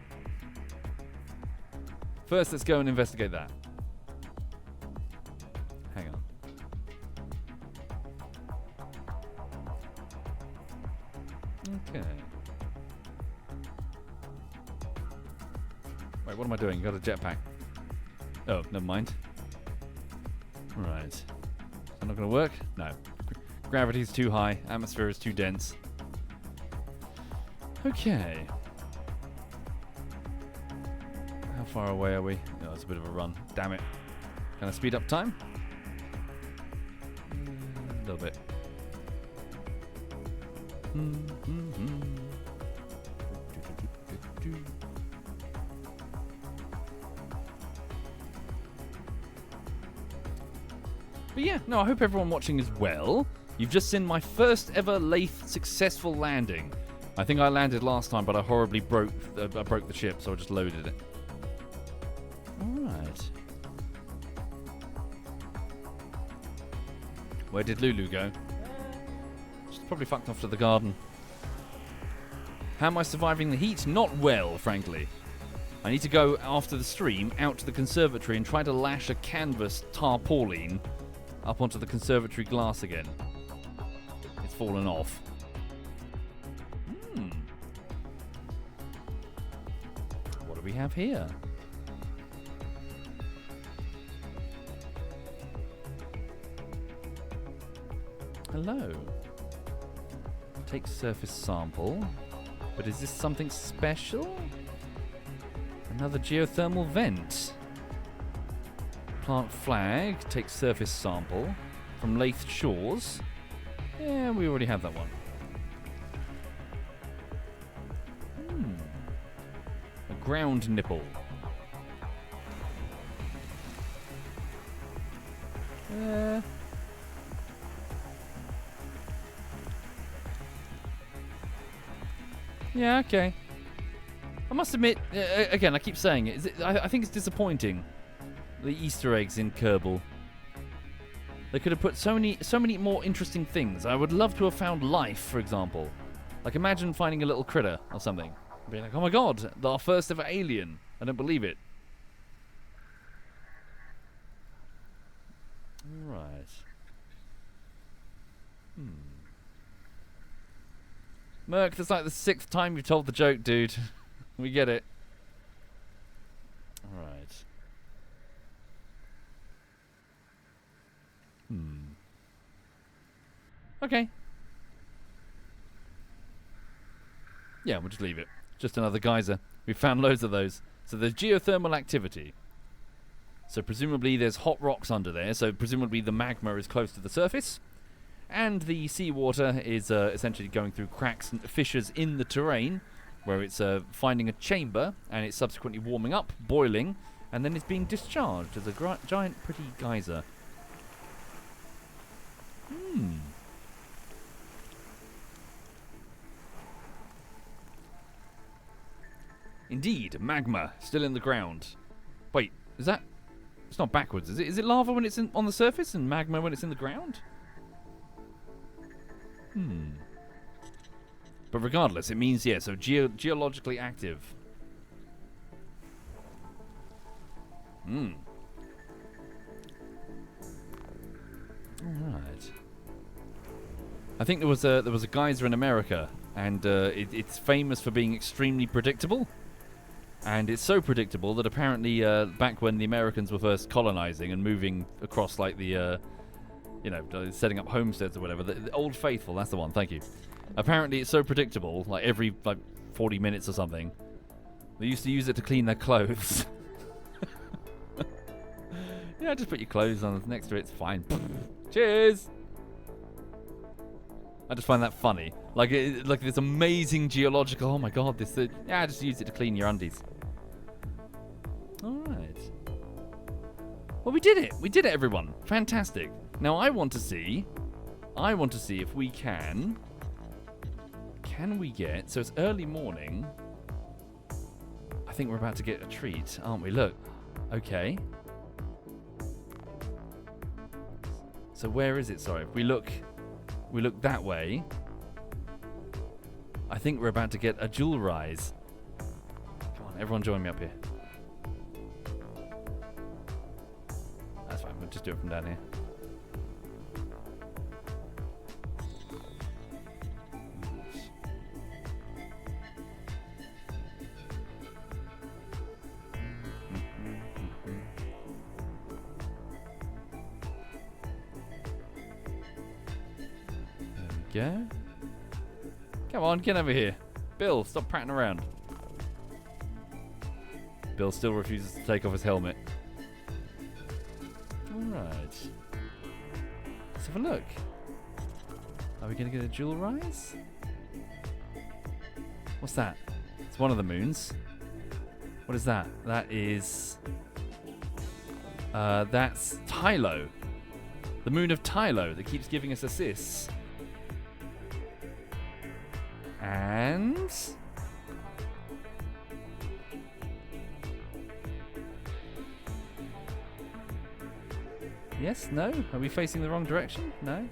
A: First, let's go and investigate that. Hang on. Okay. Wait, what am I doing? Got a jetpack. Oh, never mind. Right. Is that not going to work? No. Gravity's too high. Atmosphere is too dense. Okay. How far away are we? Oh, it's a bit of a run. Damn it. Can I speed up time? A little bit. But yeah, no, I hope everyone watching is well. You've just seen my first ever Lathe successful landing. I think I landed last time, but I horribly broke the ship, so I just loaded it. Alright. Where did Lulu go? She's probably fucked off to the garden. How am I surviving the heat? Not well, frankly. I need to go after the stream out to the conservatory and try to lash a canvas tarpaulin up onto the conservatory glass again. It's fallen off. What do we have here? Hello. Take surface sample. But is this something special? Another geothermal vent. Plant flag. Take surface sample. From Lathe Shores. Yeah, we already have that one. A ground nipple. Yeah, okay. I must admit, again, I keep saying it. I think it's disappointing, the Easter eggs in Kerbal. They could have put so many more interesting things. I would love to have found life, for example. Like, imagine finding a little critter or something. Being like, oh my god, our first ever alien. I don't believe it. Right. Merc, that's like the 6th time you've told the joke, dude. We get it. Alright. Okay. Yeah, we'll just leave it. Just another geyser. We found loads of those. So there's geothermal activity. So presumably there's hot rocks under there. So presumably the magma is close to the surface. And the seawater is essentially going through cracks and fissures in the terrain, where it's finding a chamber, and it's subsequently warming up, boiling, and then it's being discharged as a giant, pretty geyser. Indeed, magma still in the ground. Wait, is that? It's not backwards, is it? Is it lava when it's on the surface and magma when it's in the ground? But regardless, it means, yeah, so geologically active. Alright. I think there was a geyser in America, and it's famous for being extremely predictable. And it's so predictable that apparently back when the Americans were first colonizing and moving across, like the setting up homesteads or whatever, the Old Faithful, that's the one, thank you. Apparently it's so predictable, like every 40 minutes or something, they used to use it to clean their clothes. Yeah, just put your clothes on next to it, it's fine. Cheers! I just find that funny. Like this amazing geological, oh my god, this, yeah, just use it to clean your undies. Alright. Well, we did it, everyone. Fantastic. Now I want to see if we can we get, so it's early morning. I think we're about to get a treat, aren't we? Look. Okay. So where is it? Sorry. If we look that way. I think we're about to get a Jool rise. Come on, everyone join me up here. That's fine, we'll just do it from down here. Go. Come on, get over here. Bill, stop prattling around. Bill still refuses to take off his helmet. Alright. Let's have a look. Are we going to get a Jool rise? What's that? It's one of the moons. What is that? That is... that's Tylo. The moon of Tylo that keeps giving us assists. And Yes? No? Are we facing the wrong direction? No?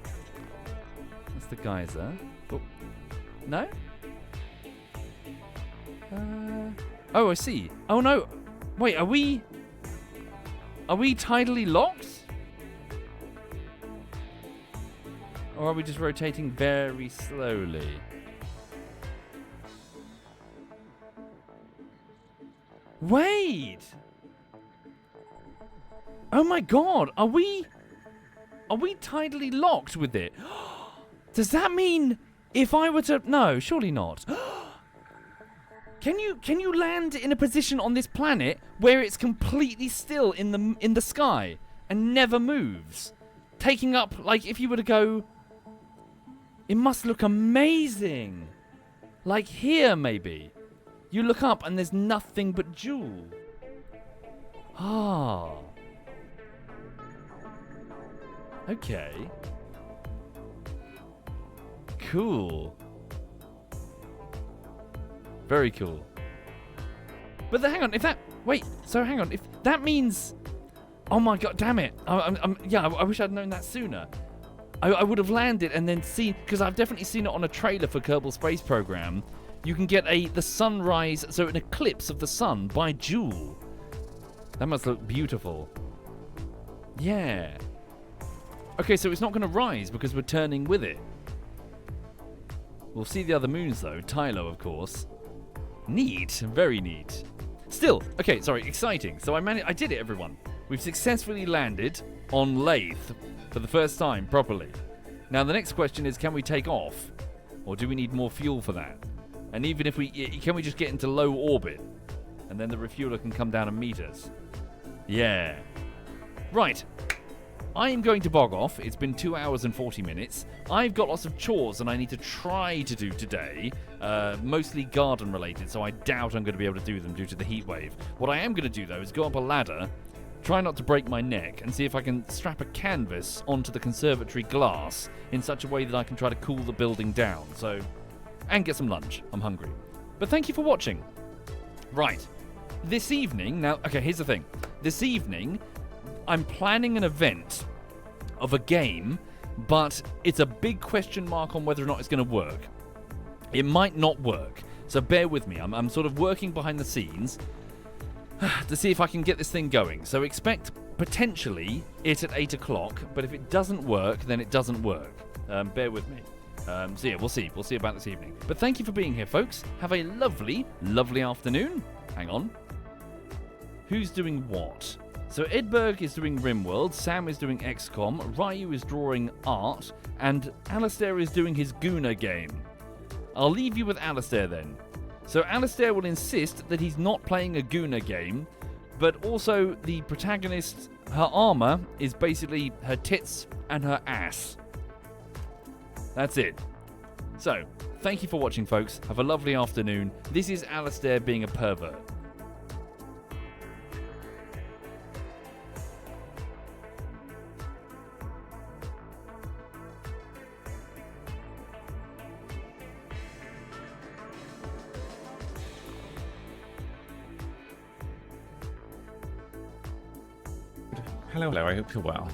A: That's the geyser. Oh. No? Oh, I see. Oh, no. Wait, are we tidally locked? Or are we just rotating very slowly? Wait! Oh my god, are we tidally locked with it? Does that mean if I were to... No, surely not. Can you land in a position on this planet where it's completely still in the sky and never moves? Taking up, like, if you were to go... It must look amazing. Like here, maybe. You look up and there's nothing but Jool. Ah. Okay. Cool. Very cool. But hang on, if that... Wait, so hang on. If that means... Oh my god, damn it. I wish I'd known that sooner. I would have landed and then seen... Because I've definitely seen it on a trailer for Kerbal Space Program. You can get the sunrise, so an eclipse of the sun by Jool. That must look beautiful. Yeah. Okay, so it's not going to rise because we're turning with it. We'll see the other moons, though. Tylo, of course. Neat. Very neat. Still, okay, sorry, exciting. So I did it, everyone. We've successfully landed on Lathe for the first time properly. Now, the next question is, can we take off? Or do we need more fuel for that? And even if can we just get into low orbit? And then the refueler can come down and meet us. Yeah. Right. I am going to bog off. It's been 2 hours and 40 minutes. I've got lots of chores that I need to try to do today, mostly garden related, so I doubt I'm going to be able to do them due to the heat wave. What I am going to do, though, is go up a ladder, try not to break my neck, and see if I can strap a canvas onto the conservatory glass in such a way that I can try to cool the building down. So, and get some lunch. I'm hungry. But thank you for watching. Right. This evening, now, okay, here's the thing. This evening, I'm planning an event of a game, but it's a big question mark on whether or not it's going to work. It might not work, so bear with me. I'm sort of working behind the scenes to see if I can get this thing going. So expect potentially it at 8 o'clock, but if it doesn't work, then it doesn't work. Bear with me. So yeah, we'll see. We'll see about this evening. But thank you for being here, folks. Have a lovely, lovely afternoon. Hang on. Who's doing what? So Edberg is doing RimWorld, Sam is doing XCOM, Ryu is drawing art, and Alistair is doing his Guna game. I'll leave you with Alistair then. So Alistair will insist that he's not playing a Guna game, but also the protagonist, her armor is basically her tits and her ass. That's it. So, thank you for watching, folks. Have a lovely afternoon. This is Alistair being a pervert.
B: Hello, I hope you're well.